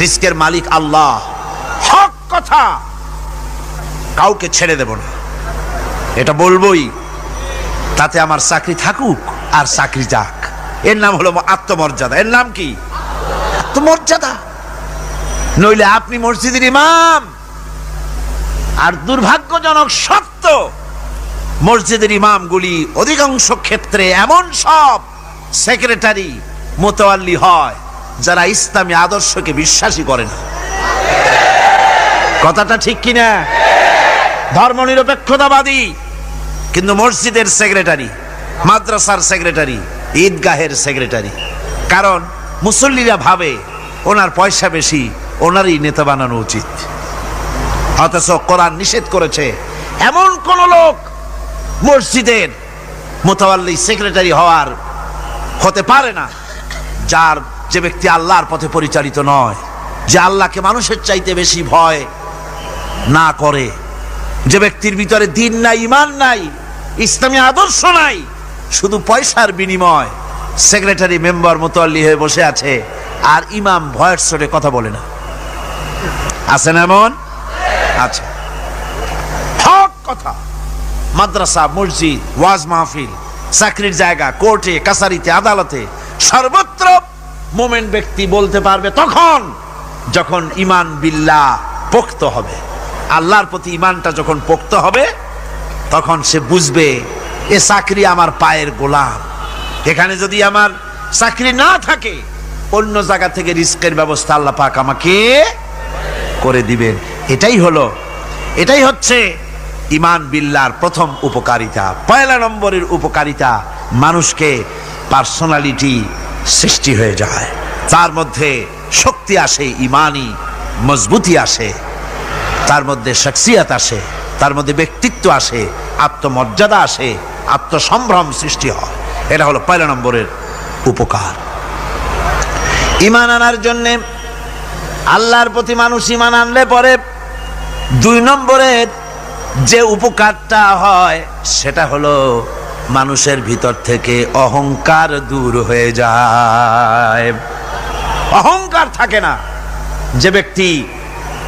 রিস্কের মালিক আল্লাহ, হক কথা, কাউকে ছেড়ে দেব না, এটা বলবোই, তাতে আমার চাকরি থাকুক আর চাকরি যাক। এর নাম হলো আত্মমর্যাদা। এর নাম কি? আত্মমর্যাদা। নইলে আপনি মসজিদের ইমাম, আর দুর্ভাগ্যজনক সত্য, মসজিদের ইমামগুলি অধিকাংশ ক্ষেত্রে এমন সব সেক্রেটারি মোতাওয়াল্লি হয় যারা ইসলামী আদর্শকে বিশ্বাসই করে না। কথাটা ঠিক কিনা? ধর্মনিরপেক্ষতাবাদী, কিন্তু মসজিদের সেক্রেটারি, মাদ্রাসার সেক্রেটারি, ঈদগাহের সেক্রেটারি। কারণ মুসল্লিরা ভাবে ওনার পয়সা বেশি, ওনারই নেতা বানানো উচিত। অথচ কোরআন নিষেধ করেছে এমন কোন লোক মসজিদের মোতাওয়াল্লি সেক্রেটারি হতে পারে না যে ব্যক্তি আল্লাহর পথে পরিচালিত নয়, যে আল্লাহকে মানুষের চাইতে বেশি ভয় না করে, যে ব্যক্তির ভিতরে দ্বীন নাই, ঈমান নাই, ইসলামী আদর্শ নাই, শুধু পয়সার বিনিময় সেক্রেটারি মেম্বার মোতাওয়াল্লি হয়ে বসে আছে, আর ইমাম ভয়ের চোটে কথা বলে না। আছেন এমন? আচ্ছা, হক কথা। মাদ্রাসা, মসজিদ, ওয়াজ মাহফিল, চাকরির জায়গা, কোর্টে, কাছারিতে, আদালতে, সর্বত্র মোমেন ব্যক্তি বলতে পারবে তখন যখন ঈমান বিল্লাহ পোক্ত হবে। আল্লাহর প্রতি ঈমানটা যখন পোক্ত হবে, তখন সে বুঝবে এ চাকরি আমার পায়ের গোলাম। এখানে যদি আমার চাকরি না থাকে, অন্য জায়গা থেকে রিস্কের ব্যবস্থা আল্লাহ পাক আমাকে করে দিবেন। এটাই হচ্ছে ঈমান বিল্লাহর প্রথম উপকারিতা। পয়লা নম্বরের উপকারিতা, মানুষকে পার্সোনালিটি সৃষ্টি হয়ে যায়, তার মধ্যে শক্তি আসে, ঈমানি মজবুতি আসে, তার মধ্যে শখসিয়ত আসে, তার মধ্যে ব্যক্তিত্ব আসে, আত্মমর্যাদা আসে, আত্মসম্ভ্রম সৃষ্টি হয়। এটা হলো পয়লা নম্বরের উপকার। ঈমান আনার জন্যে, আল্লাহর প্রতি মানুষ ঈমান আনলে পরে 2 নম্বরের যে উপকারটা হয় সেটা হলো মানুষের ভিতর থেকে অহংকার দূর হয়ে যায়। অহংকার থাকে না। যে ব্যক্তি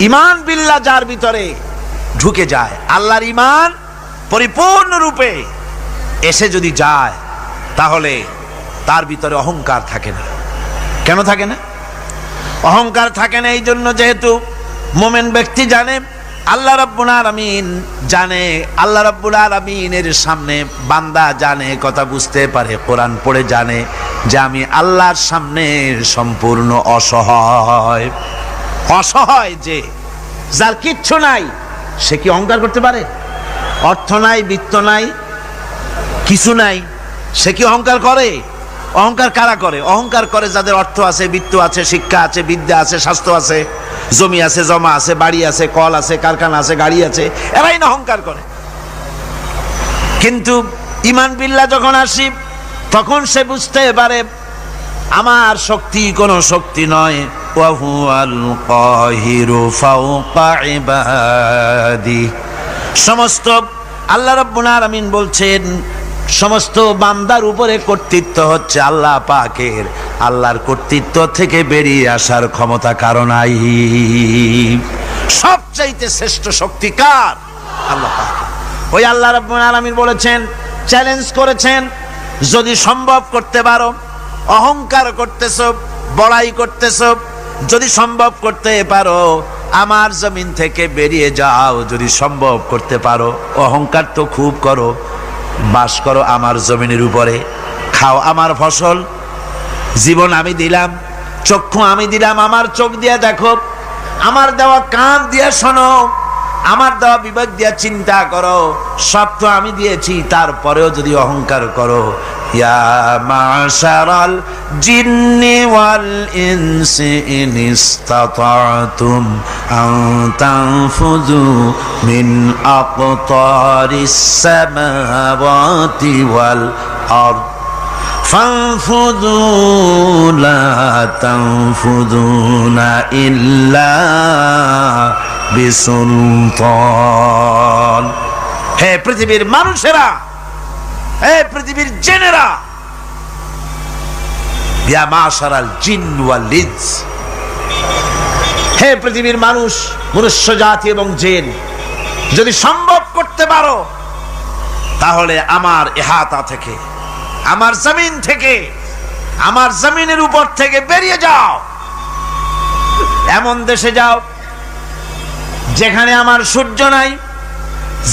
ঈমান বিল্লাহ যার ভিতরে ঢুকে যায়, আল্লাহর ঈমান পরিপূর্ণরূপে এসে যদি যায়, তাহলে তার ভিতরে অহংকার থাকে না। কেন থাকে না? অহংকার থাকে না এই জন্য, যেহেতু মোমেন ব্যক্তি জানে আল্লাহ রাব্বুল আলামিন জানে, আল্লাহ রাব্বুল আলামিনের সামনে বান্দা জানে, কথা বুঝতে পারে, কোরআন পড়ে জানে যে আমি আল্লাহর সামনে সম্পূর্ণ অসহায়। অসহায় যে, যার কিচ্ছু নাই, সে কি অহংকার করতে পারে? অর্থ নাই, বিত্ত নাই, কিছু নাই, সে কি অহংকার করে? অহংকার কারা করে? অহংকার করে যাদের অর্থ আছে, বিত্ত আছে, শিক্ষা আছে, বিদ্যা আছে, স্বাস্থ্য আছে, জমি আছে, জমা আছে, বাড়ি আছে, কল আছে, কারখানা আছে, গাড়ি আছে, এরাই না অহংকার করে। কিন্তু ঈমান বিল্লাহ যখন আসি তখন সে বুঝতে পারে আমার শক্তি কোনো শক্তি নয়, ওয়া হুয়াল কাহিরু ফাওকা ইবাদি। সমস্ত আল্লাহ রাব্বুল আলামিন বলছেন সমস্ত বান্দার উপরে কর্তৃত্ব হচ্ছে আল্লাহ পাকের। আল্লাহর কর্তৃত্ব থেকে বেরিয়ে আসার ক্ষমতা কারো নাই। সবচাইতে শ্রেষ্ঠ শক্তি কার? আল্লাহ পাক। ওই আল্লাহ রাব্বুল আলামিন বলেছেন, চ্যালেঞ্জ করেছেন, যদি সম্ভব করতে পারো, অহংকার করতেছো, বড়াই করতেছো, যদি সম্ভব করতে পারো আমার জমিন থেকে বেরিয়ে যাও। যদি সম্ভব করতে পারো, অহংকার তো খুব করো, বাস করো আমার জমিনের উপরে, খাও আমার ফসল, জীবন আমি দিলাম, চক্ষু আমি দিলাম, আমার চোখ দিয়ে দেখো, আমার দেওয়া কান দিয়ে শোনো, আমার দেওয়া বিবেক দিয়ে চিন্তা করো, সব তো আমি দিয়েছি, তারপরেও যদি অহংকার করো। ইয়া মাশারাল জিন্নি ওয়াল ইনসি ইন ইসতাতাতুম আন তানফুযু মিন আকতারিস সামাওয়াতি ওয়াল আরদ ফানফুযু লা তানফুযুনা ইল্লা বিসুলতান। হে পৃথিবীর মানুষেরা, হে পৃথিবীর জেনেরা, ইয়া মাশারাল জিন ওয়াল ইনস, হে পৃথিবীর মানুষ, মনুষ্য জাতি এবং জিন, যদি সম্ভব করতে পারো তাহলে আমার ইহাতা থেকে, আমার জমিন থেকে, আমার জমিনের উপর থেকে বেরিয়ে যাও। এমন দেশে যাও যেখানে আমার সূর্য নাই,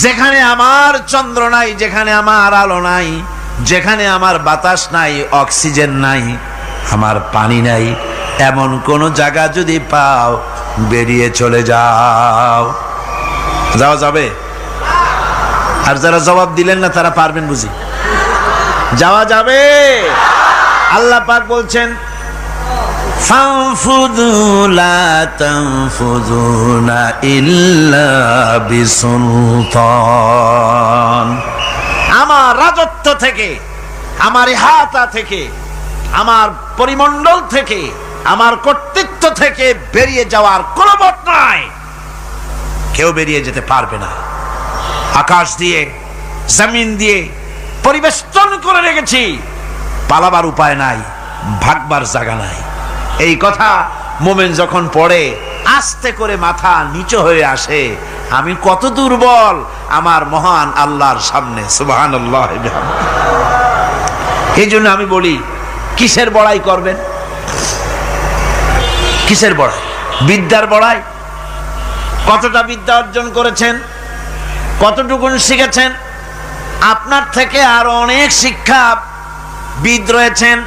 যেখানে আমার চন্দ্র নাই, যেখানে আমার আলো নাই, যেখানে আমার বাতাস নাই, অক্সিজেন নাই, আমার পানি নাই, এমন কোন জায়গা যদি পাও বেরিয়ে চলে যাও। যাওয়া যাবে? আর যারা জবাব দিলেন না তারা পারবেন বুঝি? যাওয়া যাবে? আল্লাহ পাক বলছেন ফানফুযু লা তানফুযুনা ইল্লা বিসুলতান। আমার রাজত্ব থেকে, আমার ইহাতা থেকে, আমার পরিমণ্ডল থেকে, আমার কর্তৃত্ব থেকে বেরিয়ে যাওয়ার কোনো পথ নাই। কেউ বেরিয়ে যেতে পারবে না। আকাশ দিয়ে, জমিন দিয়ে পরিবেষ্টন করে রেখেছি, পালাবার উপায় নাই, ভাগবার জায়গা নাই। এই কথা মোমেন যখন পড়ে আস্তে করে মাথা নিচু হয়ে আসে, আমি কত দুর্বল আমার মহান আল্লাহর সামনে। সুবহানাল্লাহ। এই জন্য আমি বলি, কিসের বড়াই করবেন? কিসের বড়াই? বিদ্যার বড়াই। কতটা বিদ্যা অর্জন করেছেন, কতটুকুন শিখেছেন? আপনার থেকে আরো অনেক শিক্ষাবিদ রয়েছেন,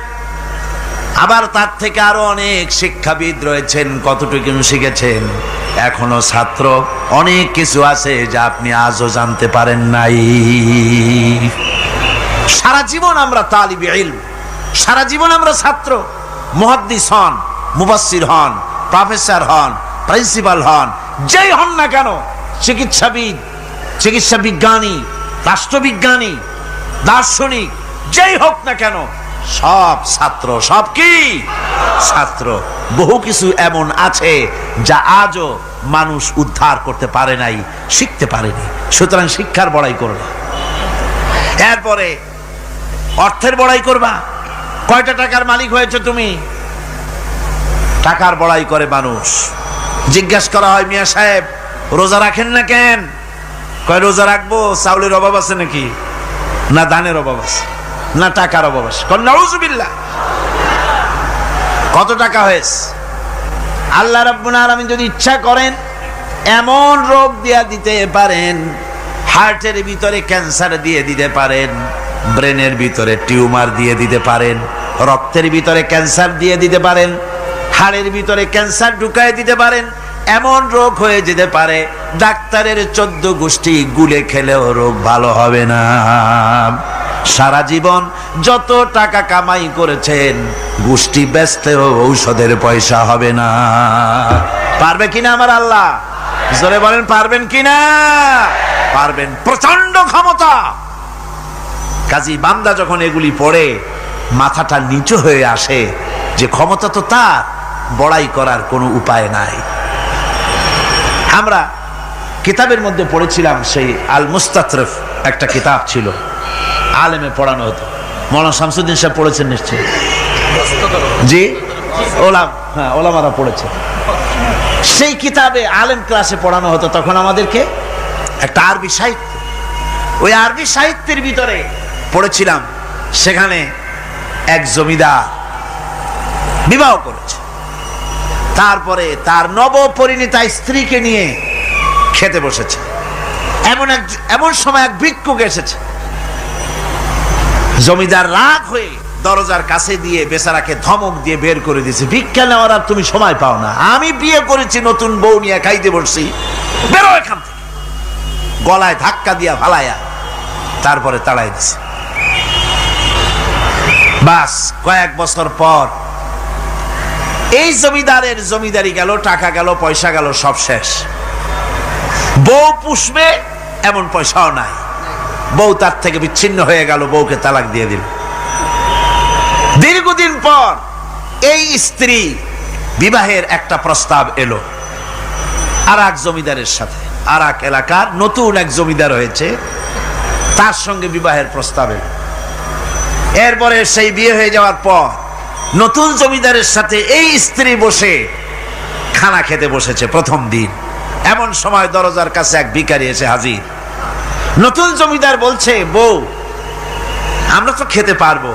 আবার তার থেকে আরো অনেক শিক্ষাবিদ রয়েছেন, কতটুকু শিখেছেন? এখনো ছাত্র, অনেক কিছু আছে যা আপনি আজও জানতে পারেন নাই। সারা জীবন আমরা তালিবে ইলম, সারা জীবন আমরা ছাত্র। মুহাদ্দিস হন, মুফাসসির হন, প্রফেসর হন, প্রিন্সিপাল হন, যেই হন না কেন, চিকিৎসাবিদ, চিকিৎসা বিজ্ঞানী, রাষ্ট্রবিজ্ঞানী, দার্শনিক, যেই হোক না কেন, সব ছাত্র। সব কি? ছাত্র। বহু কিছু এমন আছে যা আজও মানুষ উদ্ধার করতে পারে নাই, শিখতে পারেনি। সুতরাং শিক্ষার বড়াই করো না। এরপরে অর্থের বড়াই করবা। কয়টা টাকার মালিক হয়েছে তুমি? টাকার বড়াই করে মানুষ। জিজ্ঞাসা করা হয়, মিয়া সাহেব রোজা রাখেন না কেন? কয় রোজা রাখবো, চাউলের অভাব আছে নাকি? না ধানের অভাব আছে, না টাকার অভাব আছে। নাউজুবিল্লাহ। কত টাকা হয়েছে? আল্লাহ রাব্বুল আলামিন যদি ইচ্ছা করেন এমন রোগ দিয়া দিতে পারেন, হার্টের ভিতরে ক্যান্সার দিয়ে দিতে পারেন, ব্রেনের ভিতরে টিউমার দিয়ে দিতে পারেন, রক্তের ভিতরে ক্যান্সার দিয়ে দিতে পারেন, হাড়ের ভিতরে ক্যান্সার ঢুকায় দিতে পারেন। এমন রোগ হয়ে যেতে পারে ডাক্তারের 14 গোষ্ঠী গুলে খেলেও রোগ ভালো হবে না। সারা জীবন যত টাকা কামাই করেছেন গোষ্ঠী বেচতেও ঔষধের পয়সা হবে না। পারবে কিনা আমার আল্লাহ? জোরে বলেন পারবেন কিনা? পারবেন, প্রচন্ড ক্ষমতা। কাজী বান্দা যখন এগুলি পড়ে মাথাটা নিচু হয়ে আসে যে ক্ষমতা তো তার, বড়াই করার কোনো উপায় নাই। আমরা কিতাবের মধ্যে পড়েছিলাম, সেই আল মুস্তাতরফ একটা কিতাব ছিল, আলেমে পড়ানো হতো। মৌলানা শামসুদ্দিন সাহেব পড়েছেন নিশ্চয়ই? জি, ওলামারা পড়েছে। সেই কিতাবে আলেম ক্লাসে পড়ানো হতো তখন আমাদেরকে একটা আরবি সাহিত্য। ওই আরবি সাহিত্যের ভিতরে পড়েছিলাম, সেখানে এক জমিদার বিবাহ করেছে, তারপরে তার নবপরিণীতা স্ত্রীকে নিয়ে খেতে বসেছে। এমন সময় এক ভিক্ষুক এসেছে। জমিদার রাগ হয়ে দরজার কাছে দিয়ে বেচারাকে ধমক দিয়ে বের করে দিয়েছে, ভিক্ষা নেওয়ার আর তুমি সময় পাও না, আমি বিয়ে করেছি, নতুন বউ নিয়ে খাইতে বসছি, বেরো এখান থেকে। গলায় ধাক্কা দিয়া ফালাইয়া তারপরে তাড়াই দিছে। বাস কয়েক বছর পর এই জমিদারের জমিদারি গেল, টাকা গেল, পয়সা গেল, সব শেষ। বউ পুষবে এমন পয়সাও নাই, বউ তার থেকে বিচ্ছিন্ন হয়ে গেল, বউকে তালাক দিয়ে দিল। দীর্ঘদিন পর এই স্ত্রী বিবাহের একটা প্রস্তাব এলো আর এক জমিদারের সাথে, আর এক এলাকার নতুন এক জমিদার হয়েছে, তার সঙ্গে বিবাহের প্রস্তাব এলো। এরপরে সেই বিয়ে হয়ে যাওয়ার পর নতুন জমিদারের সাথে এই স্ত্রী বসে খানা খেতে বসেছে প্রথম দিন। এমন সময় দরজার কাছে এক ভিখারি এসে হাজির। নতুন জমিদার বলছে, বউ আমরা তো খেতে পারবো,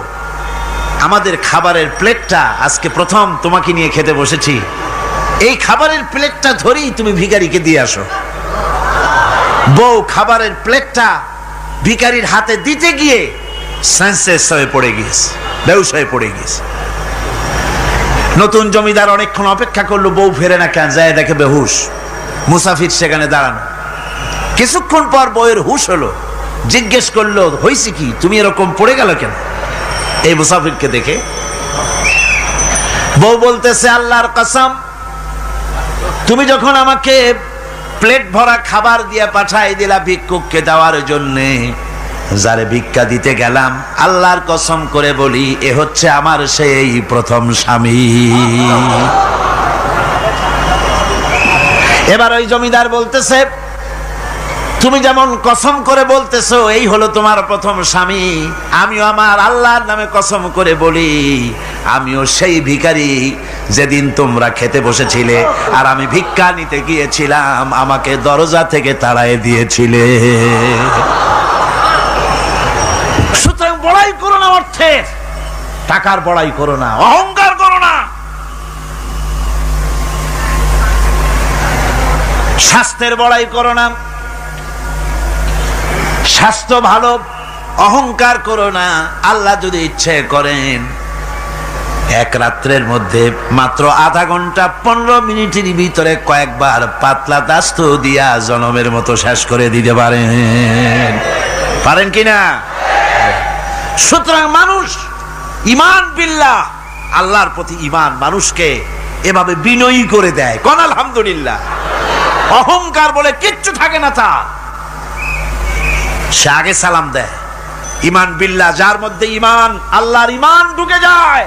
আমাদের খাবারের প্লেটটা আজকে প্রথম তোমাকে নিয়ে খেতে বসেছি, এই খাবারের প্লেটটা ধরেই তুমি ভিখারিকে দিয়ে আসো। বউ খাবারের প্লেটটা ভিখারির হাতে দিতে গিয়ে সেন্সলেস হয়ে পড়ে গিয়েছে, বেহুশ হয়ে পড়ে গিয়েছে। নতুন জমিদার অনেকক্ষণ অপেক্ষা করলো, বউ ফেরে না কেন, যায় দেখে বেহুশ, মুসাফির সেখানে দাঁড়ানো। কিছুক্ষণ পর বউয়ের হুশ হলো, জিজ্ঞেস করলো, হয়েছে কি, তুমি এরকম পড়ে গেল কেন? এই মুসাফিরকে দেখে বউ বলতেছে, আল্লাহর কসম, তুমি যখন আমাকে প্লেট ভরা খাবার দিয়ে পাঠাই দিলা ভিক্ষুককে দেওয়ার জন্যে, যারে ভিক্ষা দিতে গেলাম, আল্লাহর কসম করে বলি, এ হচ্ছে আমার সেই প্রথম স্বামী। এবার ওই জমিদার বলতেছে, তুমি যেমন কসম করে বলতেছো এই হলো তোমার প্রথম স্বামী, আমিও আমার আল্লাহর নামে কসম করে বলি, আমিও সেই ভিখারি যেদিন তোমরা খেতে বসেছিলে আর আমি ভিক্ষা নিতে গিয়েছিলাম, আমাকে দরজা থেকে তাড়াই দিয়েছিলে। সুতরাং বড়াই করো না অর্থের, টাকার বড়াই করো না, অহংকার করো না। স্বাস্থ্যের বড়াই করো না, স্বাস্থ্য ভালো, অহংকার করো না। আল্লাহ যদি ইচ্ছে করেন এক রাত্রের মধ্যে মাত্র আধা ঘন্টা 15 মিনিটের ভিতরে কয়েকবার পাতলা দাস্ত দিয়া জনমের মতো শেষ করে দিতে পারেন, পারেন কিনা? সুতরাং মানুষ ঈমান বিল্লাহ, আল্লাহর প্রতি ঈমান মানুষকে এভাবে বিনয়ী করে দেয়। কোন আলহামদুলিল্লাহ। অহংকার বলে কিচ্ছু থাকে না তার, সে আগে সালাম দেয়। ঈমান বিল্লাহ, যার মধ্যে ঈমান, আল্লাহর ঈমান ঢুকে যায়,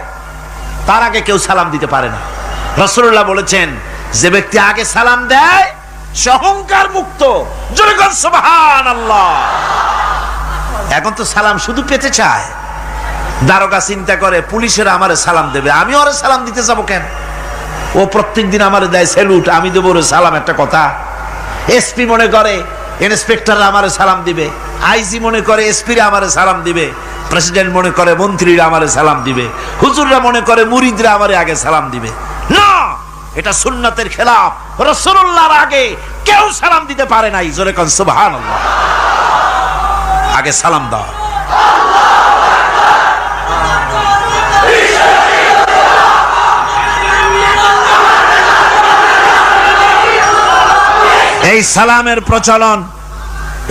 তার আগে কেউ সালাম দিতে পারে না। রাসূলুল্লাহ বলেছেন, যে ব্যক্তি আগে সালাম দেয় সে অহংকার মুক্ত। জোরে বলেন সুবহানাল্লাহ। এখন তো সালাম শুধু পেতে চায়। দারোগা চিন্তা করে, পুলিশেরা আমারে সালাম দেবে, আমি ওরে সালাম দিতে যাবো কেন? ও প্রত্যেকদিন আমারে দেয় স্যালুট, আমি দেবো ওরে সালাম, একটা কথা। এসপি মনে করে ইন্সপেক্টররা আমারে সালাম দিবে, আইজি মনে করে এসপিরা আমারে সালাম দিবে, প্রেসিডেন্ট মনে করে মন্ত্রীরা আমারে সালাম দিবে, হুজুররা মনে করে মুরিদরা আমারে আগে সালাম দিবে। না, এটা সুন্নাতের খেলাফ। রাসূলুল্লাহর আগে কেউ সালাম দিতে পারে নাই। জোরে কোন সুবহানাল্লাহ। আগে সালাম দাও। এই সালামের প্রচলন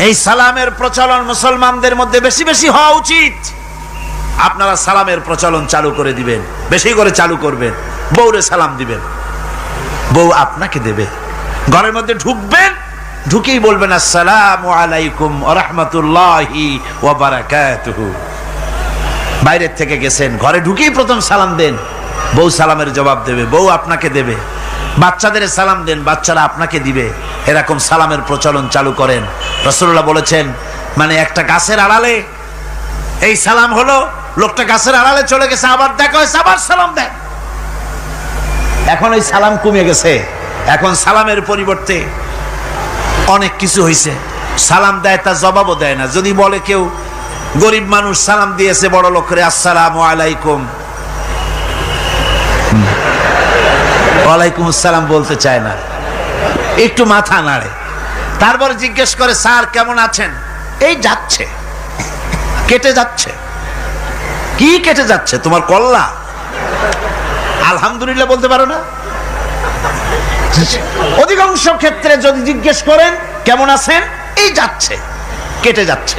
এই সালামের প্রচলন মুসলমানদের মধ্যে বেশি বেশি হওয়া উচিত। আপনারা সালামের প্রচলন চালু করে দিবেন, বেশি করে চালু করবেন। বউরে সালাম দিবেন, বউ আপনাকে দেবে। ঘরের মধ্যে ঢুকবেন, ঢুকেই বলবেন আসসালামু আলাইকুম ওয়া রাহমাতুল্লাহি ওয়া বারাকাতুহু। বাইরের থেকে গেছেন, ঘরে ঢুকেই প্রথম সালাম দেন, বউ সালামের জবাব দেবে, বউ আপনাকে দেবে। বাচ্চাদের সালাম দেন, বাচ্চারা আপনাকে দিবে। এরকম সালামের প্রচলন চালু করেন। রাসূলুল্লাহ বলেছেন, মানে একটা গাছের আড়ালে এই সালাম হলো, লোকটা গাছের আড়ালে চলে গেছে, আবার দেখা হয়েছে, আবার সালাম দেয়। এখন ওই সালাম কমে গেছে, এখন সালামের পরিবর্তে অনেক কিছু হয়েছে। সালাম দেয়, তার জবাবও দেয় না। যদি বলে কেউ গরিব মানুষ সালাম দিয়েছে বড় লোকের, আসসালামু আলাইকুম, ওয়ালাইকুম আসসালাম বলতে চায় না, একটু মাথা নাড়ে। তারপর জিজ্ঞেস করে, স্যার কেমন আছেন? এই যাচ্ছে, কেটে যাচ্ছে। কি কেটে যাচ্ছে? তোমার কল্লা? আলহামদুলিল্লাহ বলতে পারো না? অধিকাংশ ক্ষেত্রে যদি জিজ্ঞেস করেন কেমন আছেন, এই যাচ্ছে, কেটে যাচ্ছে।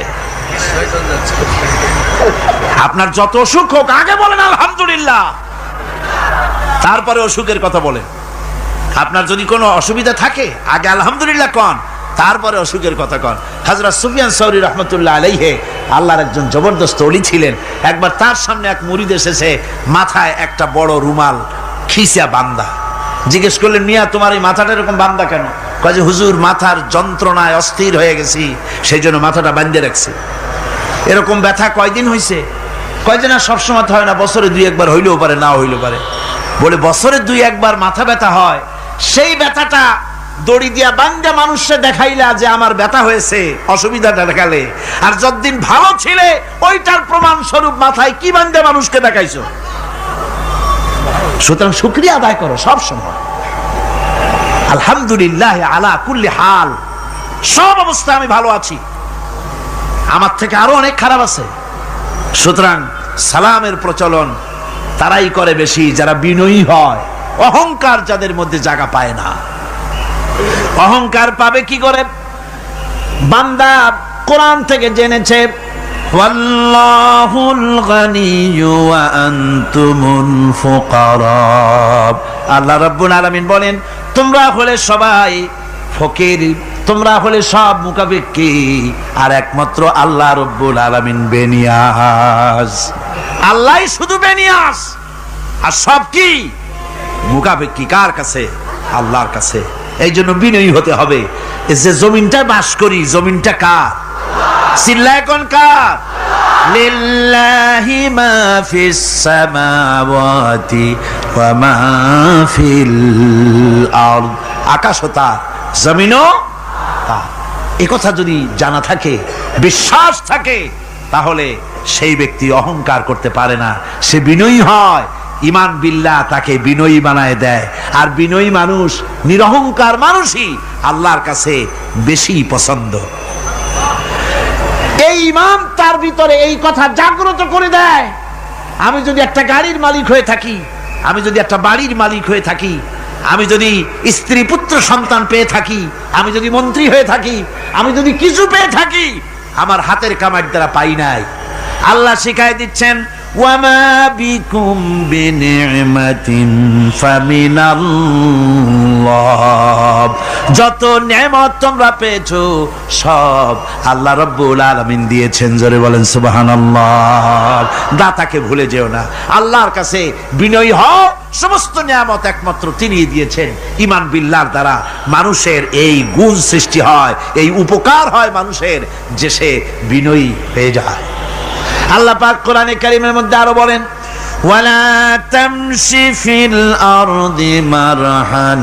আপনার যত অসুখ হোক আগে বলেন আলহামদুলিল্লাহ, তারপরে অসুখের কথা বলেন। আপনার যদি কোনো অসুবিধা থাকে আগে আলহামদুলিল্লাহ কন, তারপরে অসুখের কথা কন। হযরত সুফিয়ান সাউরি রাহমাতুল্লাহ আলাইহি আল্লাহর একজন জবরদস্ত ওলি ছিলেন। একবার তার সামনে এক মুরিদ এসেছে, মাথায় একটা বড় রুমাল খিসা বান্দা। জিজ্ঞেস করলেন, মিয়া তোমার এই মাথাটা এরকম বান্দা কেন? কয় যে হুজুর, মাথার যন্ত্রণায় অস্থির হয়ে গেছি, সেই জন্য মাথাটা বাঁধে রাখছি। এরকম ব্যথা কয়দিন হয়েছে? কয় যে না, সবসময় হয় না, বছরে 2-1 হইলেও পারে, না হইলেও পারে। বলে বছরে 2-1 মাথা ব্যথা হয়, সেই ব্যথাটা দড়ি দিয়া বান্ধা মানুষে দেখাইলা যে আমার ব্যথা হয়েছে, অসুবিধাটা দেখালে, আর যতদিন ভালো ছিলে ওইটার প্রমাণ স্বরূপ মাথায় কি বান্ধা মানুষকে দেখাইছো। সুতরাং শুকরিয়া আদায় করো সব সময়, আলহামদুলিল্লাহ আলা কুল্লি হাল। সব অবস্থায় আমি ভালো আছি, আমার থেকে আরো অনেক খারাপ আছে। সুতরাং সালামের প্রচলন তারাই করে বেশি যারা বিনয়ী হয়। অহংকার যাদের মধ্যে জায়গা পায় না। অহংকার পাবে কি করে? বান্দা কোরআন থেকে জেনেছে, ওয়াল্লাহুল গানিয়্যু ওয়া আনতুমুল ফুকারা। আল্লাহ রাব্বুল আলামিন বলেন, তোমরা হলে সবাই ফকির, তোমরা হলে সব মুকাফিকি, আর একমাত্র আল্লাহ রাব্বুল আলামিন বেনিয়াজ। আল্লাহই শুধু বেনিয়াজ, আর সব কি মুকাফিকি কার কাছে? আল্লাহর কাছে। এই জন্য বিনয়ী হতে হবে। যে জমিনটা বাস করি, জমিনটা কার? চিল্লায় কোন কার? লিল্লাহি মা ফিস সামাওয়াতি ওয়া মা ফিল আরদ। আকাশও তার, জমিনও তার। এই কথা যদি জানা থাকে, বিশ্বাস থাকে, তাহলে সেই ব্যক্তি অহংকার করতে পারে না, সে বিনয়ী হয়। ইমান বিল্লাহ তাকে বিনয়ী বানায় দেয়। আর বিনয়ী মানুষ, নিরহংকার মানুষই আল্লাহর কাছে বেশি পছন্দ। এই ইমান তার ভিতরে এই কথা জাগ্রত করে দেয়। আমি যদি একটা গাড়ির মালিক হয়ে থাকি, আমি যদি একটা বাড়ির মালিক হয়ে থাকি, আমি যদি স্ত্রী পুত্র সন্তান পেয়ে থাকি, আমি যদি মন্ত্রী হয়ে থাকি, আমি যদি কিছু পেয়ে থাকি, আমার হাতের কামাই দ্বারা পাই নাই। আল্লাহ শিখাই দিচ্ছেন, ওয়ামা বিকুম বিনি'মাতিন ফামিনাল্লাহ। যত নেয়ামত তোমরা পেয়েছো সব আল্লাহ রাব্বুল আলামিন দিয়েছেন। জোরে বলেন সুবহানাল্লাহ। দাতাকে ভুলে যেও না, আল্লাহর কাছে বিনয়ী হও। সমস্ত নিয়ামত একমাত্র তিনিই দিয়েছেন। ঈমান বিল্লাহর দ্বারা মানুষের এই গুণ সৃষ্টি হয়, এই উপকার হয় মানুষের, যে সে বিনয়ী হয়ে যায়। আল্লাহ পাক কোরআনে কারীমের মধ্যে আরো বলেন, ওয়ালা তামশি ফিল আরদি মারহান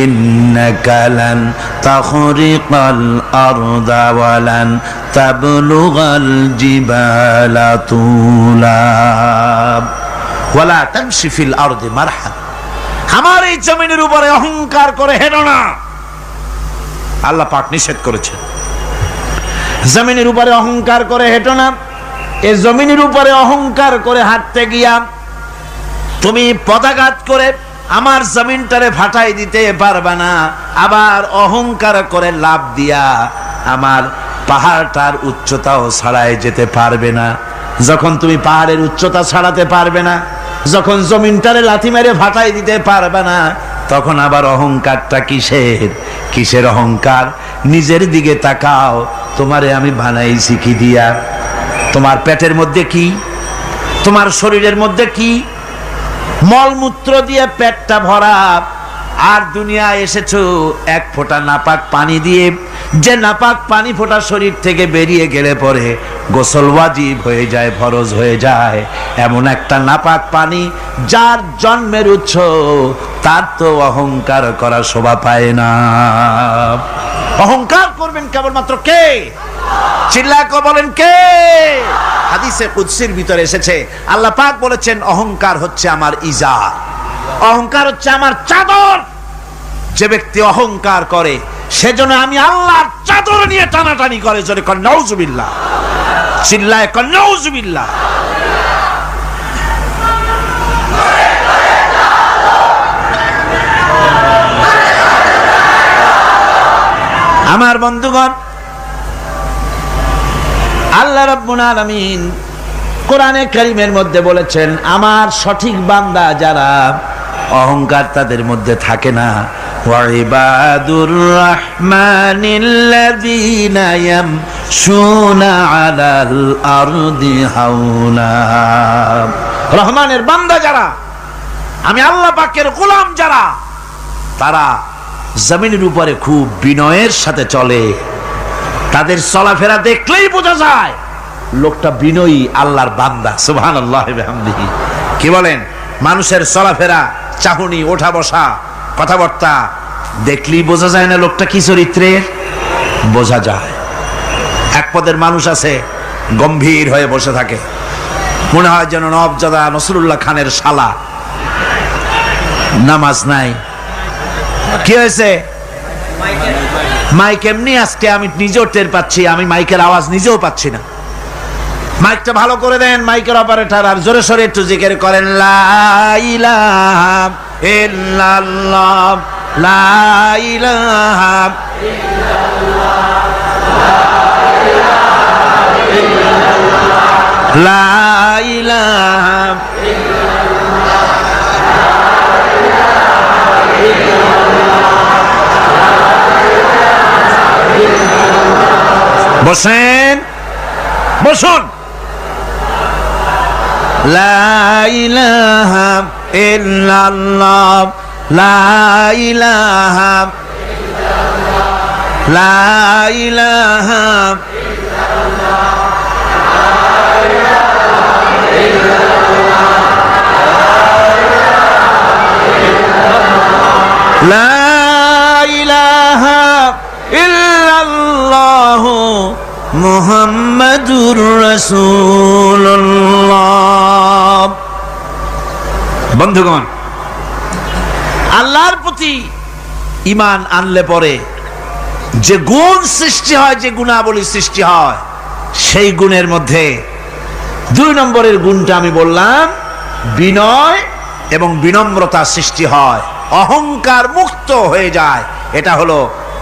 ইন্নাকা লান তাখরিকাল আরদা ওয়ালান তাবলুগাল জিবালা তুলা। ওয়ালা তামশি ফিল আরদি মারহান, আমার এই জমিনের উপরে অহংকার করে হেঁটো না। আল্লাহ পাক নিষেধ করেছেন, জমিনের উপরে অহংকার করে হেঁটো না। এই জমিনের উপরে অহংকার করে হাঁটতে গিয়া তুমি পদাঘাত করে আমার জমিনটারে ফাটাই দিতে পারবা না। আবার অহংকার করে লাভ দিয়া আমার পাহাড়টার উচ্চতাও ছাড়াই যেতে পারবে না। যখন তুমি পাহাড়ের উচ্চতা ছাড়াতে পারবে না, যখন জমিনটারে লাথি মেরে ফাটাই দিতে পারবে না, তখন আবার অহংকারটা কিসের? কিসের অহংকার? নিজের দিকে তাকাও, তোমারে আমি বানাইছি কি দিয়া? তোমার পেটের মধ্যে কি, তোমার শরীরের মধ্যে কি? মলমূত্র দিয়ে পেটটা ভরা, আর দুনিয়ায় এসেছো এক ফোঁটা নাপাক পানি দিয়ে। যে নাপাক পানি ফোঁটা শরীর থেকে বেরিয়ে গেলে পরে গোসল ওয়াজিব হয়ে যায়, ফরজ হয়ে যায়। এমন একটা নাপাক পানি, যার জন্মের উৎস, তার তো অহংকার করা শোভা পায় না। অহংকার করবেন কেবলমাত্র কে? চিল্লায় বলেন কে? হাদিসে কুদসির ভিতরে এসেছে, আল্লাহ পাক বলেছেন অহংকার হচ্ছে আমার ইজার, অহংকার হচ্ছে আমার চাদর। যে ব্যক্তি অহংকার করে সেজন্য আমি আল্লাহর চাদর নিয়ে টানাটানি করে। জোরে কর নাউজুবিল্লাহ, চিল্লায় কর নাউজুবিল্লাহ। আমার বন্ধুগণ, আল্লাহ রাব্বুল আলামিন কোরআনে কারীমের মধ্যে বলেছেন, আমার সঠিক বান্দা যারা, অহংকার তাদের মধ্যে থাকে না। ওয়াইবাদুর রাহমানিল্লাযীনা ইয়ামশুনা আলাল আরদি হাওনা। রহমানের বান্দা যারা, আমি আল্লাহ পাকের গোলাম যারা, তারা জমিনের উপরে খুব বিনয়ের সাথে চলে। তাদের চলাফেরা দেখলেই বোঝা যায় লোকটা বিনয়ী, আল্লাহর বান্দা। সুবহানাল্লাহি ওয়া বিহামদিহি। কি বলেন? মানুষের চলাফেরা, চাহনি, ওঠা বসা, কথাবার্তা দেখলেই বোঝা যায় না লোকটা কি চরিত্রের? বোঝা যায়। এক পদের মানুষ আছে, গম্ভীর হয়ে বসে থাকে, মনে হয় যেন নবজাদা নসরুল্লাহ খানের শালা। নামাজ নাই। কি হয়েছে? মাইক এমনি আজকে আমি নিজেও টের পাচ্ছি, আমি মাইকের আওয়াজ নিজেও পাচ্ছি না। মাইকটা ভালো করে দেন মাইকের অপারেটর, আর জোরে সোরে একটু জিকির করেন, লা ইলাহা ইল্লাল্লাহ, লা ইলাহা ইল্লাল্লাহ, লা ইলাহা ইল্লাল্লাহ। বসেন, বসুন। লা ইলাহা ইল্লাল্লাহ, লা ইলাহা ইল্লাল্লাহ, লা ইলাহা ইল্লাল্লাহ, লা ইলাহা ইল্লাল্লাহ মুহাম্মাদুর রাসূলুল্লাহ। বন্ধুগণ, আল্লাহর প্রতি ঈমান আনলে পরে যে গুণ সৃষ্টি হয়, যে গুণাবলী সৃষ্টি হয়, সেই গুণের মধ্যে 2 নম্বরের গুণটা আমি বললাম, বিনয় এবং বিনম্রতা সৃষ্টি হয়, অহংকার মুক্ত হয়ে যায়। এটা হলো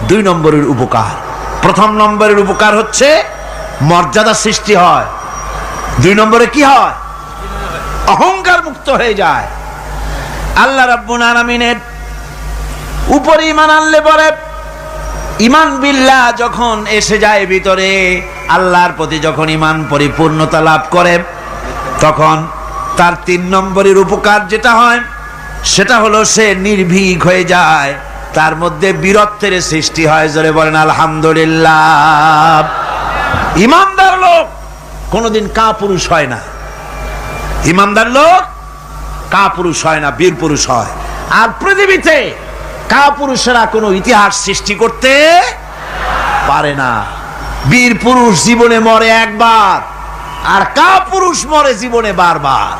2 নম্বরের উপকার। 1 নম্বরের উপকার হচ্ছে মর্যাদা সৃষ্টি হয়। 2 নম্বরে কি হয়? অহংকার মুক্ত হয়ে যায়। আল্লাহ রাব্বুল আলামিনের উপরে ঈমান আনলে পরে, ঈমান বিল্লাহ যখন এসে যায় ভিতরে, আল্লাহর প্রতি যখন ঈমান পরিপূর্ণতা লাভ করে, তখন তার 3 নম্বরের উপকার যেটা হয়, সেটা হলো সে নির্ভীক হয়ে যায়, তার মধ্যে বীরত্বের সৃষ্টি হয়। জোরে বলেন আলহামদুলিল্লাহ। ঈমানদার লোক কোনোদিন কাপুরুষ হয় না। ঈমানদার লোক কাপুরুষ হয় না, বীর পুরুষ হয়। আর পৃথিবীতে কাপুরুষেরা কোনো ইতিহাস সৃষ্টি করতে পারে না। বীর পুরুষ জীবনে মরে একবার, আর কাপুরুষ মরে জীবনে বারবার।